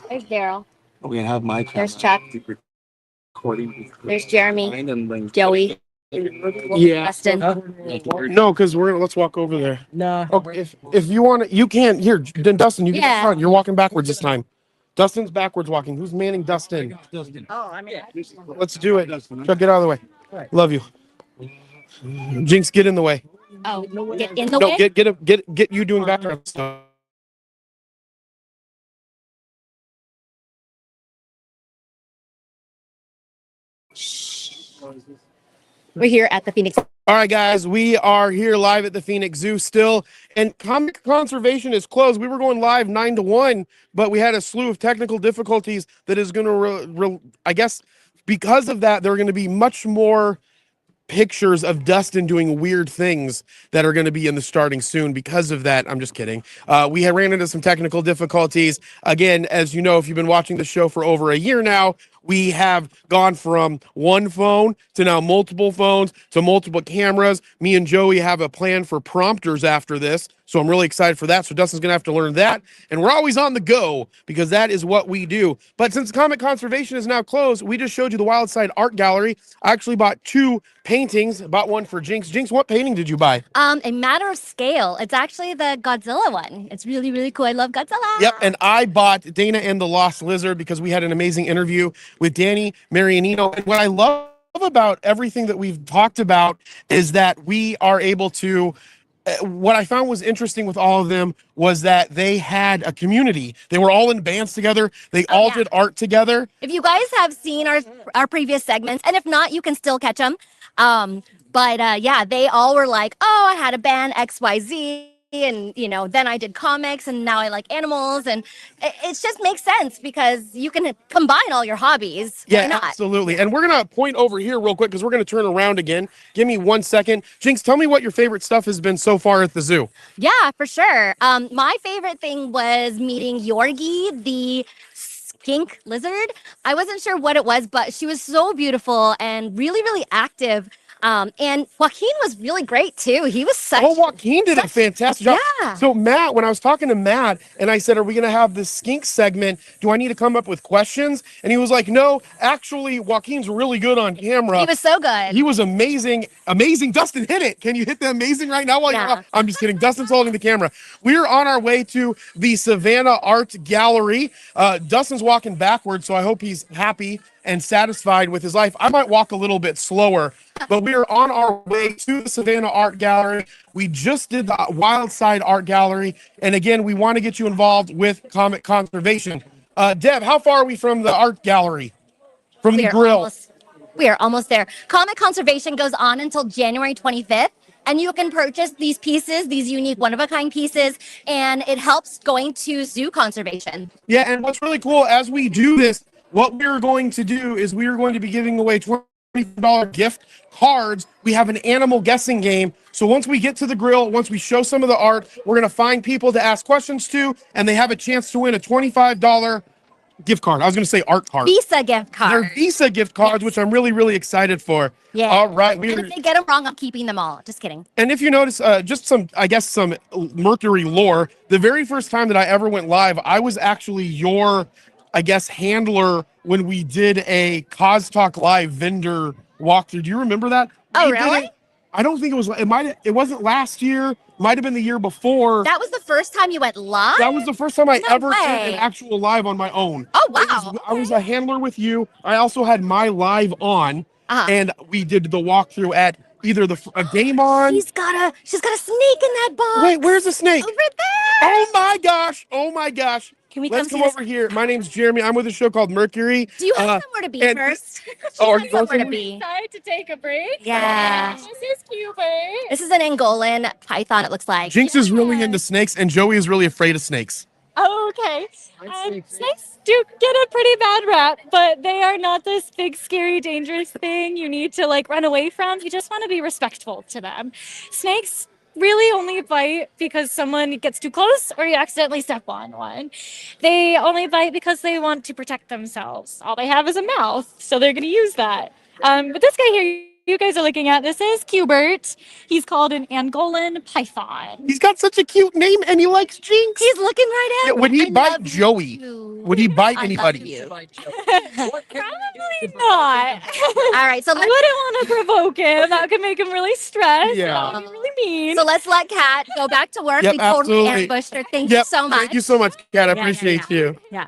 There's Daryl. We have my camera. There's Chuck. Recording. There's Jeremy. And then Joey. Yeah. Dustin. No, because let's walk over there. Nah. Okay, if you want to, you can. Here, then Dustin, you get Yeah. in front. You're walking backwards this time. Dustin's backwards walking. Who's manning Dustin? Oh, I mean, Let's do it. Chuck, get out of the way. Love you. Jinx, get in the way. Oh, get in the No, way. get you doing background stuff. We're here at the Phoenix. All right, guys, we are here live at the Phoenix Zoo still, and comic conservation is closed. We were going live 9 to 1, but we had a slew of technical difficulties that is going to, I guess, because of that, there are going to be much more pictures of Dustin doing weird things that are going to be in the starting soon because of that. I'm just kidding. We had ran into some technical difficulties. Again, as you know, if you've been watching the show for over a year now, we have gone from one phone to now multiple phones to multiple cameras. Me and Joey have a plan for prompters after this, so I'm really excited for that. So Dustin's going to have to learn that, and we're always on the go because that is what we do. But since comic conservation is now closed, we just showed you the Wild Side Art Gallery. I actually bought 2 paintings. Bought one for Jinx. Jinx, what painting did you buy? A matter of scale. It's actually the Godzilla one. It's really, really cool. I love Godzilla. Yep, and I bought Dana and the Lost Lizard because we had an amazing interview with Danny Marianino. And what I love about everything that we've talked about is that we are able to what I found was interesting with all of them was that they had a community. They were all in bands together. They all did art together. If you guys have seen our previous segments, and if not, you can still catch them. But yeah, they all were like, oh, I had a band XYZ. and then I did comics, and now I like animals, and it just makes sense because you can combine all your hobbies. Why Yeah, not? absolutely. And we're gonna point over here real quick because we're gonna turn around again. Give me 1 second. Jinx, tell me what your favorite stuff has been so far at the zoo. Yeah, for sure. My favorite thing was meeting Yorgi, the skink lizard. I wasn't sure what it was, but she was so beautiful and really, really active. And Joaquin was really great too. He was such. Oh, Joaquin did a fantastic job. Yeah. So Matt, when I was talking to Matt and I said, are we going to have this skink segment? Do I need to come up with questions? And he was like, no, actually, Joaquin's really good on camera. He was so good. He was amazing. Amazing. Dustin, hit it. Can you hit the amazing right now? While Yeah. I'm just kidding. Dustin's holding the camera. We're on our way to the Savannah Art Gallery. Dustin's walking backwards, so I hope he's happy and satisfied with his life. I might walk a little bit slower, but we are on our way to the Savannah Art Gallery. We just did the Wild Side Art Gallery. And again, we want to get you involved with comic conservation. Deb, how far are we from the art gallery? From the grill? We are almost there. Comic conservation goes on until January 25th. And you can purchase these pieces, these unique one-of-a-kind pieces, and it helps going to zoo conservation. Yeah, and what's really cool, as we do this, what we're going to do is we are going to be giving away $20 gift cards. We have an animal guessing game. So once we get to the grill, once we show some of the art, we're going to find people to ask questions to, and they have a chance to win a $25 gift card. I was going to say art card. Visa gift card. They're Visa gift cards, which I'm really, really excited for. Yeah. All right. And if they get them wrong, I'm keeping them all. Just kidding. And if you notice, just some Mercury lore, the very first time that I ever went live, I was actually your, handler when we did a Cause Talk Live vendor walkthrough. Do you remember that? Oh, We really? did it- I don't think it wasn't last year. Might have been the year before. That was the first time you went live? That was the first time I No ever did way. an actual live on my own. Oh, wow. I was a handler with you. I also had my live on, and we did the walkthrough at either a game on. She's got a snake in that box. Wait, where's the snake? Over there. Oh my gosh! Oh my gosh! Can we Let's come come see over here. My name's Jeremy. I'm with a show called Mercury. Do you have somewhere to be and- first? Oh, are She you has going somewhere to somewhere? be. Decide to take a break. Yeah. This is Cubert. This is an Angolan python, it looks like. Jinx is really into snakes, and Joey is really afraid of snakes. Oh, okay. Snakes do get a pretty bad rap, but they are not this big, scary, dangerous thing you need to run away from. You just want to be respectful to them. Snakes really only bite because someone gets too close or you accidentally step on one. They only bite because they want to protect themselves. All they have is a mouth, so they're going to use that. But this guy here you guys are looking at, this is Cubert. He's called an Angolan python. He's got such a cute name, and he likes Jinx. He's looking right at Would he I bite love Joey? you. Would he bite I love anybody? you. Probably not. All right, so I wouldn't want to provoke him. That could make him really stressed. Yeah. That would be really mean. So let's let Kat go back to work. Yep, We totally absolutely. ambushed her. Thank you Yep, so much. Thank you so much, Kat. I Yeah, appreciate you. Yeah.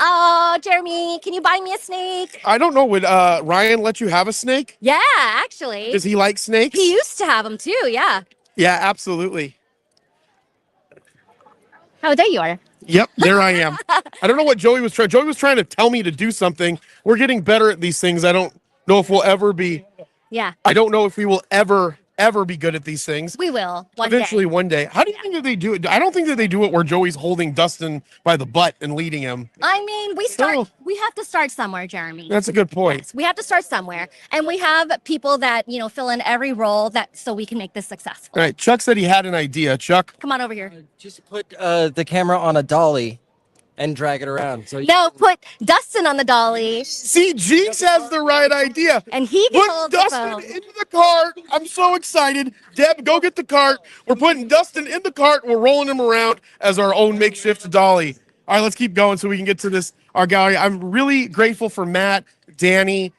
Oh, Jeremy, can you buy me a snake? I don't know. Would Ryan let you have a snake? Yeah, actually. Does he like snakes? He used to have them too, yeah. Yeah, absolutely. Oh, there you are. Yep, there I am. I don't know what Joey was trying. Joey was trying to tell me to do something. We're getting better at these things. I don't know if we'll ever be. Yeah, I don't know if we will ever be good at these things. we will one Eventually, day. one day. How do you think that they do it? I don't think that they do it where Joey's holding Dustin by the butt and leading him. I mean, we have to start somewhere, Jeremy. That's a good point. We have to start somewhere. And we have people that, fill in every role so we can make this successful. All right, Chuck said he had an idea. Chuck, Come on over here. Just put the camera on a dolly and drag it around. So No, put Dustin on the dolly. see, Jinx has the right idea. And he can Put hold the Dustin phone. into the cart. I'm so excited. Deb, go get the cart. We're putting Dustin in the cart. We're rolling him around as our own makeshift dolly. All right, let's keep going so we can get to our gallery. I'm really grateful for Matt, Danny,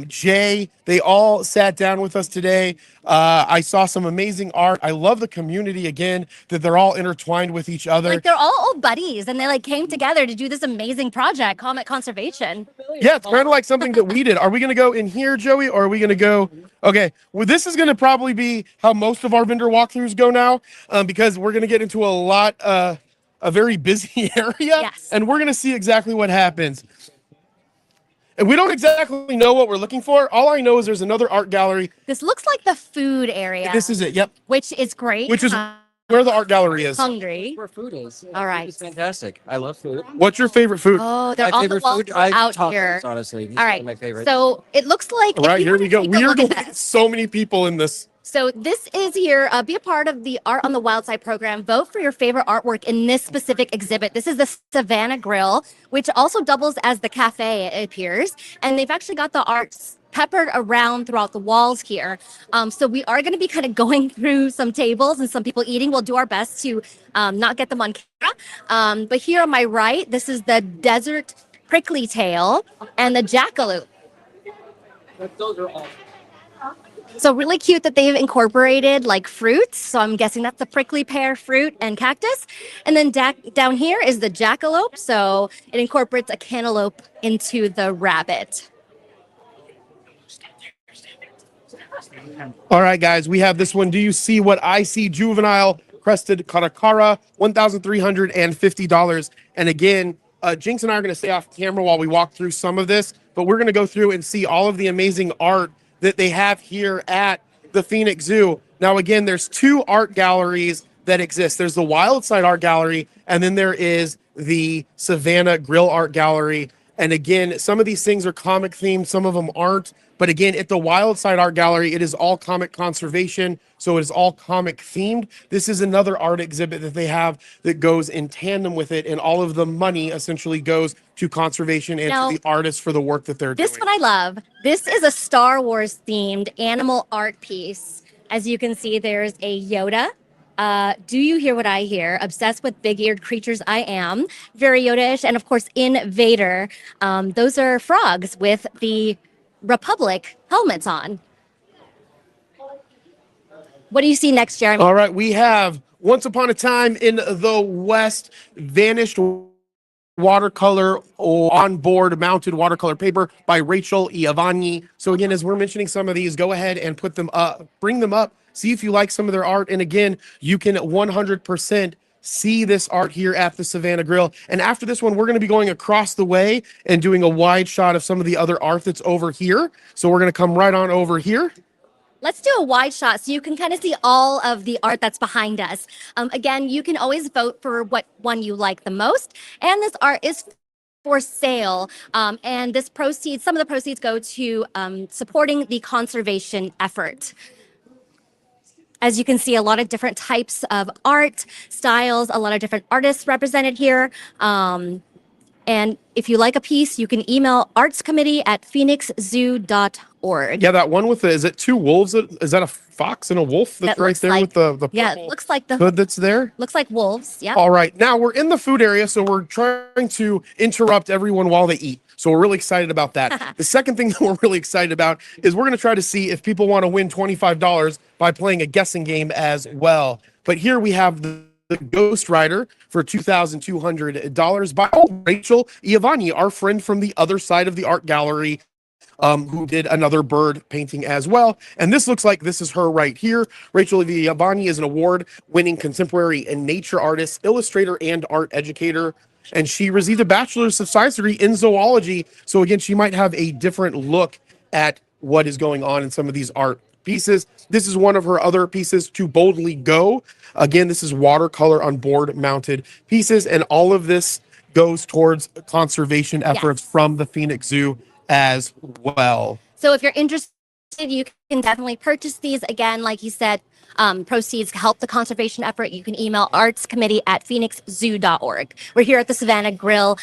Jay. They all sat down with us today. I saw some amazing art. I love the community again, that they're all intertwined with each other. They're all old buddies and they came together to do this amazing project, comic conservation. Yeah, it's kind of like something that we did. Are we going to go in here, Joey, or are we going to go? Okay, well, this is going to probably be how most of our vendor walkthroughs go now, because we're going to get into a very busy area, Yes. and we're going to see exactly what happens. And we don't exactly know what we're looking for. All I know is there's another art gallery. This looks like the food area. This is it. Yep. Which is great. Which is where the art gallery is. Hungry. Where food is. All right. It's fantastic. I love food. What's your favorite food? Oh, they're My on the favorite wall food, I out tacos, here. honestly. These All are right. my favorites. So it looks like. All right, if you here we wanna go. take a We are look going at to get this. so many people in this. So this is your be a part of the Art on the Wild Side program. Vote for your favorite artwork in this specific exhibit. This is the Savannah Grill, which also doubles as the cafe, it appears. And they've actually got the arts peppered around throughout the walls here. So we are going to be kind of going through some tables and some people eating. We'll do our best to not get them on camera. But here on my right, this is the desert prickly tail and the jackalope. Those are all. So really cute that they've incorporated like fruits. So I'm guessing that's the prickly pear, fruit, and cactus. And then down here is the jackalope. So it incorporates a cantaloupe into the rabbit. All right, guys, we have this one. Do you see what I see? Juvenile crested caracara, $1,350. And again, Jinx and I are going to stay off camera while we walk through some of this, but we're going to go through and see all of the amazing art that they have here at the Phoenix Zoo. Now, again, there's two art galleries that exist. There's the Wild Side Art Gallery, and then there is the Savannah Grill Art Gallery. And again, some of these things are comic themed, some of them aren't. But again, at the Wild Side Art Gallery, it is all comic conservation, so it is all comic themed. This is another art exhibit that they have that goes in tandem with it, and all of the money essentially goes to conservation and Now, to the artists for the work that they're This doing. one I love. This is a Star Wars themed animal art piece. As you can see, there's a Yoda. Do you hear what I hear? Obsessed with big-eared creatures, I am. Very Yoda-ish. And of course, in Vader, those are frogs with the Republic helmets on. What do you see next, Jeremy? All right, we have Once Upon a Time in the West, vanished watercolor on-board mounted watercolor paper by Rachel Iavani. So again, as we're mentioning some of these, go ahead and put them up, bring them up, see if you like some of their art. And again, you can 100% see this art here at the Savannah Grill. And after this one, we're going to be going across the way and doing a wide shot of some of the other art that's over here. So we're going to come right on over here. Let's do a wide shot so you can kind of see all of the art that's behind us. Again, you can always vote for what one you like the most. And this art is for sale. And this proceeds, some of the proceeds go to supporting the conservation effort. As you can see, a lot of different types of art styles, a lot of different artists represented here. And if you like a piece, you can email artscommittee@phoenixzoo.org. Yeah, that one with the, is it two wolves? Is that a fox and a wolf that's That right looks there like- with the Yeah, it purple looks like the hood that's there? looks like wolves. Yeah. All right, now we're in the food area, so we're trying to interrupt everyone while they eat. So we're really excited about that. The second thing that we're really excited about is we're going to try to see if people want to win $25 by playing a guessing game as well. But here we have the Ghost Rider for $2,200 by Rachel Iavani, our friend from the other side of the art gallery, who did another bird painting as well. And this looks like this is her right here. Rachel Iavani is an award-winning contemporary and nature artist, illustrator, and art educator. And she received a bachelor's of science degree in zoology. So again, she might have a different look at what is going on in some of these art pieces. This is one of her other pieces, To Boldly Go. Again, this is watercolor on board mounted pieces. And all of this goes towards conservation efforts from the Phoenix Zoo as well. So if you're interested, you can definitely purchase these. Again, like you said, proceeds help the conservation effort. You can email artscommittee@phoenixzoo.org. We're here at the Savannah Grill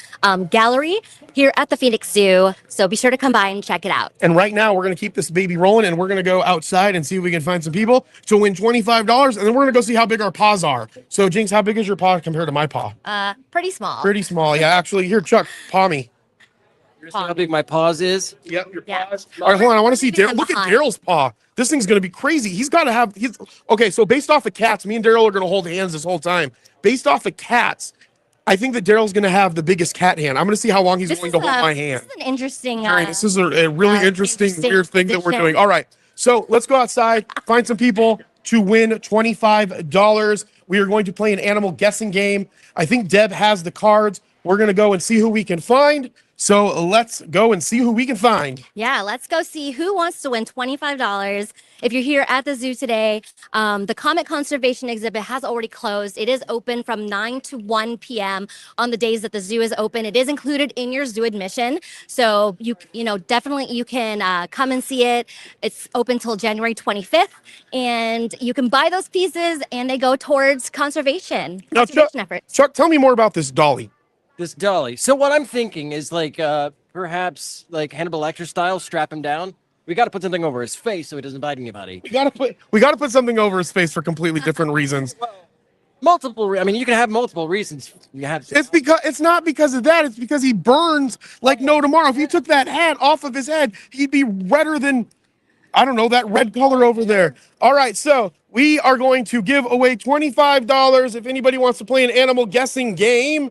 Gallery here at the Phoenix Zoo. So be sure to come by and check it out. And right now we're going to keep this baby rolling, and we're going to go outside and see if we can find some people to win $25. And then we're going to go see how big our paws are. So Jinx, how big is your paw compared to my paw? Pretty small. Pretty small. Yeah, actually, here, Chuck, paw me. See how big my paws is? Yep, your Yeah. paws. All right, hold on. I want to see Maybe Daryl. I'm Look at behind. Daryl's paw. This thing's going to be crazy. He's got to have. Okay, so based off of cats, me and Daryl are going to hold hands this whole time. Based off of cats, I think that Daryl's going to have the biggest cat hand. I'm going to see how long he's going to hold my hand. This is an interesting. All right, this is a really interesting, weird thing that we're position. doing. All right, so let's go outside, find some people to win $25. We are going to play an animal guessing game. I think Deb has the cards. We're going to go and see who we can find. So let's go and see who we can find. Yeah, let's go see who wants to win $25. If you're here at the zoo today, the Comet Conservation Exhibit has already closed. It is open from 9 to 1 p.m. on the days that the zoo is open. It is included in your zoo admission. So you know, definitely you can come and see it. It's open till January 25th, and you can buy those pieces, and they go towards conservation efforts. Chuck, tell me more about this dolly. This dolly. So what I'm thinking is like perhaps like Hannibal Lecter style, strap him down. We got to put something over his face so he doesn't bite anybody. We gotta put something over his face for completely different reasons. I mean, you can have multiple reasons. It's not because of that. It's because he burns like no tomorrow. If you took that hat off of his head, he'd be redder than, I don't know, that red color over there. All right, so we are going to give away $25 if anybody wants to play an animal guessing game.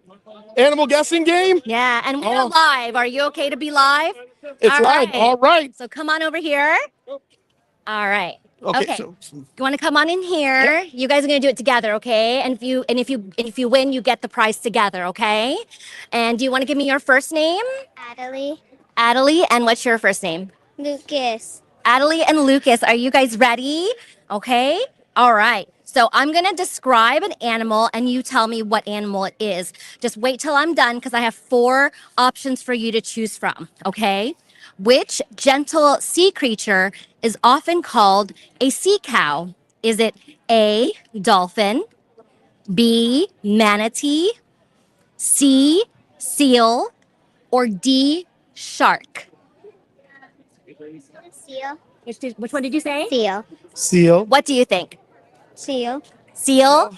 Animal guessing game? Yeah, and we're live. Are you okay to be live? It's live. All right. So come on over here. All right. Okay. You want to come on in here? Yep. You guys are gonna do it together, okay? And if you win, you get the prize together, okay? And do you want to give me your first name? Adelie. Adelie, and what's your first name? Lucas. Adelie and Lucas, are you guys ready? Okay. All right. So I'm going to describe an animal and you tell me what animal it is. Just wait till I'm done because I have 4 options for you to choose from, okay? Which gentle sea creature is often called a sea cow? Is it A, dolphin, B, manatee, C, seal, or D, shark? Seal. Which one did you say? Seal. Seal. What do you think? Seal. Seal?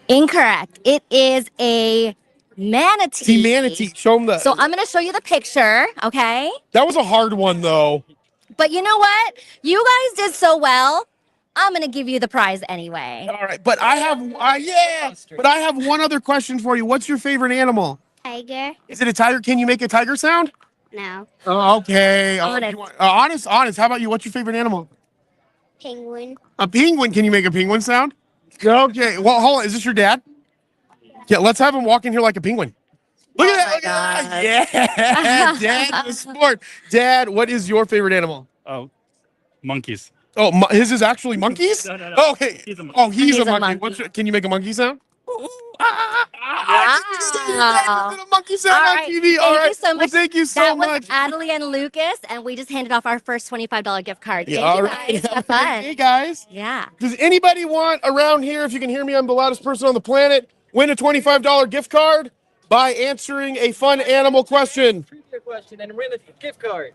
Incorrect. It is a manatee. See, manatee. Show them the. So I'm going to show you the picture, okay? That was a hard one, though. But you know what? You guys did so well. I'm going to give you the prize anyway. All right, but I have one other question for you. What's your favorite animal? Tiger. Is it a tiger? Can you make a tiger sound? No. Oh, okay. Honest. Honest. How about you? What's your favorite animal? Penguin. A penguin. Can you make a penguin sound? Okay. Well, hold on. Is this your dad? Yeah, let's have him walk in here like a penguin. Look at that. Look at that. Yeah. Dad, the sport. Dad, what is your favorite animal? Oh, monkeys. Oh, his is actually monkeys? No. Oh, okay. He's a monkey. Oh, he's a monkey. monkey. Can you make a monkey sound? Wow. A monkey sound on TV. All right. Thank you so much. Well, thank you so that much. was Adelie and Lucas, and we just handed off our first $25 gift card. Yeah, Thank all you right. guys. Have fun. Hey, guys. Yeah. Does anybody want around here, if you can hear me, I'm the loudest person on the planet, win a $25 gift card by answering a fun animal question? Trivia question and win a gift card.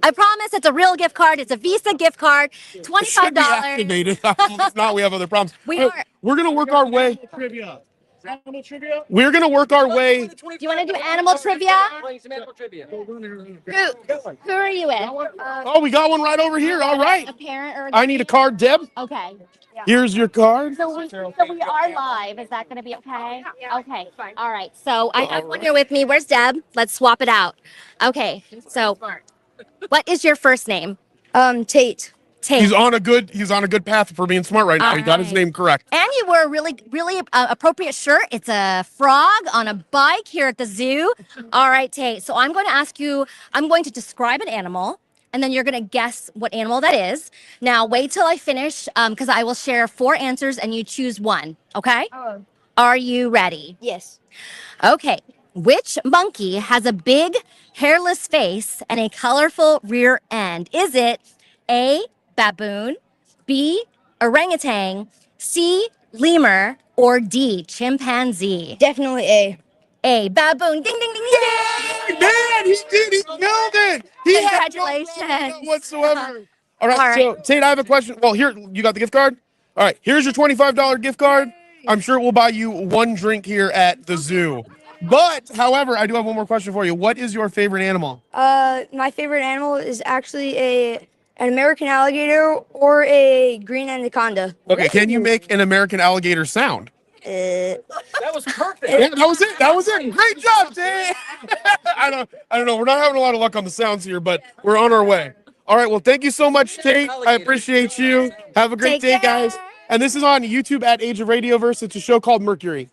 I promise it's a real gift card. It's a Visa gift card. It should be $25. activated. If not, we have other problems. We're going to work our way. Trivia. Animal trivia? We're going to work our way. Do you want to do animal trivia? Playing some animal trivia. Who are you with? Oh, we got one right over here. All right. A parent or I need a card, Deb. Okay. Here's your card. So we are live. Is that going to be okay? Okay. All right. So I have one here with me. Where's Deb? Let's swap it out. Okay. So what is your first name? Tate. Tate. He's on a good path for being smart right now. He got his name correct. And you wear a really appropriate shirt. It's a frog on a bike here at the zoo. All right, Tate. So I'm going to describe an animal, and then you're going to guess what animal that is. Now, wait till I finish, because I will share 4 answers, and you choose one, okay? Are you ready? Yes. Okay. Which monkey has a big, hairless face and a colorful rear end? Is it A, baboon, B, orangutan, C, lemur, or D, chimpanzee? Definitely A. A, baboon. Ding, ding, ding, ding. Man, he did. He killed it. He had no Congratulations. problem whatsoever. All right, All right. so Tate, I have a question. Well, here, you got the gift card? All right, here's your $25 gift card. I'm sure it will buy you 1 drink here at the zoo. But, however, I do have one more question for you. What is your favorite animal? My favorite animal is actually an American alligator or a green anaconda. Okay, can you make an American alligator sound? That was perfect. Yeah, that was it. Great job, Tate. I don't know. We're not having a lot of luck on the sounds here, but we're on our way. All right, well, thank you so much, Tate. I appreciate you. Have a great day, guys. And this is on YouTube at Age of Radio Verse. It's a show called Mercury.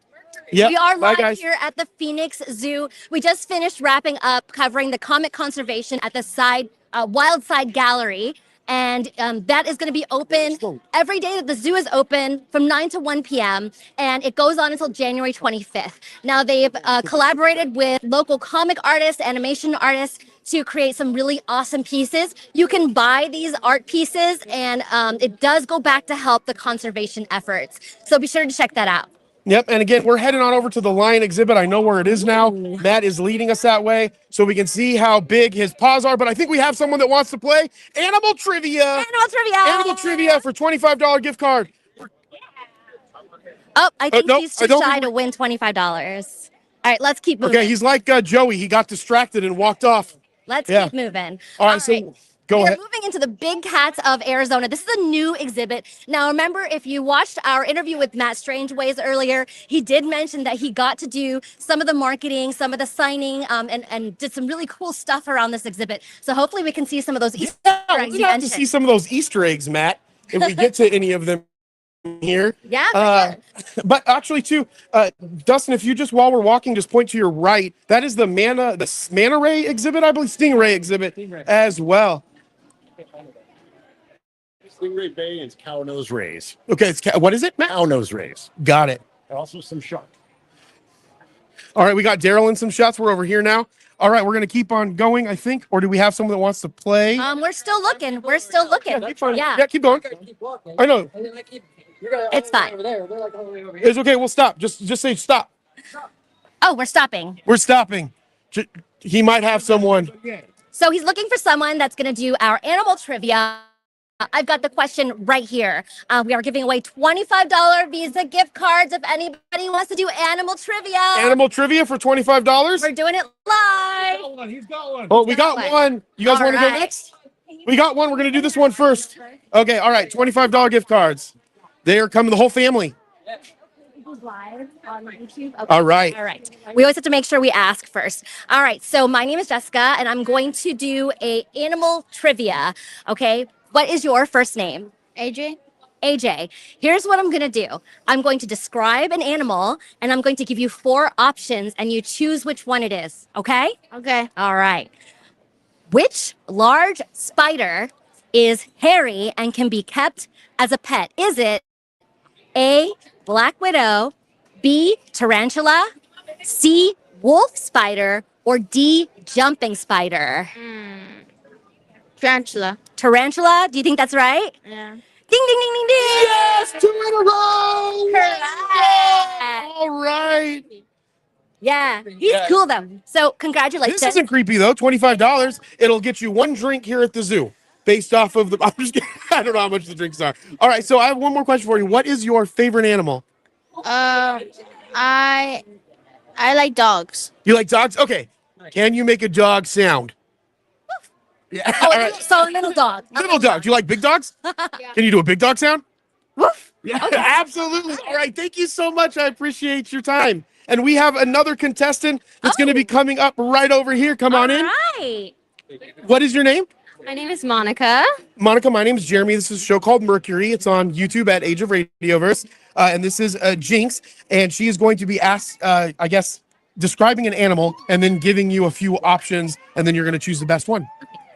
Yep. We are Bye, live guys. here at the Phoenix Zoo. We just finished wrapping up covering the comic conservation at the Wild Side Gallery. And that is going to be open every day that the zoo is open from 9 to 1 p.m. And it goes on until January 25th. Now, they've collaborated with local comic artists, animation artists to create some really awesome pieces. You can buy these art pieces, and it does go back to help the conservation efforts. So be sure to check that out. Yep, and again, we're heading on over to the lion exhibit. I know where it is now. Matt is leading us that way so we can see how big his paws are, but I think we have someone that wants to play Animal Trivia. Animal Trivia! Animal Trivia for $25 gift card. Oh, I think nope, he's too shy to win $25. All right, let's keep moving. Okay, he's like Joey. He got distracted and walked off. Let's keep moving. All right, so go ahead. We're moving into the Big Cats of Arizona. This is a new exhibit. Now, remember, if you watched our interview with Matt Strangeways earlier, he did mention that he got to do some of the marketing, some of the signing, and did some really cool stuff around this exhibit. So hopefully we can see some of those Easter eggs We'd you have to mentioned. see some of those Easter eggs, Matt, if we get to any of them here. Yeah, for sure. But actually, too, Dustin, if you just, while we're walking, just point to your right. That is the manta ray exhibit, I believe, stingray exhibit as well. Stingray Bay and cow nose rays. Okay, what is it, Matt? Cow nose rays. Got it. And also some shark. All right, we got Daryl in some shots. We're over here now. All right, we're going to keep on going, I think. Or do we have someone that wants to play? We're still looking. We're still looking. Yeah, keep going. I know. It's fine. It's okay. We'll stop. Just say stop. Oh, we're stopping. We're stopping. He might have someone. So he's looking for someone that's going to do our animal trivia. I've got the question right here. We are giving away $25 Visa gift cards if anybody wants to do animal trivia. Animal trivia for $25? We're doing it live. He's got one. Oh, we got one. You guys want to go next? We got one. We're going to do this one first. Okay, all right. $25 gift cards. They are coming, the whole family. Live on YouTube. Okay. All right. All right. We always have to make sure we ask first. All right. So my name is Jessica, and I'm going to do a animal trivia. Okay. What is your first name? AJ. AJ. Here's what I'm going to do. I'm going to describe an animal, and I'm going to give you 4 options, and you choose which one it is. Okay? Okay. All right. Which large spider is hairy and can be kept as a pet? Is it A, black widow, B, tarantula, C, wolf spider, or D, jumping spider? Tarantula. Tarantula? Do you think that's right? Yeah. Ding, ding, ding, ding, ding. Yes, 2 in a row. Correct. All right. Yeah, he's cool though. So congratulations. This isn't creepy though. $25. It'll get you 1 drink here at the zoo, based off of the. I'm just kidding. I don't know how much the drinks are. All right, so I have one more question for you. What is your favorite animal? I like dogs. You like dogs? Okay. Can you make a dog sound? Yeah. Oh, All right. so little dog. Little dog. Do you like big dogs? Can you do a big dog sound? Woof. Yeah, absolutely. All right. Thank you so much. I appreciate your time. And we have another contestant that's going to be coming up right over here. Come on in. Right. What is your name? My name is Monica. Monica, my name is Jeremy. This is a show called Mercury. It's on YouTube at Age of Radioverse. And this is Jinx. And she is going to be asked, I guess, describing an animal and then giving you a few options. And then you're going to choose the best one.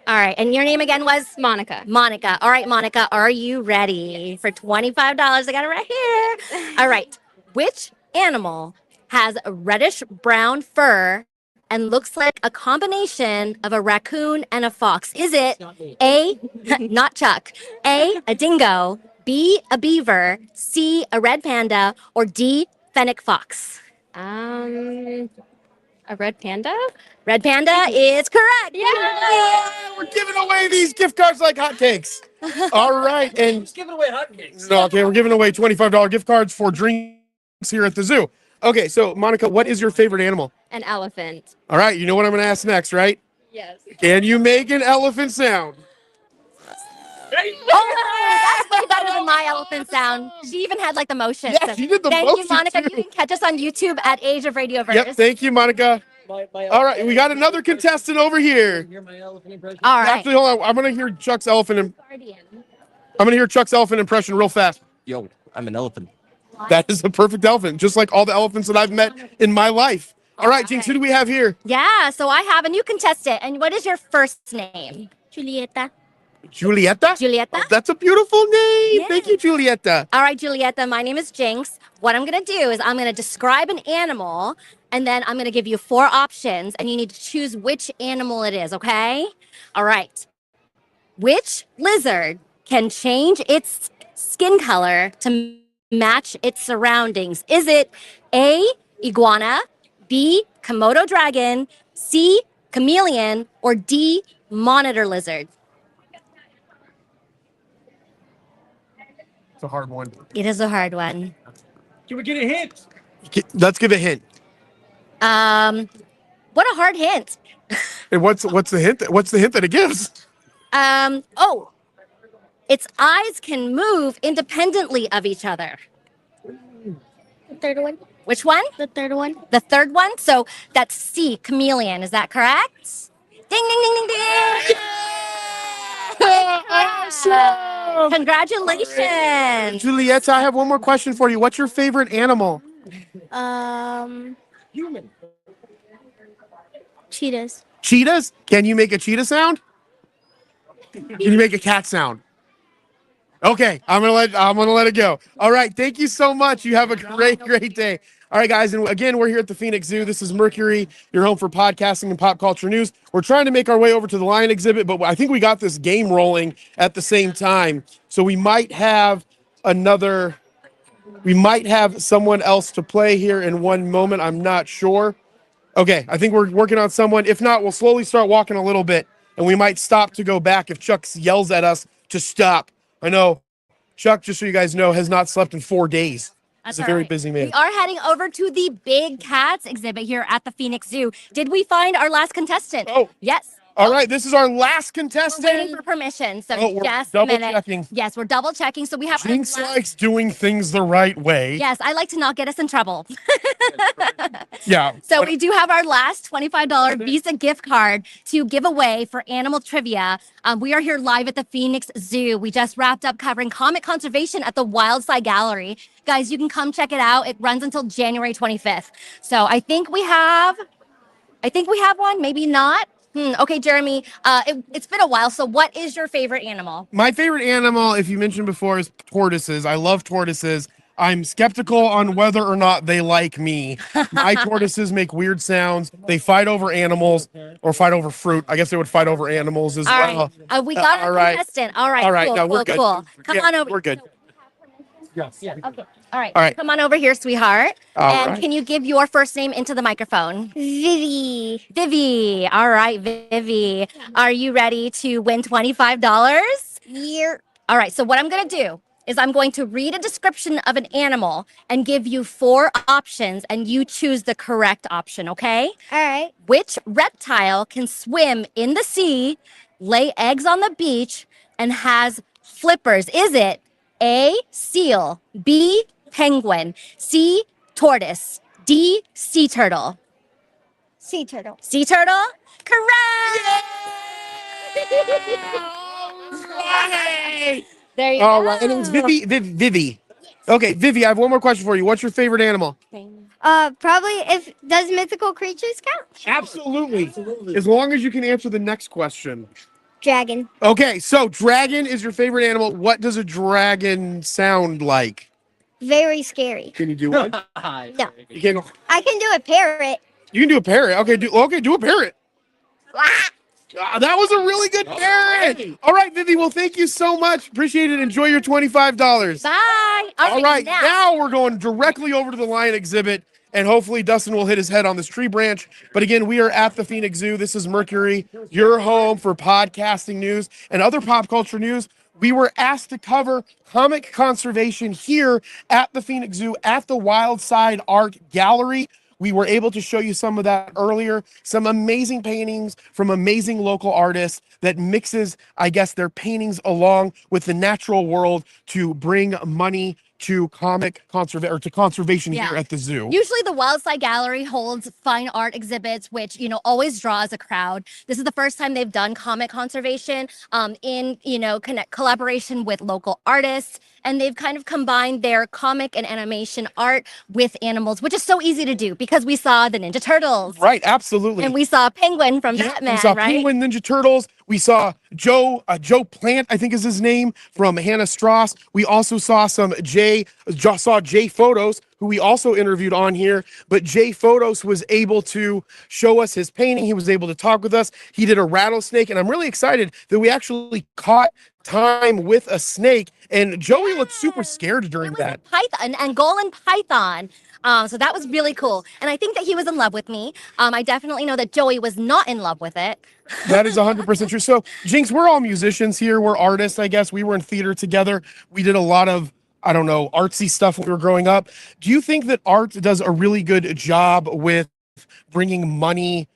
All right. And your name again was? Monica. Monica. All right, Monica. Are you ready for $25? I got it right here. All right. Which animal has a reddish brown fur and looks like a combination of a raccoon and a fox? Is it A, not Chuck, A, a dingo, B, a beaver, C, a red panda, or D, fennec fox? A red panda? Red panda is correct. Yeah, we're giving away these gift cards like hotcakes. All right. And Just giving away hotcakes. no, okay, we're giving away $25 gift cards for drinks here at the zoo. Okay, so Monica, what is your favorite animal? An elephant. All right, you know what I'm going to ask next, right? Yes. Can you make an elephant sound? Oh, that's way better than my elephant sound. She even had like the motion. Yeah, she did the Thank motion, you, Monica. too. You can catch us on YouTube at Age of Radio Verse. Yep, thank you, Monica. All right, we got another contestant over here. Hear my elephant impression? All right. Actually, hold on. I'm going to hear Chuck's elephant. I'm going to hear Chuck's elephant impression real fast. Yo, I'm an elephant. That is a perfect elephant, just like all the elephants that I've met in my life. All right, Jinx, who do we have here? Yeah, so I have a new contestant. And what is your first name? Julieta. Julieta? Julieta? Oh, that's a beautiful name. Thank you, Julieta. All right, Julieta, my name is Jinx. What I'm going to do is I'm going to describe an animal, and then I'm going to give you 4 options, and you need to choose which animal it is, okay? All right. Which lizard can change its skin color to match its surroundings? Is it A, iguana, B, Komodo dragon, C, chameleon, or D, monitor lizard? It's a hard one. It is a hard one. Can we get a hint? Let's give a hint. What a hard hint. And what's the hint? What's the hint that it gives? Oh, its eyes can move independently of each other. The third one. Which one? The third one. The third one? So that's C, chameleon. Is that correct? Ding, ding, ding, ding, ding. Awesome. Congratulations. Julieta, I have one more question for you. What's your favorite animal? Human. Cheetahs. Cheetahs? Can you make a cheetah sound? Can you make a cat sound? Okay, I'm gonna let it go. All right, thank you so much. You have a great day. All right, guys, and again, we're here at the Phoenix Zoo. This is Mercury, your home for podcasting and pop culture news. We're trying to make our way over to the lion exhibit, but I think we got this game rolling at the same time. So we might have someone else to play here in one moment. I'm not sure. Okay, I think we're working on someone. If not, we'll slowly start walking a little bit, and we might stop to go back if Chuck yells at us to stop. I know Chuck, just so you guys know, has not slept in 4 days. He's a very busy man. We are heading over to the Big Cats exhibit here at the Phoenix Zoo. Did we find our last contestant? Oh. Yes. All right, this is our last contestant. We're waiting for permission, so we're just a double minute. checking. Yes, we're double checking. So we have. Jinx likes doing things the right way. Yes, I like to not get us in trouble. Yeah. So we do have our last $25 Visa gift card to give away for animal trivia. We are here live at the Phoenix Zoo. We just wrapped up covering comic conservation at the Wildside Gallery. Guys, you can come check it out. It runs until January 25th. So I think we have one, maybe not. Okay, Jeremy, it's been a while. So what is your favorite animal? My favorite animal, if you mentioned before, is tortoises. I love tortoises. I'm skeptical on whether or not they like me. My tortoises make weird sounds. They fight over animals or fight over fruit. I guess they would fight over animals as well. Right. We got a contestant. All right. All right. Cool, No, we're cool, good. cool. Come on over. We're good. Yes. Okay. All right. All right. Come on over here, sweetheart. All and can you give your first name into the microphone? Vivi. Vivi. All right, Vivi. Are you ready to win $25? Yeah. All right. So what I'm going to do is I'm going to read a description of an animal and give you 4 options, and you choose the correct option, okay? All right. Which reptile can swim in the sea, lay eggs on the beach, and has flippers? Is it A, seal, B, penguin, C, tortoise, D, sea turtle? Sea turtle. Sea turtle? Correct! There you All go. right. And it's Vivi. Okay, Vivi, I have one more question for you. What's your favorite animal? Probably does mythical creatures count? Absolutely. As long as you can answer the next question. Dragon. Okay, so dragon is your favorite animal. What does a dragon sound like? Very scary. Can you do one? No. You can't go. I can do a parrot. You can do a parrot. Okay, do a parrot. That was a really good parrot. All right, Vivi. Well, thank you so much. Appreciate it. Enjoy your $25. Bye. All right, now we're going directly over to the lion exhibit, and hopefully Dustin will hit his head on this tree branch. But again, we are at the Phoenix Zoo. This is Mercury, your home for podcasting news and other pop culture news. We were asked to cover comic conservation here at the Phoenix Zoo at the Wildside Art Gallery. We were able to show you some of that earlier, some amazing paintings from amazing local artists that mixes, I guess, their paintings along with the natural world to bring money to conservation Yeah. here at the zoo. Usually the Wildside Gallery holds fine art exhibits, which, always draws a crowd. This is the first time they've done comic conservation in, collaboration with local artists. And they've kind of combined their comic and animation art with animals, which is so easy to do because we saw the Ninja Turtles. Right, absolutely. And we saw Penguin from Batman, we saw right? Penguin, Ninja Turtles. We saw Joe Plant, I think is his name, from Hannah Strauss. We also saw Jay Photos, who we also interviewed on here. But Jay Photos was able to show us his painting. He was able to talk with us. He did a rattlesnake, and I'm really excited that we actually caught time with a snake. And Joey looked super scared during that. Python, an Angolan python. So that was really cool. And I think that he was in love with me. I definitely know that Joey was not in love with it. That is 100% true. So, Jinx, we're all musicians here. We're artists, I guess. We were in theater together. We did a lot of, artsy stuff when we were growing up. Do you think that art does a really good job with bringing money,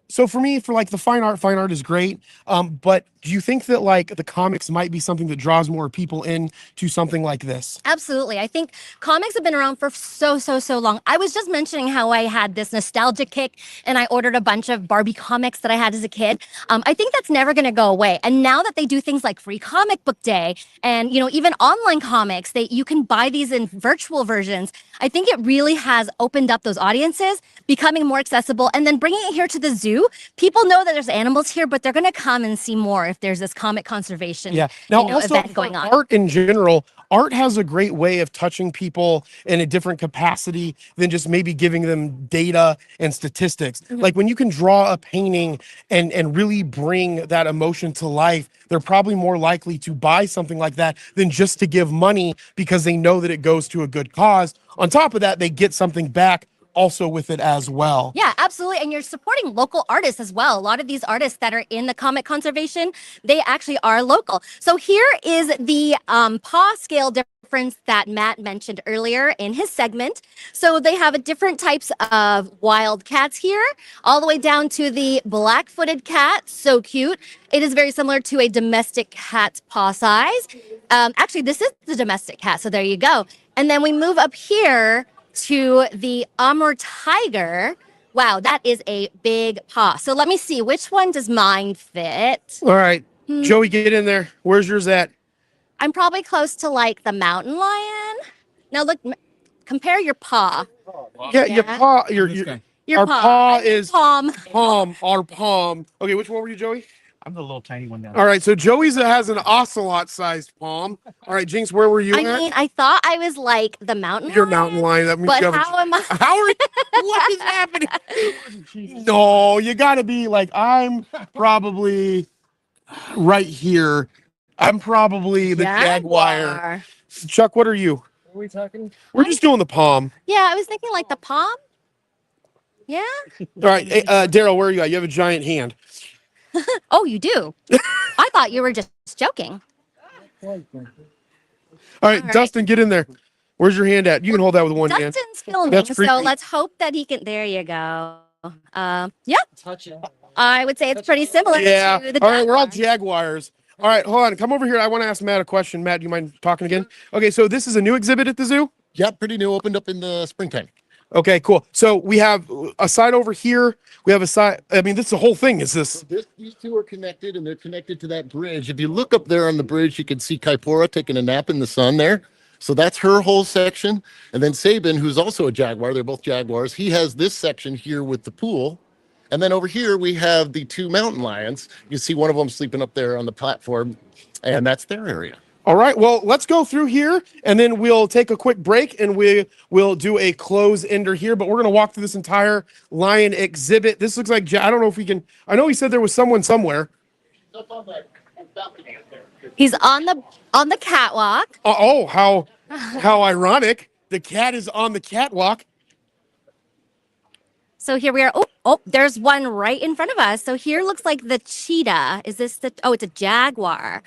So for me, for like the fine art is great. But do you think that like the comics might be something that draws more people in to something like this? Absolutely. I think comics have been around for so long. I was just mentioning how I had this nostalgia kick and I ordered a bunch of Barbie comics that I had as a kid. I think that's never going to go away. And now that they do things like free comic book day and, even online comics, you can buy these in virtual versions. I think it really has opened up those audiences, becoming more accessible, and then bringing it here to the zoo. People know that there's animals here, but they're going to come and see more if there's this comic conservation event going on. Art in general, art has a great way of touching people in a different capacity than just maybe giving them data and statistics. Mm-hmm. Like when you can draw a painting and really bring that emotion to life, they're probably more likely to buy something like that than just to give money because they know that it goes to a good cause. On top of that, they get something back also with it as well. Yeah, absolutely. And you're supporting local artists as well. A lot of these artists that are in the comic conservation, they actually are local. So here is the paw scale difference that Matt mentioned earlier in his segment. So they have different types of wild cats here, all the way down to the black-footed cat. So cute. It is very similar to a domestic cat's paw size. Actually, this is the domestic cat. So there you go. And then we move up here to the Amur tiger. Wow, that is a big paw. So let me see, which one does mine fit? All right, Joey, get in there. Where's yours at? I'm probably close to like the mountain lion. Now look, compare your paw. Yeah, your paw. Your Your our paw. paw is palm. Our palm. Okay, which one were you, Joey? I'm the little tiny one now. All right, so Joey's has an ocelot-sized palm. All right, Jinx, where were you I at? mean, I thought I was like the mountain Your lion, mountain lion. That means but you have how am I? How are you? What is happening? No, you got to be like, I'm probably right here. I'm probably the jaguar. Chuck, what are you? What are we talking? We're just doing the palm. Yeah, I was thinking like the palm. Yeah. All right, hey, Daryl, where are you at? You have a giant hand. Oh, you do? I thought you were just joking. All right, Dustin, get in there. Where's your hand at? You can hold that with one hand. Dustin's filming, That's so creepy. let's hope that he can. There you go. Yeah, Touch it. I would say it's pretty similar Yeah. to the All right, we're all jaguars. All right, hold on. Come over here. I want to ask Matt a question. Matt, do you mind talking again? Okay, so this is a new exhibit at the zoo? Yeah, pretty new. Opened up in the springtime. Okay, cool. So we have a side over here. We have a side. I mean, this is the whole thing. Is this? So these two are connected, and they're connected to that bridge. If you look up there on the bridge, you can see Kaipora taking a nap in the sun there. So that's her whole section. And then Sabin, who's also a jaguar, they're both jaguars. He has this section here with the pool. And then over here, we have the two mountain lions. You see one of them sleeping up there on the platform, and that's their area. All right, well, let's go through here, and then we'll take a quick break, and we will do a close ender here, but we're going to walk through this entire lion exhibit. This looks like, I don't know if we can, I know he said there was someone somewhere. He's on the catwalk. Oh, how ironic. The cat is on the catwalk. So here we are. Oh, Oh, there's one right in front of us. So here looks like the cheetah. Is this the? Oh, it's a jaguar.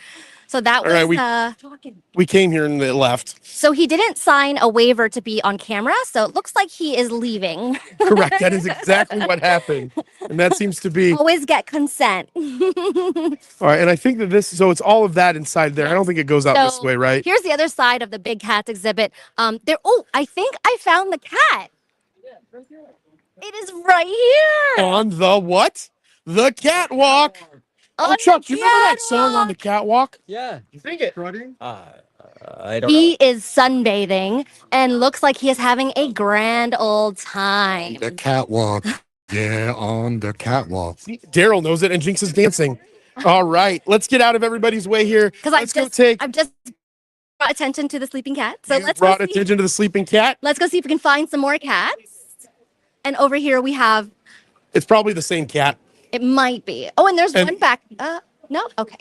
So that All was. right, we came here and they left. So he didn't sign a waiver to be on camera. So it looks like he is leaving. Correct. That is exactly what happened, and that seems to be. Always get consent. All right, and I think that so it's all of that inside there. I don't think it goes out this So way, right? Here's the other side of the big cats exhibit. There. Oh, I think I found the cat. It is right here. On the what? The catwalk. Oh, Chuck, you remember that song on the catwalk? Yeah. Sing it. I don't He is sunbathing and looks like he is having a grand old time. The catwalk. Yeah, on the catwalk. Daryl knows it, and Jinx is dancing. All right, let's get out of everybody's way here. Because I've just brought attention to the sleeping cat. So let's brought go see, attention to the sleeping cat. let's go see if we can find some more cats. And over here we have. It's probably the same cat. It might be. Oh, and there's one back. No. Okay.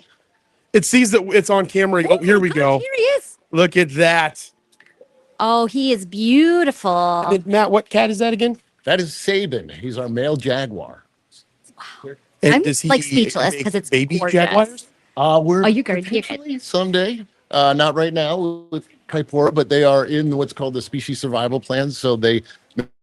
It sees that it's on camera. Oh, here we go. Here he is. Look at that. Oh, he is beautiful. And Matt, what cat is that again? That is Sabin. He's our male jaguar. And I'm does he like speechless make because it's baby gorgeous. jaguars? We're you good? potentially someday. Not right now with Kaipora, but they are in what's called the species survival plan. So they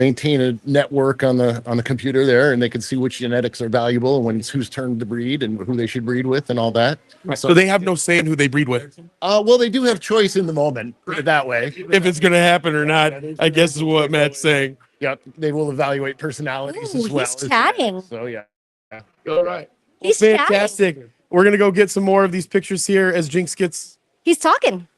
maintain a network on the computer there, and they can see which genetics are valuable and when it's whose turn to breed and who they should breed with and all that. So they have no say in who they breed with. Well, they do have choice in the moment, put it that way. If it's going to happen or not, I guess is what Matt's saying. Yep, they will evaluate personalities Ooh, as well. he's chatting. So yeah. All right. He's Fantastic. chatting. We're going to go get some more of these pictures here as Jinx gets. He's talking.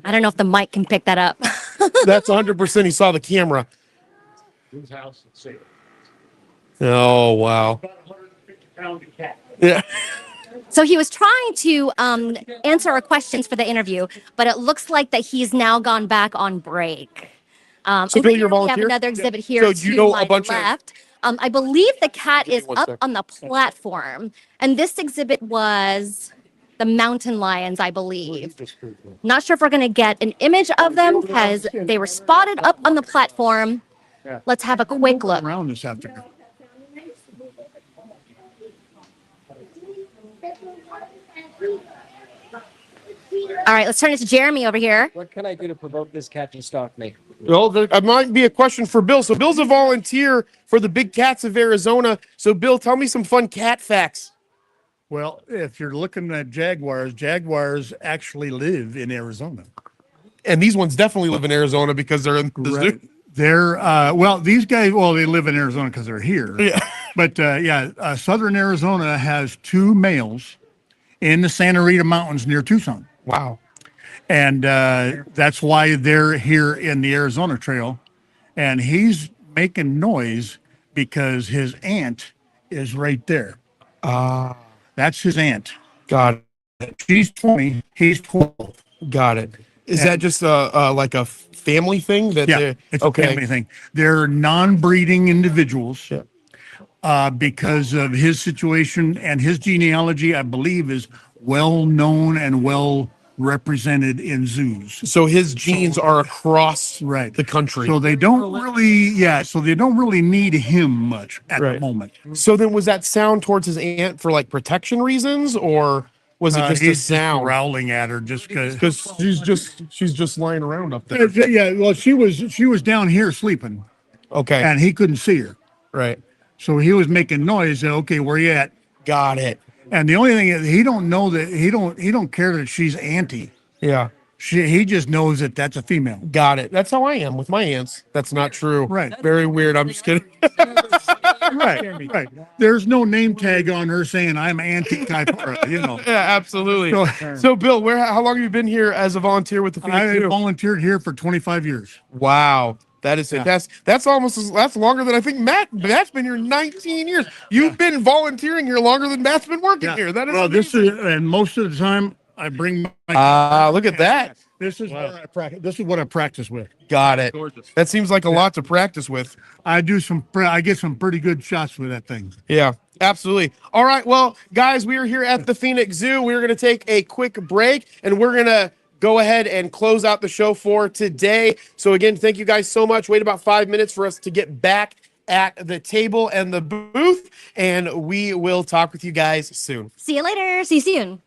I don't know if the mic can pick that up. That's 100% he saw the camera. Whose house? Oh, wow. Yeah. So he was trying to answer our questions for the interview, but it looks like that he's now gone back on break. So Over Bill, here you're a we have volunteer? another exhibit here So to you know a my bunch of- left. I believe the cat is one up sec. on the platform, and this exhibit was the mountain lions, I believe. Not sure if we're going to get an image of them because they were spotted up on the platform. Let's have a quick look. Around this afternoon. All right, let's turn it to Jeremy over here. What can I do to provoke this cat to stalk me? Well, that might be a question for Bill. So Bill's a volunteer for the Big Cats of Arizona. So Bill, tell me some fun cat facts. Well, if you're looking at jaguars actually live in Arizona. And these ones definitely live in Arizona because they're in the zoo. They're these guys. Well, they live in Arizona because they're here. Yeah. But southern Arizona has 2 males in the Santa Rita Mountains near Tucson. Wow. And that's why they're here in the Arizona Trail. And he's making noise because his aunt is right there. That's his aunt. Got it. She's 20. He's 12. Got it. Is that just like a family thing? Yeah, it's a family thing. They're non-breeding individuals because of his situation, and his genealogy, I believe, is well known and well represented in zoos. So his genes are across the country. So they don't really need him much at the moment. So then was that sound towards his aunt for like protection reasons, or was it just a He's sound? growling at her just Because she's just lying around up there. Yeah, well, she was down here sleeping. Okay. And he couldn't see her. Right. So he was making noise. Okay, where you at? Got it. And the only thing is, he don't know that he don't care that she's auntie. Yeah. He just knows that that's a female. Got it. That's how I am with my aunts. That's not true. Right. Very weird. I'm just kidding. Right. There's no name tag on her saying I'm Auntie Kaipora, you know. Yeah, absolutely. So Bill, how long have you been here as a volunteer with the Phoenix I Zoo? volunteered here for 25 years. Wow. That is fantastic. That's that's longer than I think Matt's been here 19 years. You've been volunteering here longer than Matt's been working here. That is and most of the time I bring my look at that. This is what I practice. This is what I practice with. Got it. That seems like a lot to practice with. I get some pretty good shots with that thing. Yeah, absolutely. All right. Well, guys, we are here at the Phoenix Zoo. We're going to take a quick break and we're going to go ahead and close out the show for today. So again, thank you guys so much. Wait about 5 minutes for us to get back at the table and the booth, and we will talk with you guys soon. See you later. See you soon.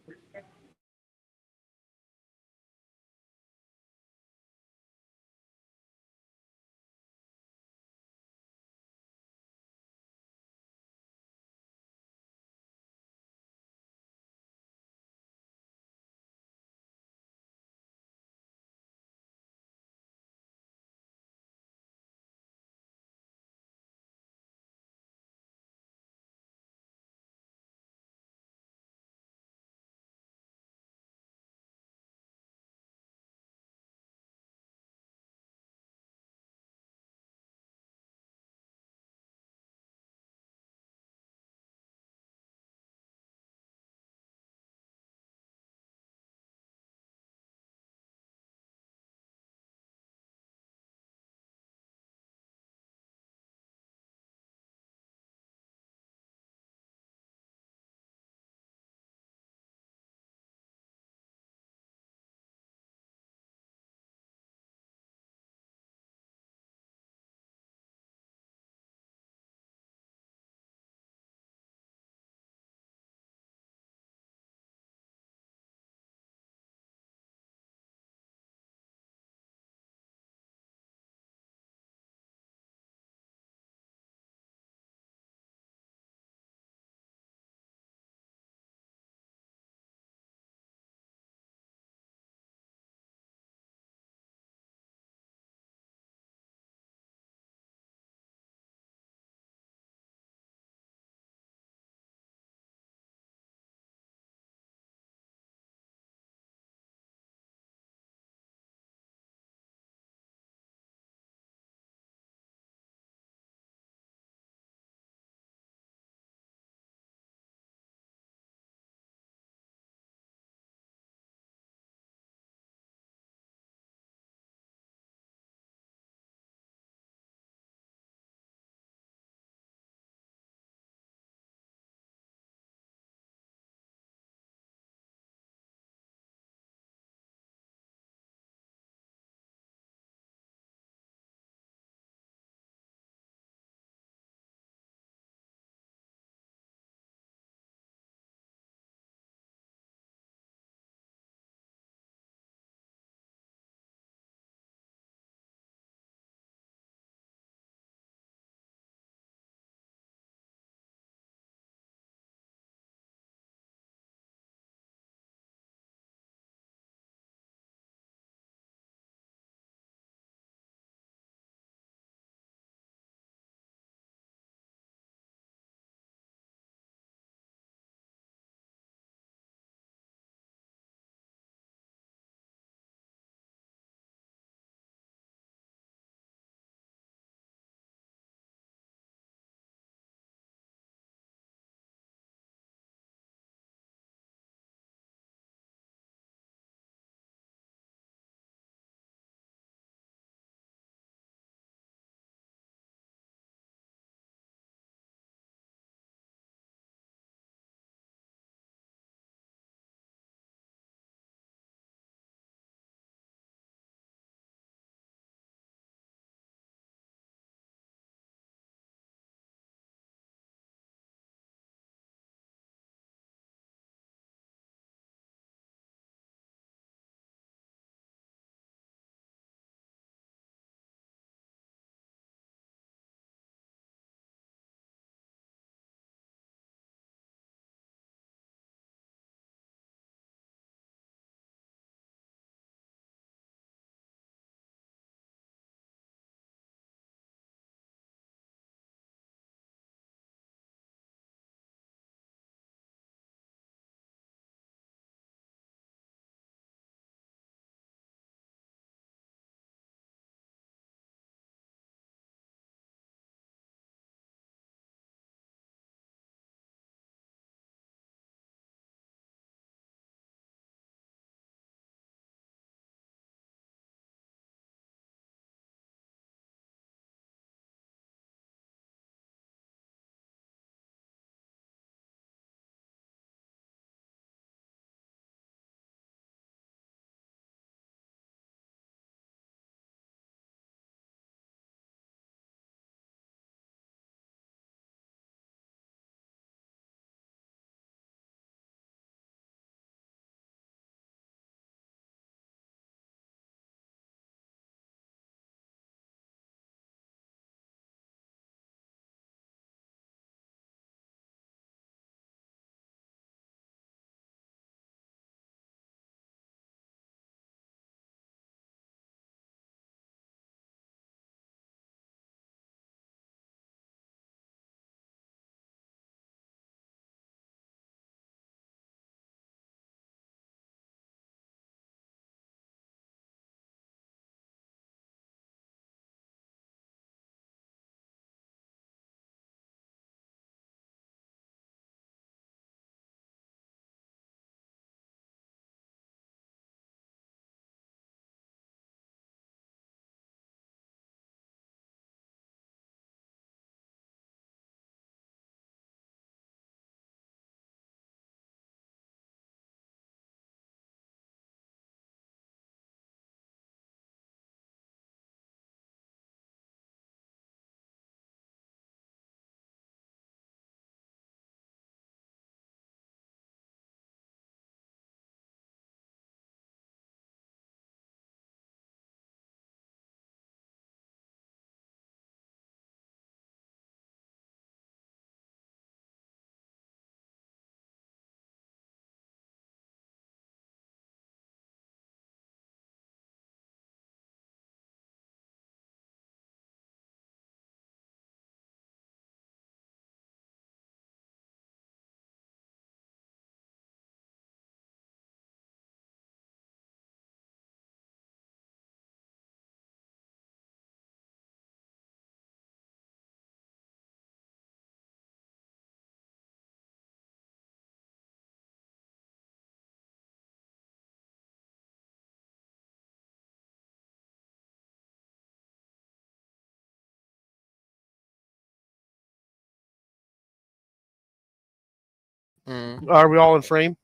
Are we all in frame?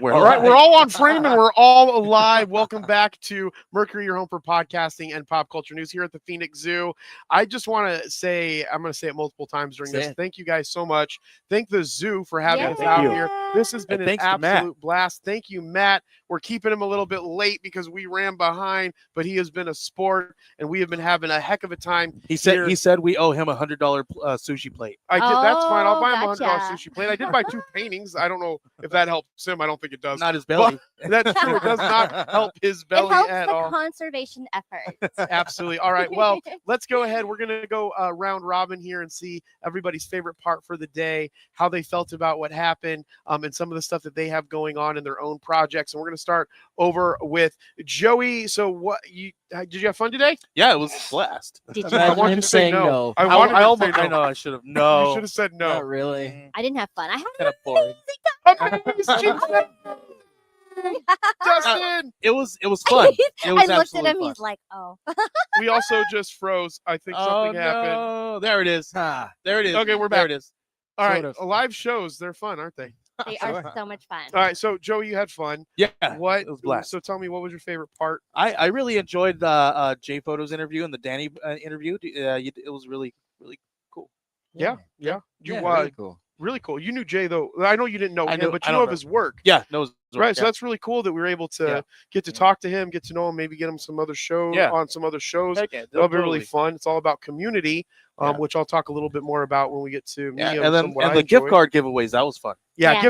We're all right, alive. we're all on frame and we're all alive. Welcome back to Mercury, your home for podcasting and pop culture news here at the Phoenix Zoo. I just want to say, I'm going to say it multiple times during this. Thank you guys so much. Thank the zoo for having us out here. This has been an absolute blast. Thank you, Matt. We're keeping him a little bit late because we ran behind, but he has been a sport and we have been having a heck of a time. He said we owe him $100 sushi plate. I did. That's fine. I'll buy him a $100 sushi plate. I did buy 2 paintings. I don't know if that helps him. I don't think it does. Not his belly. But that's true. It does not help his belly it helps at the all. conservation effort. Absolutely. All right. Well, let's go ahead. We're going to go round robin here and see everybody's favorite part for the day, how they felt about what happened, and some of the stuff that they have going on in their own projects. And we're going to start over with Joey. So, did you have fun today? Yeah, it was a blast. Did you? I wanted to say no. I wanted to say no. I know I should have. No, you should have said no. Not really. I didn't have fun. I had Kind of boring. amazing time. Justin, it was fun. It was I looked at him. fun. He's like, "Oh." We also just froze. I think something happened. No. There it is. There it is. Okay, we're back. There it is. All right, Sort of. live shows, they're fun, aren't they? They are so much fun. All right, so Joey, you had fun. Yeah, What? it was blast. So tell me, what was your favorite part? I really enjoyed the J Photos interview and the Danny interview. It was really cool. Yeah. You really cool. really cool. You knew Jay though. I know you didn't know him, but I you don't know of know. his work. Yeah, no, Right, so that's really cool that we were able to get to talk to him, get to know him, maybe get him some other shows on some other shows. Okay, That'll be really fun. It's all about community, which I'll talk a little bit more about when we get to me and some then what I the gift enjoy. card giveaways, that was fun. Yeah,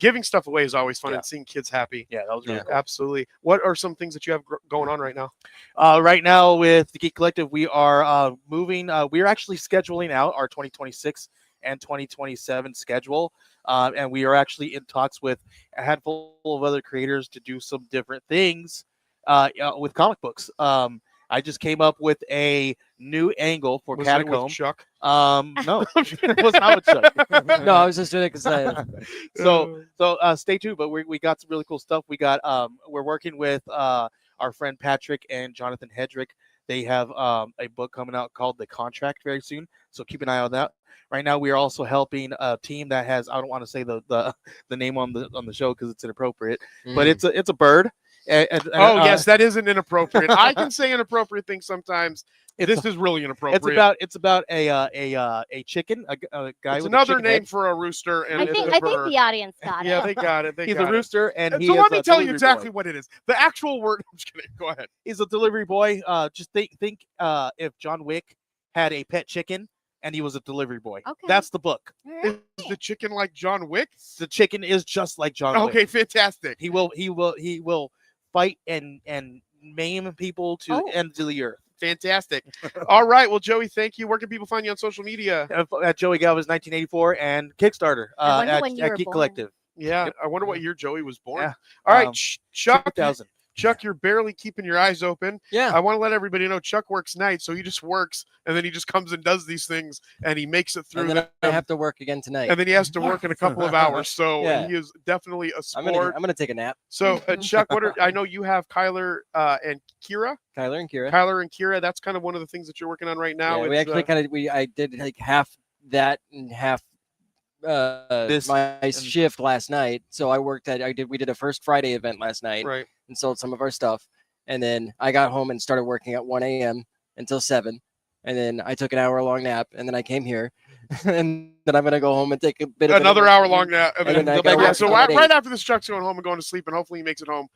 giving stuff away is always fun and seeing kids happy. Yeah, that was really cool. Absolutely. What are some things that you have going on right now? Right now with the Geek Collective, we are moving. We're actually scheduling out our 2026 and 2027 schedule, and we are actually in talks with a handful of other creators to do some different things with comic books. I just came up with a new angle for Was Catacomb. it with Chuck? No, it was not with Chuck. No, I was just doing it because So stay tuned. But we got some really cool stuff. We got we're working with our friend Patrick and Jonathan Hedrick. They have a book coming out called The Contract very soon. So keep an eye on that. Right now, we are also helping a team that has, I don't want to say the name on the show because it's inappropriate, but it's a bird. Yes, that isn't inappropriate. I can say inappropriate things sometimes. This is really inappropriate. It's about a chicken, a guy. It's with another a chicken name head. for a rooster, and I think the audience got it. Yeah, they got it. He's a rooster, and so he let is me a tell you delivery exactly boy. what it is. The actual word. I'm just kidding. Go ahead. He's a delivery boy. Just think if John Wick had a pet chicken and he was a delivery boy. Okay. That's the book. Is the chicken like John Wick? The chicken is just like John Wick. Okay, fantastic. He will fight and maim people to end the earth. Fantastic. All right. Well, Joey, thank you. Where can people find you on social media? At Joey Galvez 1984 and Kickstarter I wonder when you at were Geek born. Collective. Yeah, I wonder what year Joey was born. Yeah. All right, Chuck. 2000. Chuck, you're barely keeping your eyes open. Yeah. I want to let everybody know Chuck works nights, so he just works, and then he just comes and does these things, and he makes it through. And then I have to work again tonight. And then he has to work in a couple of hours. So Yeah. he is definitely a I'm sport. gonna take a nap. So Chuck, I know you have Kyler and Kira. Kyler and Kira. Kyler and Kira. That's kind of one of the things that you're working on right now. Yeah, we actually I did like half that and half my shift last night. So we did a first Friday event last night, right, and sold some of our stuff. And then I got home and started working at 1 a.m. until 7. And then I took an hour-long nap, and then I came here. And then I'm gonna go home and take a bit of another hour-long nap. And then I gotta work so at right after this, Chuck's going home and going to sleep, and hopefully he makes it home.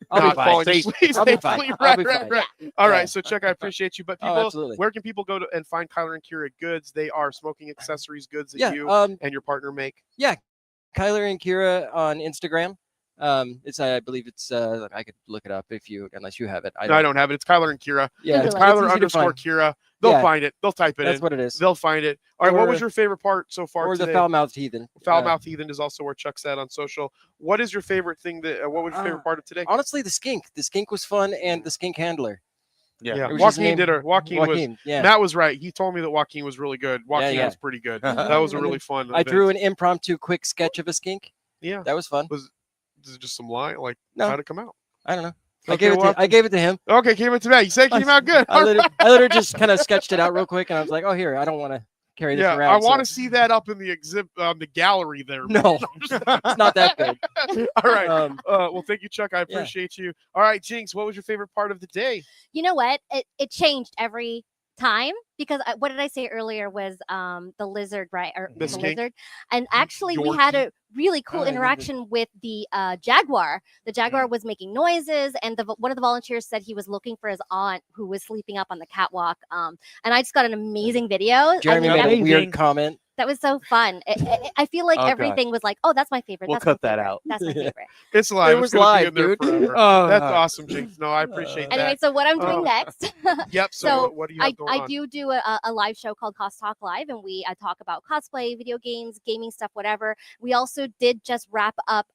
I'll be fine. Falling asleep I'll be safely. fine. Right, I'll be right, fine. right. All right, so Chuck, I appreciate you. But Oh, people, absolutely. where can people go to and find Kyler and Kira goods? They are smoking accessories goods that Yeah, you and your partner make. Yeah, Kyler and Kira on Instagram. I believe it's I could look it up unless you have it. No, I don't have it. It's Kyler and Kira. Yeah, it's it's Kyler easy to _ find. Kira. They'll Yeah. find it. They'll type it in. That's what it is. They'll find it. All right. What was Or- your favorite part so far Or today? the foul-mouthed heathen. Foul-mouthed heathen is also where Chuck said on social. What is your favorite thing what was your favorite part of today? Honestly, the skink. The skink was fun, and the skink handler. Yeah. It was just Joaquin named- did her. Joaquin was. yeah. Matt was right. He told me that Joaquin was really good. Joaquin yeah. was pretty good. That was a And really then fun. I event. drew an impromptu quick sketch of a skink. Yeah, that was fun. Was it just some lie? Like No. how'd it come out? I don't know. Okay, I gave it to him. Okay, came it to me. You said it came out good. I literally just kind of sketched it out real quick, and I was like, "Oh, here, I don't want to." carry this Yeah, around. I want to so- see that up in the exhibit, the gallery there. No, it's not that big. All right. Um, Well, thank you, Chuck. I yeah. appreciate you. All right, Jinx, what was your favorite part of the day? You know what? It changed every time because what did I say earlier was the lizard, right? Or The the skink? lizard. And actually we had a really cool I love it. interaction with the jaguar. The jaguar was making noises, and one of the volunteers said he was looking for his aunt who was sleeping up on the catwalk. And I just got an amazing video. Jeremy I mean, made a weird comment. that was so fun. I feel like Oh, God. everything was like, oh, that's my favorite. We'll That's my cut that favorite. out. That's my favorite. It's live. It was it's gonna live, be in there dude. forever. Oh, That's awesome, Jinx. No, I appreciate that. Anyway, so what I'm doing next. Yep. So, So what do you have going I on? do a live show called Cost Talk Live, and I talk about cosplay, video games, gaming stuff, whatever. We also did just wrap up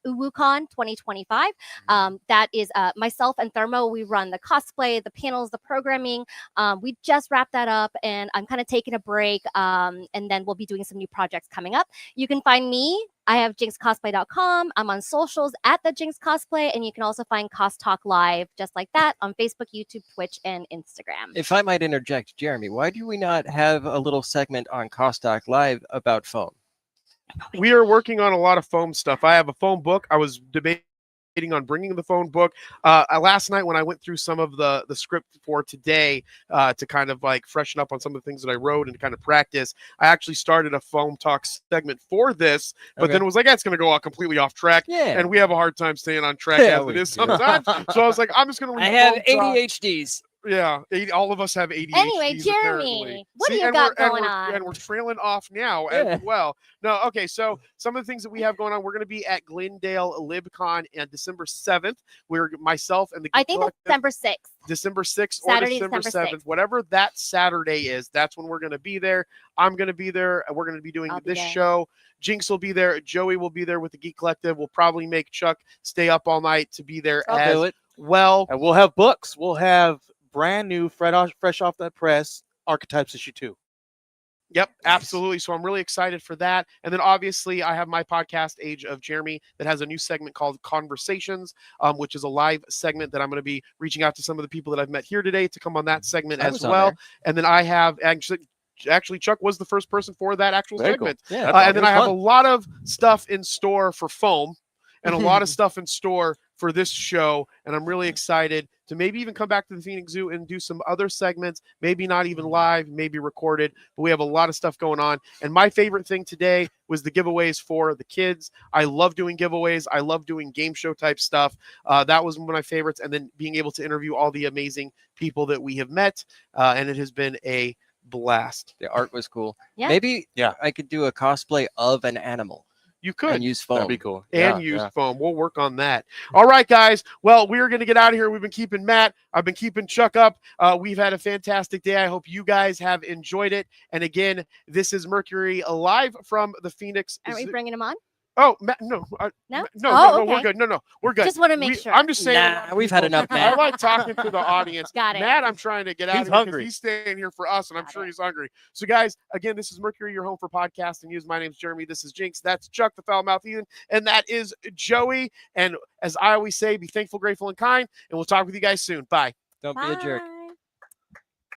UwuCon 2025. That is myself and Thermo. We run the cosplay, the panels, the programming. We just wrapped that up, and I'm kind of taking a break. And then we'll be doing some new projects coming up. You can find me. I have jinxcosplay.com. I'm on socials at the Jinx Cosplay, and you can also find Cost Talk Live just like that on Facebook, YouTube, Twitch, and Instagram. If I might interject, Jeremy, why do we not have a little segment on Costock Live about foam? We are working on a lot of foam stuff. I have a foam book. I was debating on bringing the phone book. Last night when I went through some of the script for today to kind of like freshen up on some of the things that I wrote and kind of practice, I actually started a foam talk segment for this, but then it was like, it's going to go all completely off track. Yeah. And we have a hard time staying on track Yeah, as we it is do. sometimes. So I was like, I'm just going to leave I have foam talk. ADHDs. Yeah, all of us have ADHD. Anyway, Jeremy, what do you got going on? And we're trailing off now as well. No, okay, so some of the things that we have going on, we're going to be at Glendale LibCon on December 7th. We're myself and the I think that's December 6th. December 6th Saturday, or December December 7th, whatever that Saturday is, that's when we're going to be there. I'm going to be there. We're going to be doing this show. Jinx will be there. Joey will be there with the Geek Collective. We'll probably make Chuck stay up all night to be there I'll as do it. well. And we'll have books. We'll have brand new, fresh off that press, Archetypes issue 2. Yep, absolutely. So I'm really excited for that. And then obviously I have my podcast, Age of Jeremy, that has a new segment called Conversations, which is a live segment that I'm going to be reaching out to some of the people that I've met here today to come on that segment I as was on well. there. And then I have actually Chuck was the first person for that actual Very cool. segment. Yeah, and then I have a lot of stuff in store for foam and a lot of stuff in store for this show. And I'm really excited to maybe even come back to the Phoenix Zoo and do some other segments, maybe not even live, maybe recorded, but we have a lot of stuff going on. And my favorite thing today was the giveaways for the kids. I love doing giveaways. I love doing game show type stuff. That was one of my favorites. And then being able to interview all the amazing people that we have met. And it has been a blast. The art was cool. Yeah. Maybe I could do a cosplay of an animal. You could. And use foam. That'd be cool. And use foam. We'll work on that. All right, guys. Well, we're going to get out of here. We've been keeping Matt. I've been keeping Chuck up. We've had a fantastic day. I hope you guys have enjoyed it. And again, this is Mercury live from the Phoenix. Aren't we bringing him on? Oh, Matt, no. No? No, Okay. we're good. No, we're good. Just want to make sure. I'm just saying. Nah, we've had enough, I Matt. like talking to the audience. Got it. Matt, I'm trying to get out He's of here because hungry. he's staying here for us, and I'm sure he's hungry. So, guys, again, this is Mercury, your home for podcasting news. My name's Jeremy. This is Jinx. That's Chuck, the foul mouth Ethan, and that is Joey. And as I always say, be thankful, grateful, and kind. And we'll talk with you guys soon. Bye. Don't be a jerk. Bye.